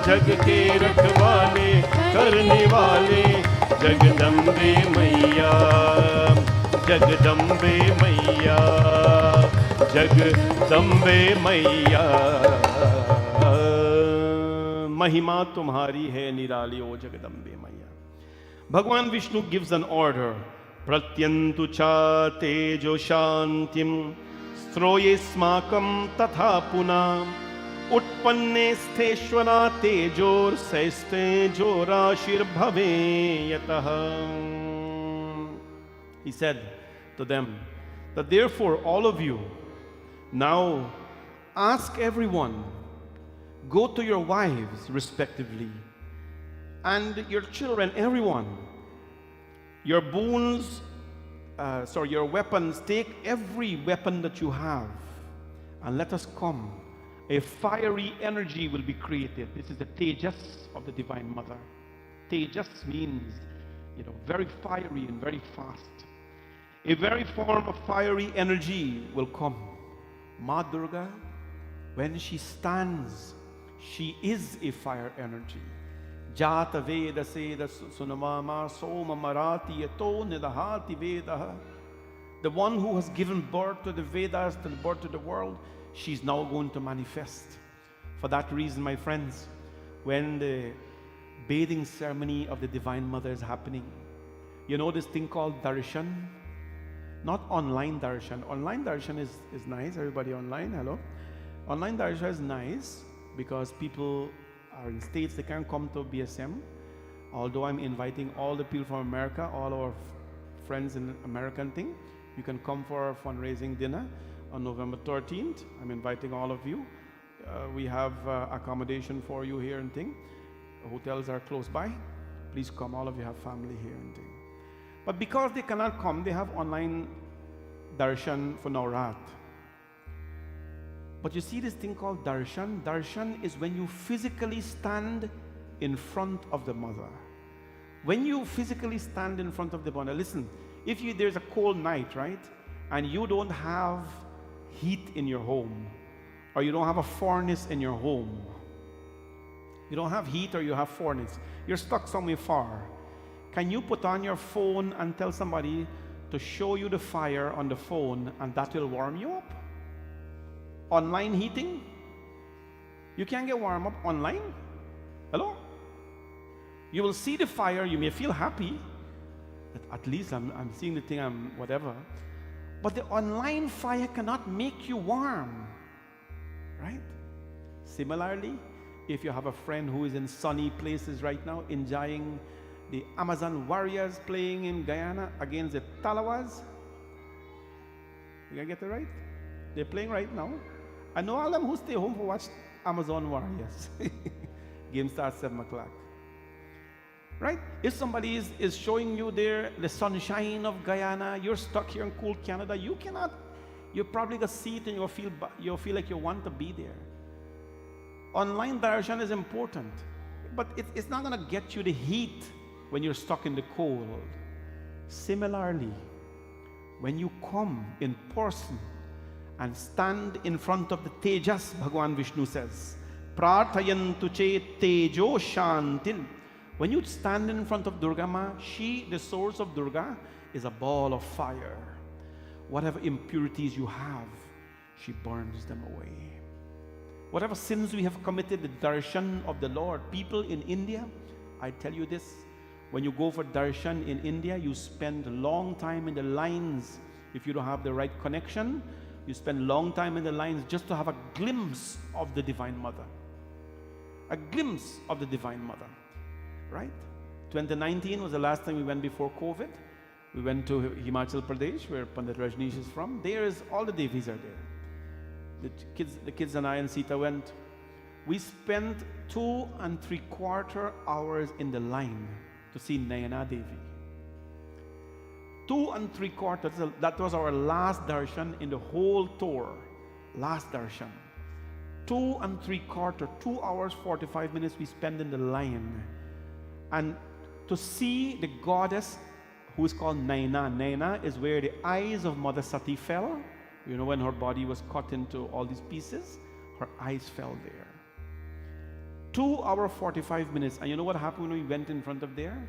जग के रखवाले करने वाले जगदम्बे मैया, जगदम्बे मैया, जगदम्बे मैया। महिमा तुम्हारी है निराली ओ जगदम्बे मैया। भगवान विष्णु gives an order, प्रत्यंतु चा तेजो शांतिम स्त्रोये स्माकं तथा पुनः उत्पन्ने स्थेश्वरा तेजोर्सैस्तेजोराशिर्भवे यतः। He said to them that therefore all of you now ask everyone, go to your wives respectively and your children, everyone, your boons, your weapons, take every weapon that you have and let us come. A fiery energy will be created. This is the tejas of the Divine Mother. Tejas means, very fiery and very fast. A very form of fiery energy will come. Ma Durga, when she stands, she is a fire energy. Jata Veda Seda Sunamama Soma Marati Yato Nidahati Vedaha. The one who has given birth to the Vedas, to the birth to the world, she's now going to manifest. For that reason, my friends, when the bathing ceremony of the Divine Mother is happening, you know this thing called darshan? Not online darshan. Online darshan is nice. Everybody online, hello. Online darshan is nice because people are in states, they can't come to BSM. Although I'm inviting all the people from America, all our friends in American thing, you can come for our fundraising dinner on November 13th. I'm inviting all of you. We have accommodation for you here and thing. Hotels are close by. Please come, all of you have family here and thing. But because they cannot come, they have online darshan for Navrat. But you see this thing called darshan? Darshan is when you physically stand in front of the Mother. When you physically stand in front of the Mother, listen, if there's a cold night, right? And you don't have heat in your home, or you don't have a furnace in your home, you don't have heat or you have furnace, you're stuck somewhere far. Can you put on your phone and tell somebody to show you the fire on the phone and that will warm you up? Online heating? You can't get warm up online? Hello? You will see the fire, you may feel happy, that at least I'm seeing the thing, I'm whatever. But the online fire cannot make you warm, right? Similarly, if you have a friend who is in sunny places right now, enjoying the Amazon warriors playing in Guyana against the Talawas, you gotta get it right? They're playing right now. I know all them who stay home for watch Amazon warriors. Game starts 7 o'clock. Right? If somebody is showing you there the sunshine of Guyana, you're stuck here in cool Canada, you probably gonna see it and you'll feel like you want to be there. Online darshan is important, but it's not gonna get you the heat when you're stuck in the cold. Similarly, when you come in person and stand in front of the tejas, Bhagavan Vishnu says, Prarthayantu che tejo shantin. When you stand in front of Durga Ma, she, the source of Durga, is a ball of fire. Whatever impurities you have, she burns them away. Whatever sins we have committed, the darshan of the Lord. People in India, I tell you this, when you go for darshan in India, you spend a long time in the lines. If you don't have the right connection, you spend a long time in the lines just to have a glimpse of the Divine Mother. A glimpse of the Divine Mother. Right? 2019 was the last time we went before COVID. We went to Himachal Pradesh, where Pandit Rajneesh is from. All the Devis are there. The kids and I and Sita went. We spent 2.75 hours in the line to see Nayana Devi. 2.75. That was our last darshan in the whole tour. Last darshan. 2.75, 2 hours 45 minutes we spent in the line. And to see the goddess who is called Naina. Naina is where the eyes of Mother Sati fell. You know, when her body was cut into all these pieces, her eyes fell there. 2 hours 45 minutes. And you know what happened when we went in front of there?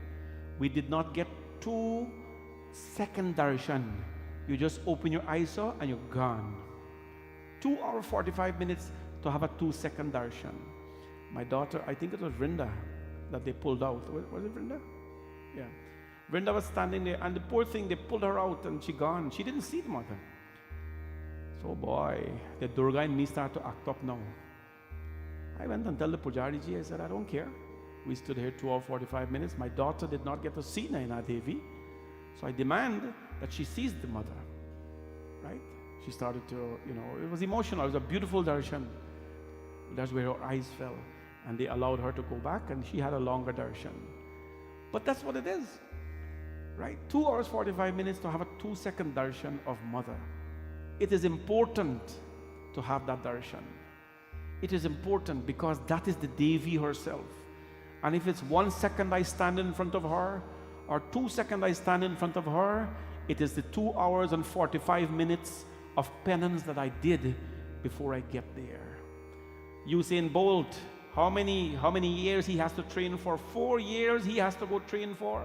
We did not get 2-second darshan. You just open your eyes up and you're gone. 2 hours 45 minutes to have a 2-second darshan. My daughter, I think it was Vrinda that they pulled out. Was it Vrinda? Yeah. Vrinda was standing there, and the poor thing, they pulled her out and she gone. She didn't see the mother. So boy, the Durga and me start to act up now. I went and told the Pujariji, I said, I don't care. We stood here 2 hours 45 minutes. My daughter did not get to see Naina Devi. So I demand that she sees the mother. Right? She started to, it was emotional. It was a beautiful darshan. That's where her eyes fell. And they allowed her to go back, and she had a longer darshan. But that's what it is. Right? 2 hours 45 minutes to have a 2-second darshan of mother. It is important to have that darshan. It is important because that is the Devi herself. And if it's 1 second I stand in front of her, or 2 seconds I stand in front of her, it is the 2 hours and 45 minutes of penance that I did before I get there. Usain Bolt, how many years he has to train for? 4 years he has to go train for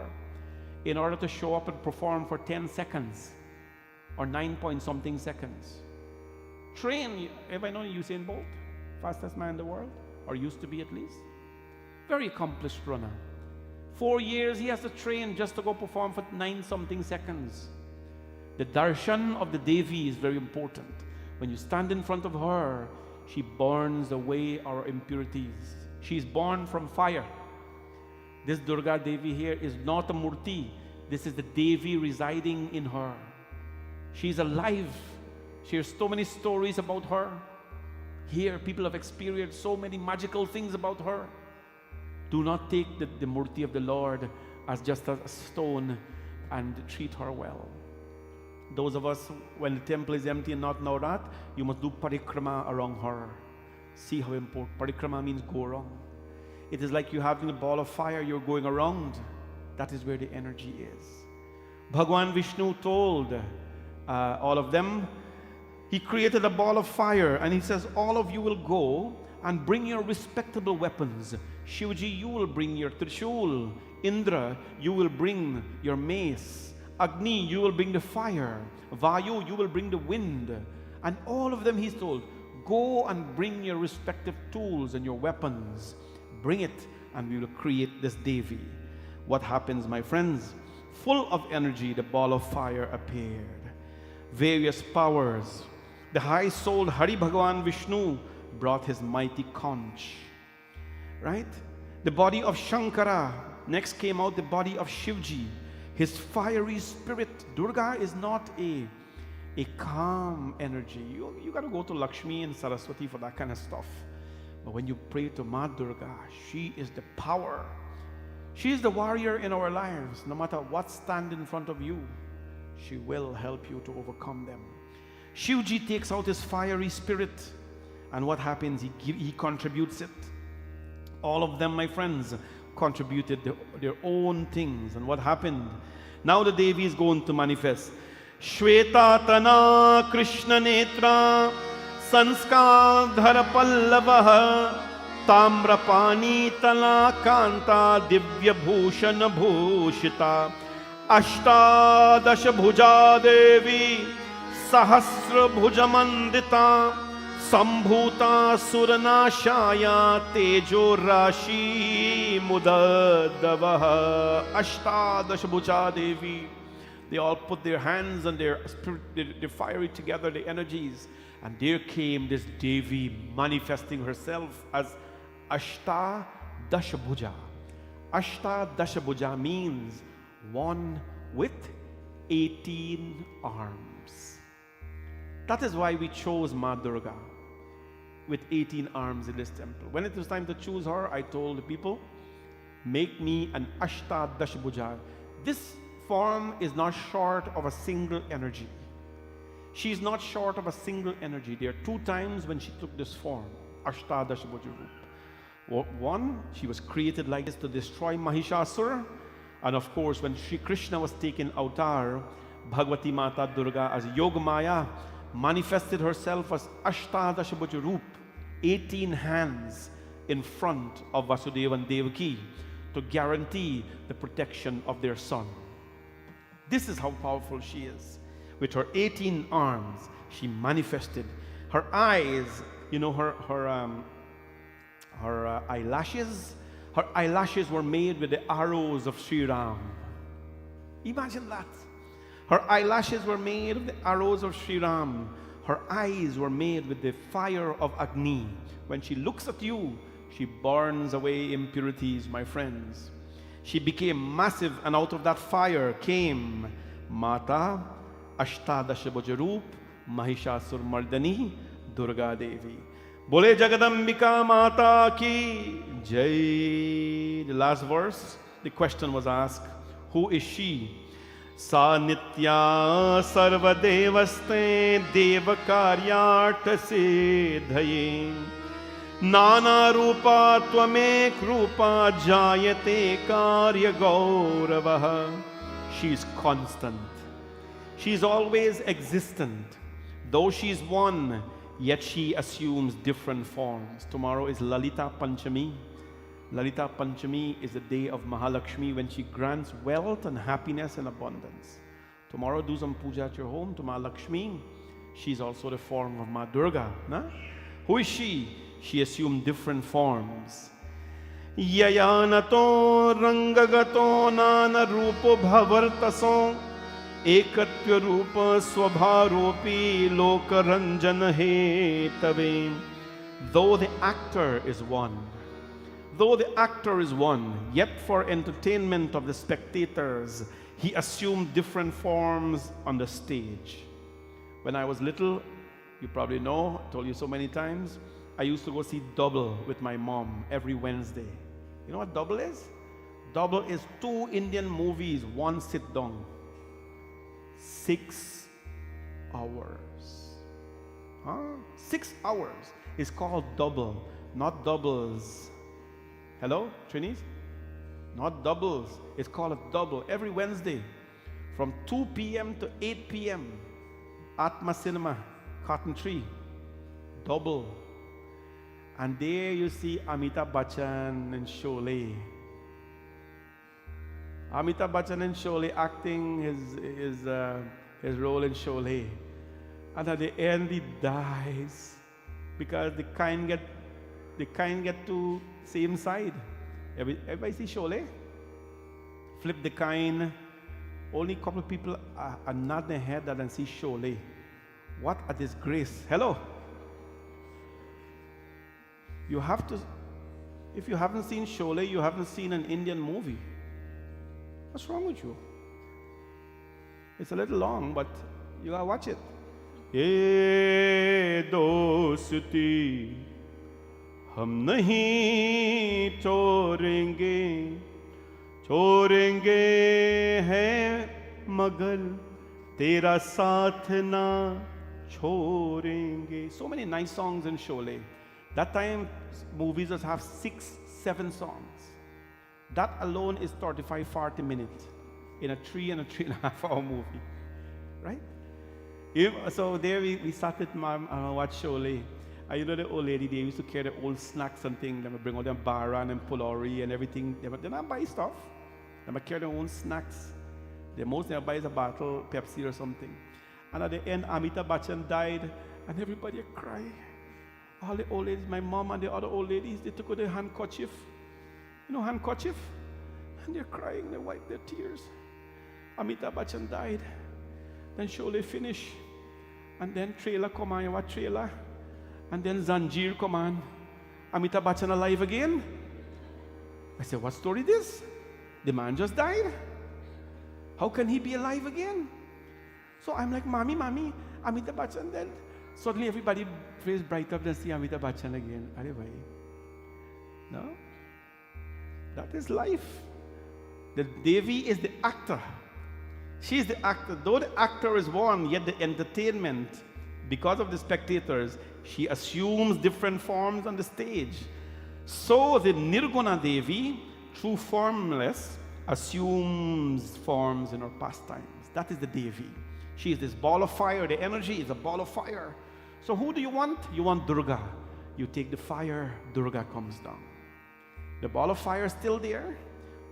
in order to show up and perform for 10 seconds or 9-point-something seconds. Train. Everybody know Usain Bolt? Fastest man in the world, or used to be at least. Very accomplished runner. 4 years he has to train just to go perform for 9-something seconds. The darshan of the Devi is very important. When you stand in front of her, she burns away our impurities. She is born from fire. This Durga Devi here is not a murti. This is the Devi residing in her. She is alive. She has so many stories about her. Here, people have experienced so many magical things about her. Do not take the murti of the Lord as just a stone and treat her well. Those of us, when the temple is empty and not Navrat, you must do parikrama around her. See how important. Parikrama means go around. It is like you having a ball of fire, you're going around. That is where the energy is. Bhagwan Vishnu told all of them, he created a ball of fire, and he says, all of you will go and bring your respectable weapons. Shivji, you will bring your trishul. Indra, you will bring your mace. Agni, you will bring the fire. Vayu, you will bring the wind. And all of them, he's told, go and bring your respective tools and your weapons. Bring it, and we will create this Devi. What happens, my friends? Full of energy, the ball of fire appeared. Various powers. The high-souled Hari Bhagavan Vishnu brought his mighty conch. Right? The body of Shankara. Next came out the body of Shivji. His fiery spirit. Durga is not a calm energy. You got to go to Lakshmi and Saraswati for that kind of stuff. But when you pray to Ma Durga, she is the power. She is the warrior in our lives. No matter what stand in front of you, she will help you to overcome them. Shivji takes out his fiery spirit, and what happens? He contributes it. All of them, my friends, contributed their own things. And what happened? Now the Devi is going to manifest. Shweta Tana Krishna Netra Sanskadhara Pallavaha Tamrapani Tala Kanta Divya Bhushana Bhushita Ashtadasha Bhuja Devi Sahasra Bhujamandita Sambhuta Suranashaya Tejo Rashi Mudadavaha Ashtadasha Bhuja Devi. They all put their hands and their spirit, their fiery together, the energies, and there came this Devi manifesting herself as Ashta Dashabhuja. Ashtadashabhuja means one with 18 arms. That is why we chose Ma Durga with 18 arms in this temple. When it was time to choose her, I told the people, make me an Ashtadashabhuja. This form is not short of a single energy. She is not short of a single energy. There are 2 times when she took this form, Ashtadashabhuja Roop. One, she was created like this to destroy Mahishasur. And of course, when Sri Krishna was taken avatar, Bhagavati Mata Durga as Yogamaya manifested herself as Ashtadashabhuja Roop, 18 hands in front of Vasudeva and Devaki to guarantee the protection of their son. This is how powerful she is. With her 18 arms, she manifested. Her eyes, her eyelashes were made with the arrows of Sri Ram. Imagine that. Her eyelashes were made of the arrows of Sri Ram. Her eyes were made with the fire of Agni. When she looks at you, she burns away impurities, my friends. She became massive, and out of that fire came Mata Ashtadashabhuja Roop Mahishasur Mardani Durga Devi. Bole Jagadambika Mata ki Jai. The last verse, the question was asked, who is she? Sa Nitya Sarvadevaste Devakaryarta Siddhaye Nana Rupa Twamek Rupa Jayate Karya Gauravaha. She is constant. She is always existent. Though she is one, yet she assumes different forms. Tomorrow is Lalita Panchami. Lalita Panchami is the day of Mahalakshmi, when she grants wealth and happiness and abundance. Tomorrow do some puja at your home to Mahalakshmi. She is also the form of Ma Durga. Nah? Who is she? She assumed different forms. Yayanato rangagato nana rupo bhavartaso ekatya rupa swabharopi lokaranjana hetave. Though the actor is one, yet for entertainment of the spectators, he assumed different forms on the stage. When I was little, you probably know, I told you so many times, I used to go see Double with my mom every Wednesday. You know what Double is? Double is 2 Indian movies, 1 sit down. 6 hours. 6 hours is called Double, not doubles. Hello, Trinis? Not doubles. It's called a Double every Wednesday from 2 p.m. to 8 p.m. Atma Cinema, Cotton Tree. Double. And there you see Amitabh Bachchan and Sholay. Amitabh Bachchan and Sholay acting his role in Sholay. And at the end he dies because the kind get to same side. Everybody see Sholay? Flip the kind. Only a couple of people are nod their head and see Sholay. What a disgrace. Hello? You have to, if you haven't seen Sholay, you haven't seen an Indian movie. What's wrong with you? It's a little long, but you gotta watch it. Ye dosti hum nahi chorenge, chorenge hai magar tera saath na chorenge. So many nice songs in Sholay. That time, movies just have 6, 7 songs. That alone is 35, 40 minutes in a 3 and a 3.5 hour movie, right? So there we sat with mom and watched Sholay. And you know the old lady, they used to carry the old snacks and things. They would bring out them baran and pulori and everything. They not buy stuff. They would carry their own snacks. The most they buy is a bottle, Pepsi or something. And at the end, Amitabh Bachchan died, and everybody cried. All the old ladies, my mom and the other old ladies, they took out their handkerchief. You know handkerchief? And they're crying, they wipe their tears. Amitabh Bachchan died. Then Sholay finished. And then trailer come on, what trailer? And then Zanjeer come on. Amitabh Bachchan alive again? I said, what story this? The man just died. How can he be alive again? So I'm like, Mommy, Amitabh Bachchan. Then suddenly everybody face bright up and see Amitabh Bachchan again. Are bhai? No? That is life. The Devi is the actor. She is the actor. Though the actor is one, yet the entertainment, because of the spectators, she assumes different forms on the stage. So the Nirguna Devi, through formless, assumes forms in her pastimes. That is the Devi. She is this ball of fire. The energy is a ball of fire. So who do you want? You want Durga. You take the fire, Durga comes down. The ball of fire is still there.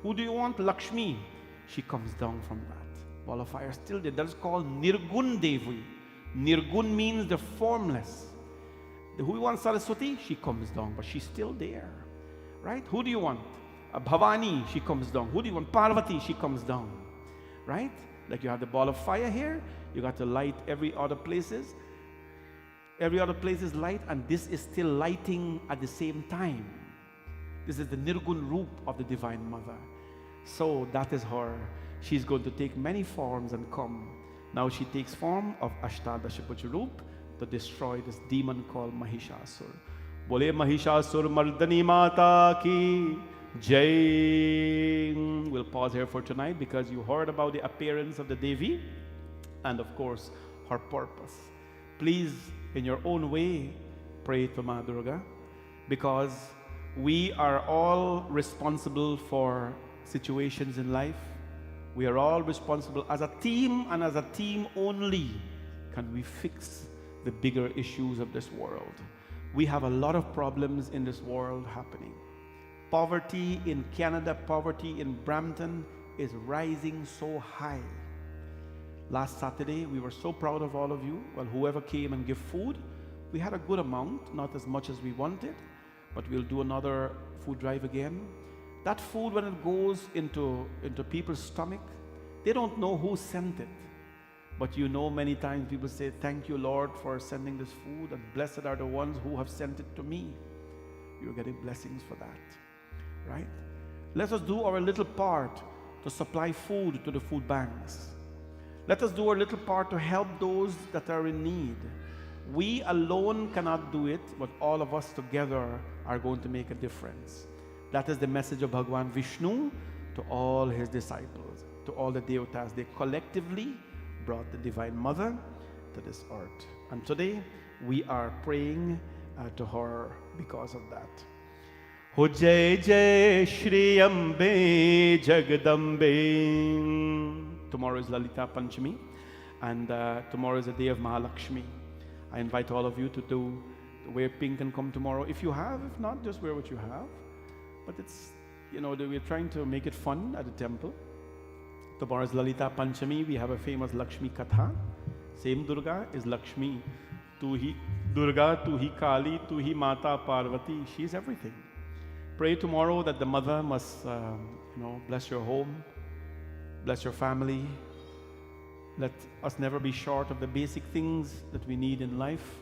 Who do you want? Lakshmi. She comes down from that. Ball of fire still there. That is called Nirgun Devi. Nirgun means the formless. Who you want? Saraswati? She comes down, but she's still there. Right? Who do you want? Bhavani, she comes down. Who do you want? Parvati, she comes down. Right? Like you have the ball of fire here, you got to light every other places. Every other place is light, and this is still lighting at the same time. This is the Nirgun Roop of the Divine Mother. So that is her. She's going to take many forms and come. Now she takes form of Ashtadashapuja Roop to destroy this demon called Mahishasur. Bole Mahishasur Mardani Mata ki Jai. We'll pause here for tonight because you heard about the appearance of the Devi and of course her purpose. Please, in your own way, pray to Ma Durga, because we are all responsible for situations in life. We are all responsible as a team, and as a team only can we fix the bigger issues of this world. We have a lot of problems in this world happening. Poverty in Canada, poverty in Brampton is rising so high. Last Saturday, we were so proud of all of you. Well, whoever came and gave food, we had a good amount, not as much as we wanted, but we'll do another food drive again. That food, when it goes into people's stomach, they don't know who sent it. But you know, many times people say, thank you, Lord, for sending this food, and blessed are the ones who have sent it to me. You're getting blessings for that, right? Let us do our little part to supply food to the food banks. Let us do our little part to help those that are in need. We alone cannot do it, but all of us together are going to make a difference. That is the message of Bhagwan Vishnu to all his disciples, to all the devatas. They collectively brought the Divine Mother to this earth. And today we are praying to her because of that. Ho Jai Jai Shri Ambe Jagadambe. Tomorrow is Lalita Panchami, and tomorrow is the day of Mahalakshmi. I invite all of you to wear pink and come tomorrow. If you have, if not, just wear what you have. But it's, you know, we're trying to make it fun at the temple. Tomorrow is Lalita Panchami. We have a famous Lakshmi Katha. Same Durga is Lakshmi. Tu hi Durga, tu hi Kali, tu hi Mata Parvati. She's everything. Pray tomorrow that the mother must, bless your home, bless your family. Let us never be short of the basic things that we need in life.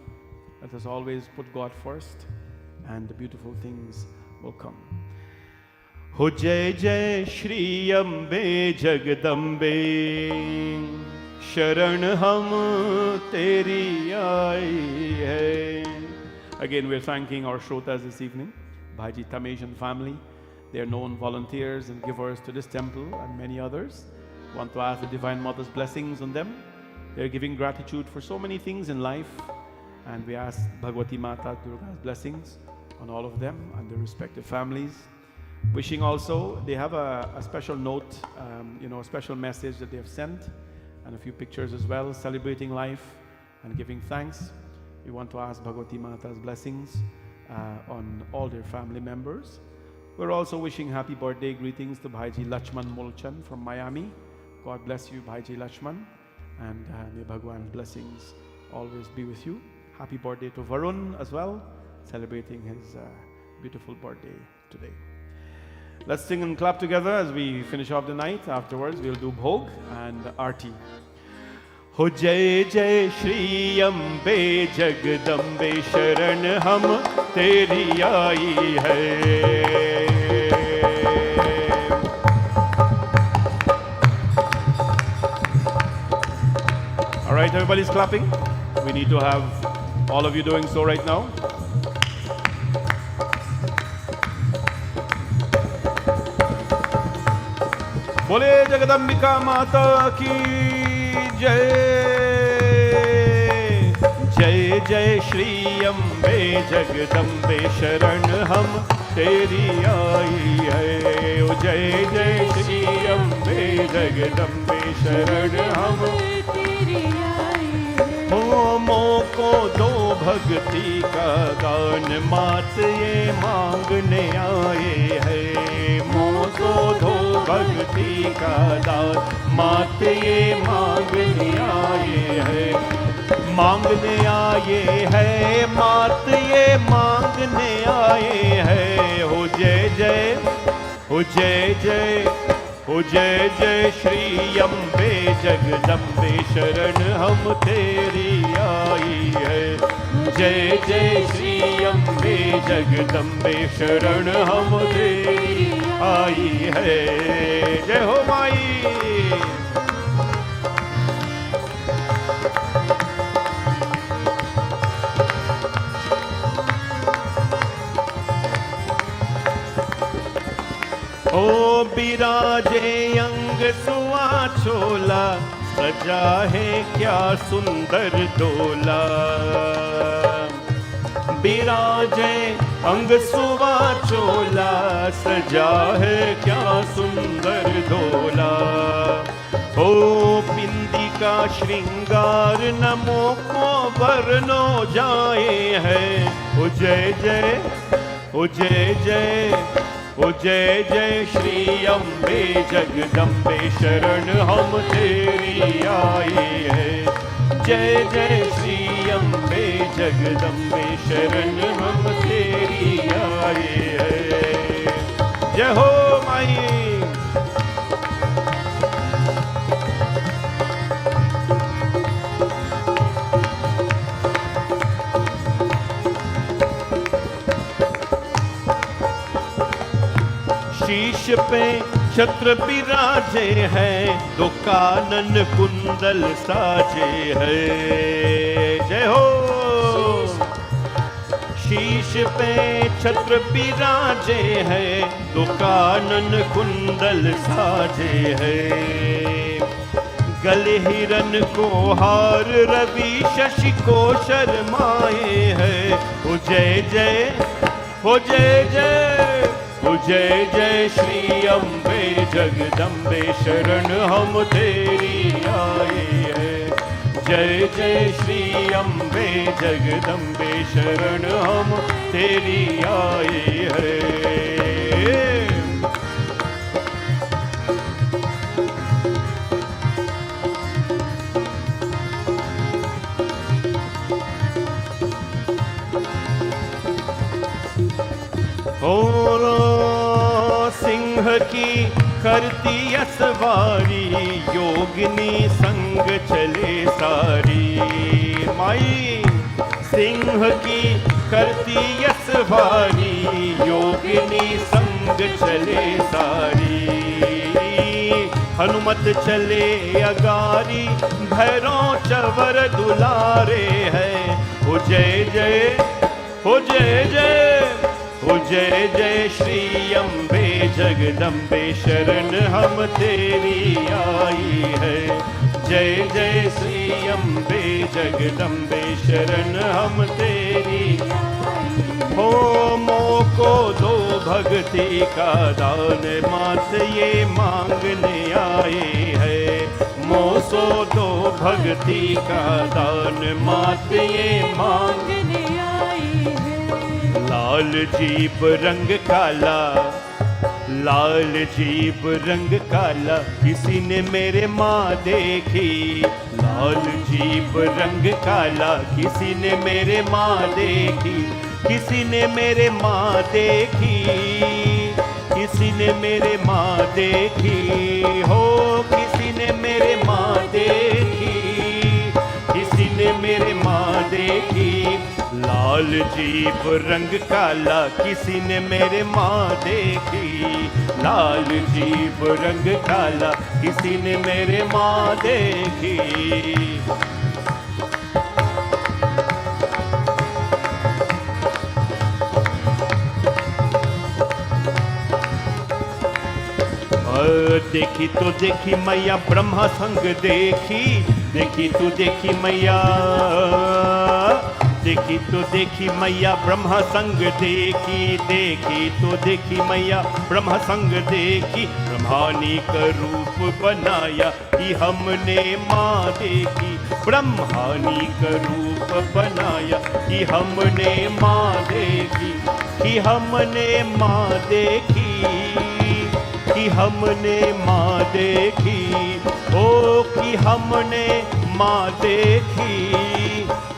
Let us always put God first, and the beautiful things will come. Ho Jai Jai Shri Ambe Jagadambe, Sharan Hum Teri Aaye Hai. Again, we're thanking our Shrotas this evening, Bhaji Tamesh and family. They are known volunteers and givers to this temple and many others. We want to ask the Divine Mother's blessings on them. They're giving gratitude for so many things in life, and we ask Bhagwati Mata Durga's blessings on all of them and their respective families. Wishing also, they have a special note, a special message that they have sent, and a few pictures as well, celebrating life and giving thanks. We want to ask Bhagwati Mata's blessings on all their family members. We're also wishing happy birthday greetings to Bhaiji Lachman Mulchan from Miami. God bless you, Bhaiji Lachman, and may Bhagwan's blessings always be with you. Happy birthday to Varun as well, celebrating his beautiful birthday today. Let's sing and clap together as we finish off the night. Afterwards, we'll do Bhog and Aarti. Ho Jai Jai Shri Ambe Jagadambe, Sharan Hum Teri Aaye Hai. All right, everybody's clapping. We need to have all of you doing so right now. बोले जगदम्बिका माता की जय। जय जय श्री अम्बे जगदम्बे शरण हम तेरी आई है। ओ जय जय श्री अम्बे जगदम्बे शरण हम तेरी आई है। हो मोको दो भक्ति का दान मात ये मांगने आए हैं। मोको दो भक्ति का दान मात ये मांगने आए हैं। मांगने आए हैं मात ये मांगने आए हैं। हो जय जय हो जय जय हो जय जय श्री अम्बे जगदम्बे शरण हम तेरी आई है। जय जय श्री अम्बे जगदम्बे शरण हम तेरी आई है। जय हो माई। ओ बिराजे अंग सुआ चोला सजा है क्या सुंदर डोला। बिराजे अंग सुआ चोला सजा है क्या सुंदर डोला। ओ बिंदी का श्रृंगार नमो को बरनो जाए है। ओ जय जय ओ जय जय ओ जय जय श्री अम्बे जगदम्बे शरण हम तेरी आई है। जय जय श्री अम्बे जगदम्बे शरण हम तेरी आई है। जय हो माई। शीश पे छत्र बिराजे हैं दो कानन कुंडल साजे हैं। जय हो। शीश पे छत्र बिराजे हैं दो कानन कुंडल साजे हैं। गले हिरन को हार रवि शशि को शर्माए हैं। हो जय जय हो जय जय ओ जय जय श्री अम्बे जगदम्बे शरण हम तेरी आए हैं। जय जय श्री अम्बे जगदम्बे शरण हम तेरी आए हैं। और सिंह की करती असवारी योगिनी संग चले सारी। माई सिंह की करती असवारी योगिनी संग चले सारी। हनुमत चले अगारी भैरव चवर दुलारे हैं। हो जय जय हो जय जय हो जय जय श्री अम्बे जगदम्बे शरण हम तेरी आई है। जय जय श्री अम्बे जगदम्बे शरण हम तेरी। हो मोको दो भक्ति का दान मात ये मांगने आए हैं। मोसो दो भक्ति का दान मात ये मांगने आई है। लाल जीप रंग काला लाल जीप रंग काला किसी ने मेरे माँ देखी। लाल जीप रंग काला किसी ने मेरे माँ देखी। किसी ने मेरे माँ देखी किसी ने मेरे माँ देखी। हो किसी ने मेरे माँ देखी किसी ने मेरे माँ देखी। लाल जीप रंग काला किसी ने मेरे माँ देखी। लाल जीप रंग काला किसी ने मेरे माँ देखी। देखी तो देखी मैया ब्रह्मा संग देखी, देखी तो देखी मैया, देखी तो देखी मैया ब्रह्मा संग देखी, देखी तो देखी मैया ब्रह्मा संग देखी। ब्रह्मानी का रूप बनाया कि हमने माँ देखी, ब्रह्मानी का रूप बनाया कि हमने माँ देखी, कि हमने माँ देखी, कि हमने माँ देखी, ओ कि हमने माँ देखी,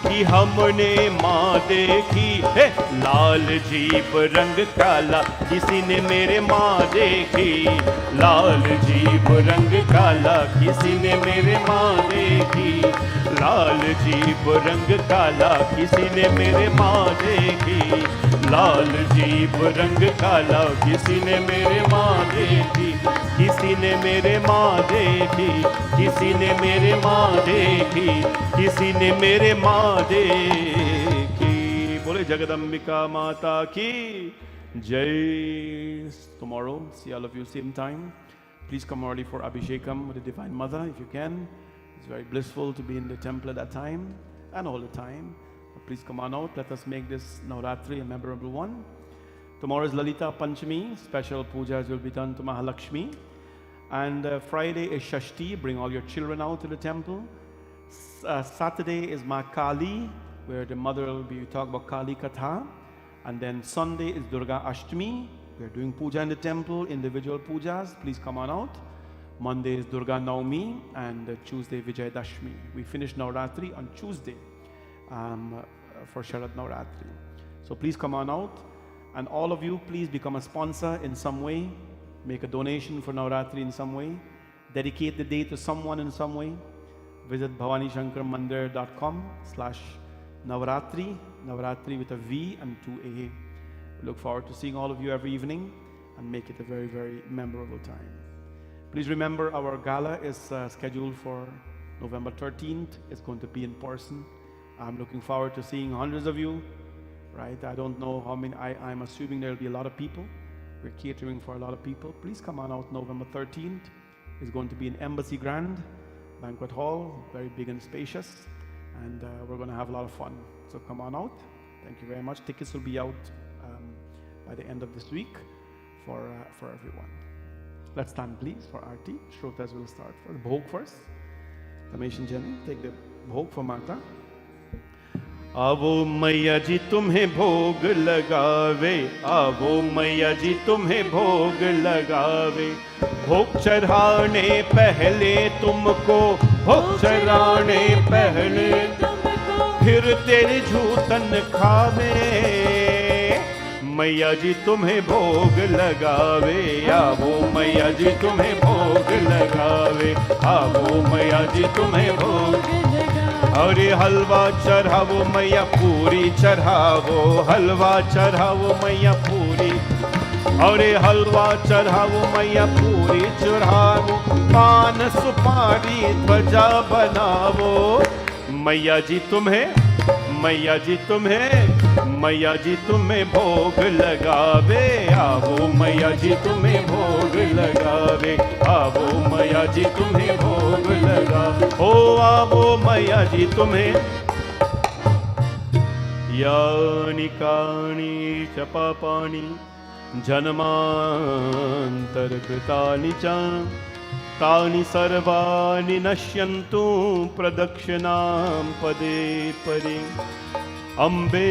कि हमने माँ देखी। हे लाल जीप रंग काला किसी ने मेरे माँ देखी, लाल जीप रंग काला किसी ने मेरे माँ देखी, लाल जीप रंग काला किसी ने मेरे माँ देखी, लाल जीप रंग काला किसी ने मेरे माँ देखी, किसी ने मेरे माँ देखी, किसी ने मेरे माँ देखी, किसी ने मेरे माँ देखी। बोले जगदम्बिका माता की जय। Tomorrow, see all of you same time. Please come early for Abhishekam with the Divine Mother if you can. It's very blissful to be in the temple at that time and all the time. Please come on out. Let us make this Navratri a memorable one. Tomorrow is Lalita Panchami. Special pujas will be done to Mahalakshmi. And Friday is Shashti. Bring all your children out to the temple. Saturday is Ma Kali, where the mother will be talking about Kali Katha. And then Sunday is Durga Ashtami. We are doing puja in the temple, individual pujas. Please come on out. Monday is Durga Naumi, and Tuesday Vijay Dashmi. We finish Navratri on Tuesday for Sharad Navratri. So please come on out. And all of you, please become a sponsor in some way. Make a donation for Navratri in some way. Dedicate the day to someone in some way. Visit bhawanishankarmandir.com/Navratri. Navratri with a V and 2A. We look forward to seeing all of you every evening and make it a very, very memorable time. Please remember our gala is scheduled for November 13th. It's going to be in person. I'm looking forward to seeing hundreds of you. Right? I don't know how many. I'm assuming there will be a lot of people. We're catering for a lot of people. Please come on out November 13th. It's going to be in Embassy Grand Banquet Hall, very big and spacious. And we're going to have a lot of fun. So come on out. Thank you very much. Tickets will be out by the end of this week for everyone. Let's stand please for Aarti. Shrotas will start for the Bhog first. Ramesh and Jenny, take the Bhog for Mata. आवो मैया जी तुम्हें भोग लगावे, आवो मैया जी तुम्हें भोग लगावे। भोग चढ़ाने पहले तुमको, भोग चढ़ाने पहले तुमको, फिर तेरी झूठन खावे। मैया जी तुम्हें भोग लगावे, आवो मैया जी तुम्हें भोग लगावे, आवो मैया जी तुम्हें भोग। अरे हलवा चढ़ावो मैया पूरी चढ़ावो, हलवा चढ़ावो मैया पूरी। अरे हलवा चढ़ावो मैया पूरी चढ़ावो, पान सुपारी ध्वजा बनावो। मैया जी तुम्हें, मैया जी तुम्हें, मैया जी तुम्हें भोग लगावे, आवो मैया जी तुम्हें भोग लगावे, आवो मैया जी तुम्हें भोग लगा। ओ आवो मैया जी तुम्हें। यानि कानि च पापानि जन्मान्तरकृतानि च तानि सर्वाणि नश्यन्तु प्रदक्षिणां पदे परे। अम्बे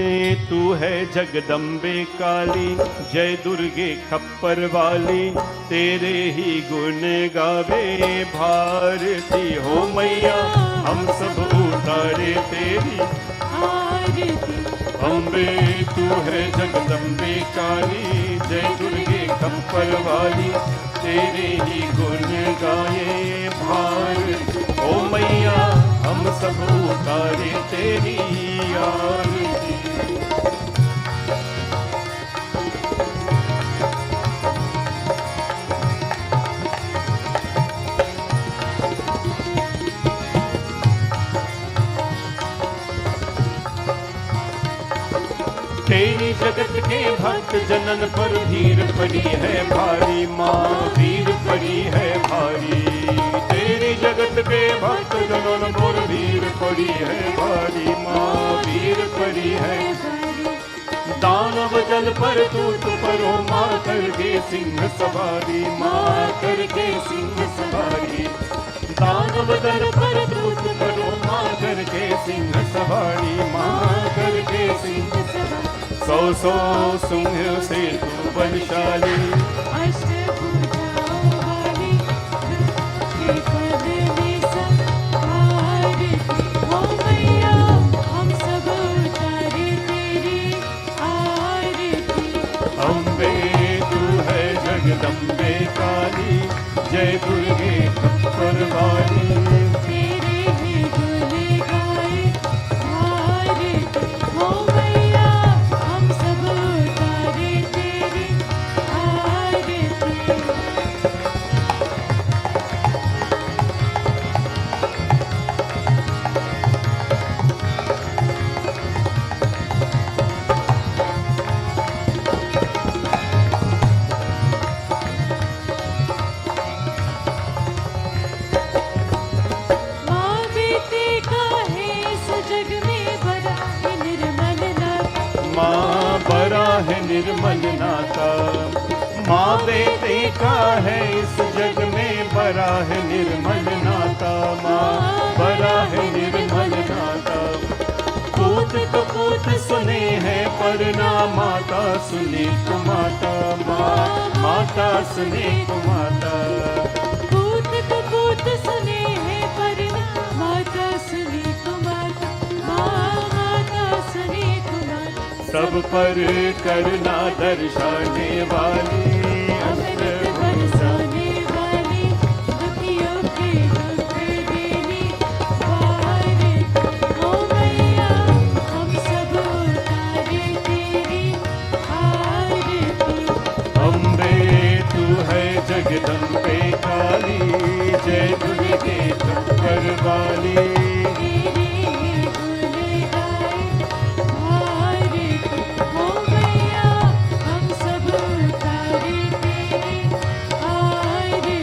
तू है जगदम्बे काली, जय दुर्गे खप्पर वाली, तेरे ही गुण गावे भारती। हो मैया हम सब उतारे तेरी आरती। अम्बे तू है जगदम्बे काली, जय दुर्गे खप्पर वाली, तेरे ही गुण गाए भारती। ओ मैया हम सब उतारे तेरी आरती। तेरी जगत के भक्त जनन पर भीड़ पड़ी है भारी माँ, भीड़ पड़ी है भारी। तेरी जगत के भक्त जनन पर भीड़ पड़ी है भारी माँ, भीड़ पड़ी है। दानव जल पर तूत परो माँ करके सिंह सवारी, माँ करके सिंह सवारी। दानव दल पर तूत परो माँ करके सिंह सवारी, माँ करके सिंह सवारी। सौ सौ सिंह से तू बलशाली, अष्टभुजाओं वाली के पद में संहारती हो मैया, हम सब उतारे तेरी आरती। अम्बे तू है जगदम्बे काली, जय दुर्गे खप्पर वाली। तेरे ही गुण गाए आरती हो मैया, हम सब उतारे तेरी आरती। माँ बेटे का है इस जग में बड़ा ही निर्मल नाता। माँ बड़ा है निर्मल नाता, माँ बेटे का है इस जग में बड़ा है निर्मल नाता, माँ बड़ा है निर्मल नाता। पूत कपूत सुने हैं पर ना माता सुने तो माता, माँ माता सुने तो माता। पूत कपूत सुने हैं पर माता सुने को माता, माँ माता सुने को माता। सब पर करुणा दर्शाने वाली, अमृत बरसाने वाली, दुखियों के दुख देने वाली हो मैया, हम सब उतारे तेरी आरती। अम्बे तू है जगदम्बे काली, जय दुर्गे खप्पर वाली। तेरे ही गुण गाए आरती हो मैया, हम सब उतारे तेरी आरती।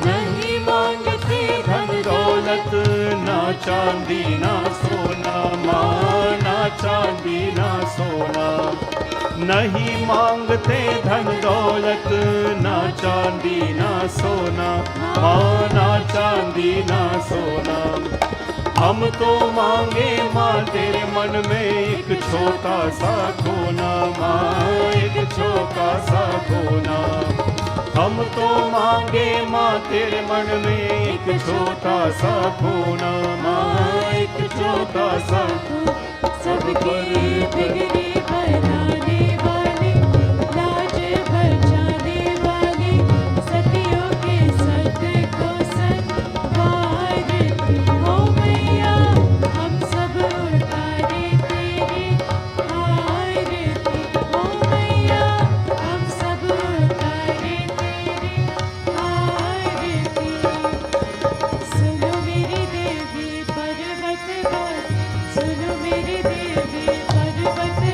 नहीं मांगते धन दौलत, ना चांदी ना सोना, माँ ना चांदी ना सोना। नहीं मांगते धन दौलत, ना चांदी ना सोना, माँ ना चांदी ना सोना। हम तो मांगे माँ तेरे मन में एक छोटा सा कोना, माँ एक छोटा सा कोना। हम तो मांगे माँ तेरे मन में एक छोटा सा कोना, माँ एक छोटा सा। सबकी बिगड़ी बनाने वाली, लाज बचाने वाली, सतियों के सत को संवारती हो मैया, हम सब उतारे तेरी आरती हो मैया, हम सब उतारे तेरी आरती। सुनो मेरी देवी पर्वत वाली, सुनो मेरी देवी पर्वत वाली,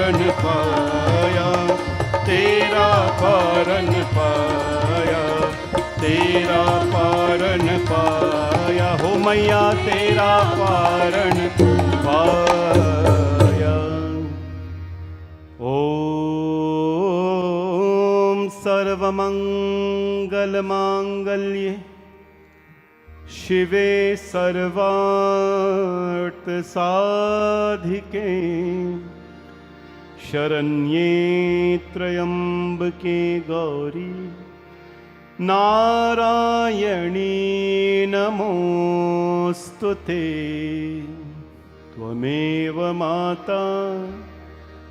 पारन पाया, तेरा पारन पाया, तेरा पारन पाया, हो मैया तेरा पारन पाया। ओम सर्वमंगल मांगल्ये शिवे सर्वार्थ साधिके शरण्ये त्र्यंबके गौरी नारायणी नमोस्तुते। त्वमेव माता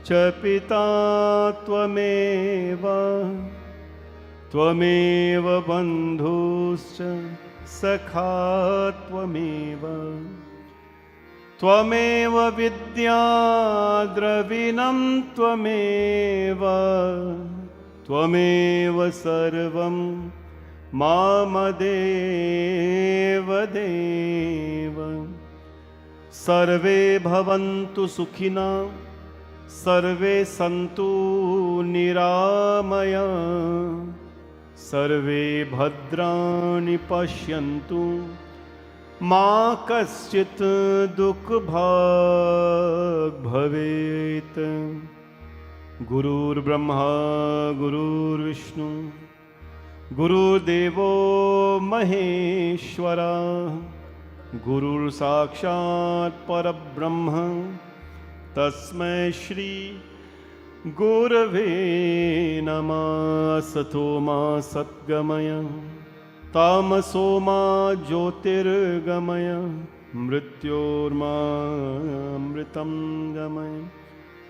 च पिता त्वमेव, त्वमेव बन्धुश्च सखा त्वमेव, त्वमेव विद्या द्रविणं त्वमेव, त्वमेव सर्वं मामदेव देव। सर्वे भवन्तु सुखिनः, सर्वे सन्तु निरामया, सर्वे भद्राणि पश्यन्तु मा कश्चित् दुःखभाग् भवेत्। गुरुर्ब्रह्मा गुरुर्विष्णु गुरुर्देवो महेश्वरा, गुरुर्साक्षात् परब्रह्म तस्मै श्री गुरवे नमः। सतो मा सद्गमय, तामसो मा ज्योतिर्गमय, मृत्योर्मा अमृतं गमय।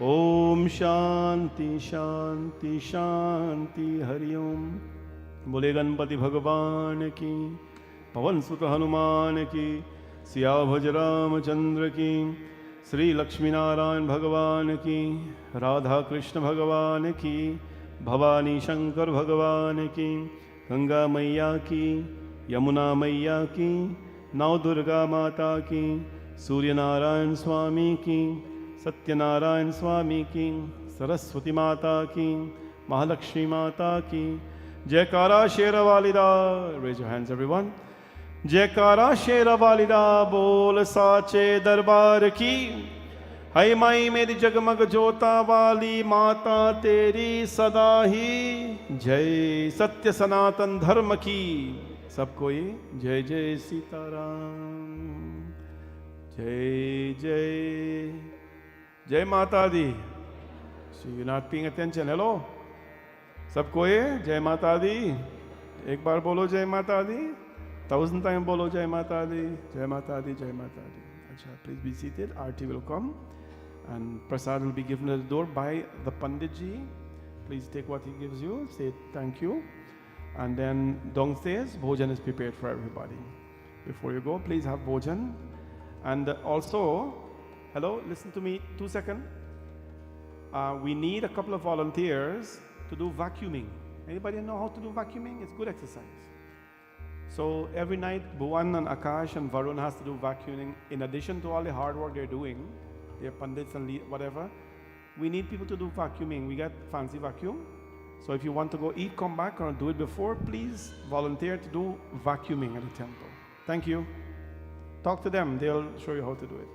ओम शांति शांति शांति, हरि ओम। बोले गणपति भगवान की, पवन सुत हनुमान की, सियाभज रामचंद्र की, श्री लक्ष्मी नारायण भगवान की, राधा कृष्ण भगवान की, भवानी शंकर भगवान की, गंगा मैया की, यमुना मैया की, नौ दुर्गा माता की, सूर्य नारायण स्वामी की, सत्यनारायण स्वामी की, सरस्वती माता की, महालक्ष्मी माता की। जयकारा शेर वालिदा, रेज योर हैंड्स एवरीवन। जयकारा शेर वालिदा, बोल साचे दरबार की। हाय माई मेरी जगमग जोता वाली माता तेरी सदा ही जय। सत्य सनातन धर्म की सबको ये जय जय सीताराम, जय जय जय माता दी। So you're not paying attention. Hello, सबको ये जय माता दी। एक बार बोलो जय माता दी, 1000 times बोलो जय माता दी, जय माता दी, जय माता दी। अच्छा, please be seated. Aarti will come and prasad will be given at the door by the Pandit ji. Please take what he gives you, say thank you, and then downstairs bhojan is prepared for everybody. Before you go, please have bhojan. And also, hello, listen to me 2 seconds. We need a couple of volunteers to do vacuuming. Anybody know how to do vacuuming? It's good exercise. So every night Bhuvan and Akash and Varun has to do vacuuming. In addition to all the hard work they're doing, they're pandits and whatever, we need people to do vacuuming. We got fancy vacuum. So if you want to go eat, come back, or do it before, please volunteer to do vacuuming at the temple. Thank you. Talk to them, they'll show you how to do it.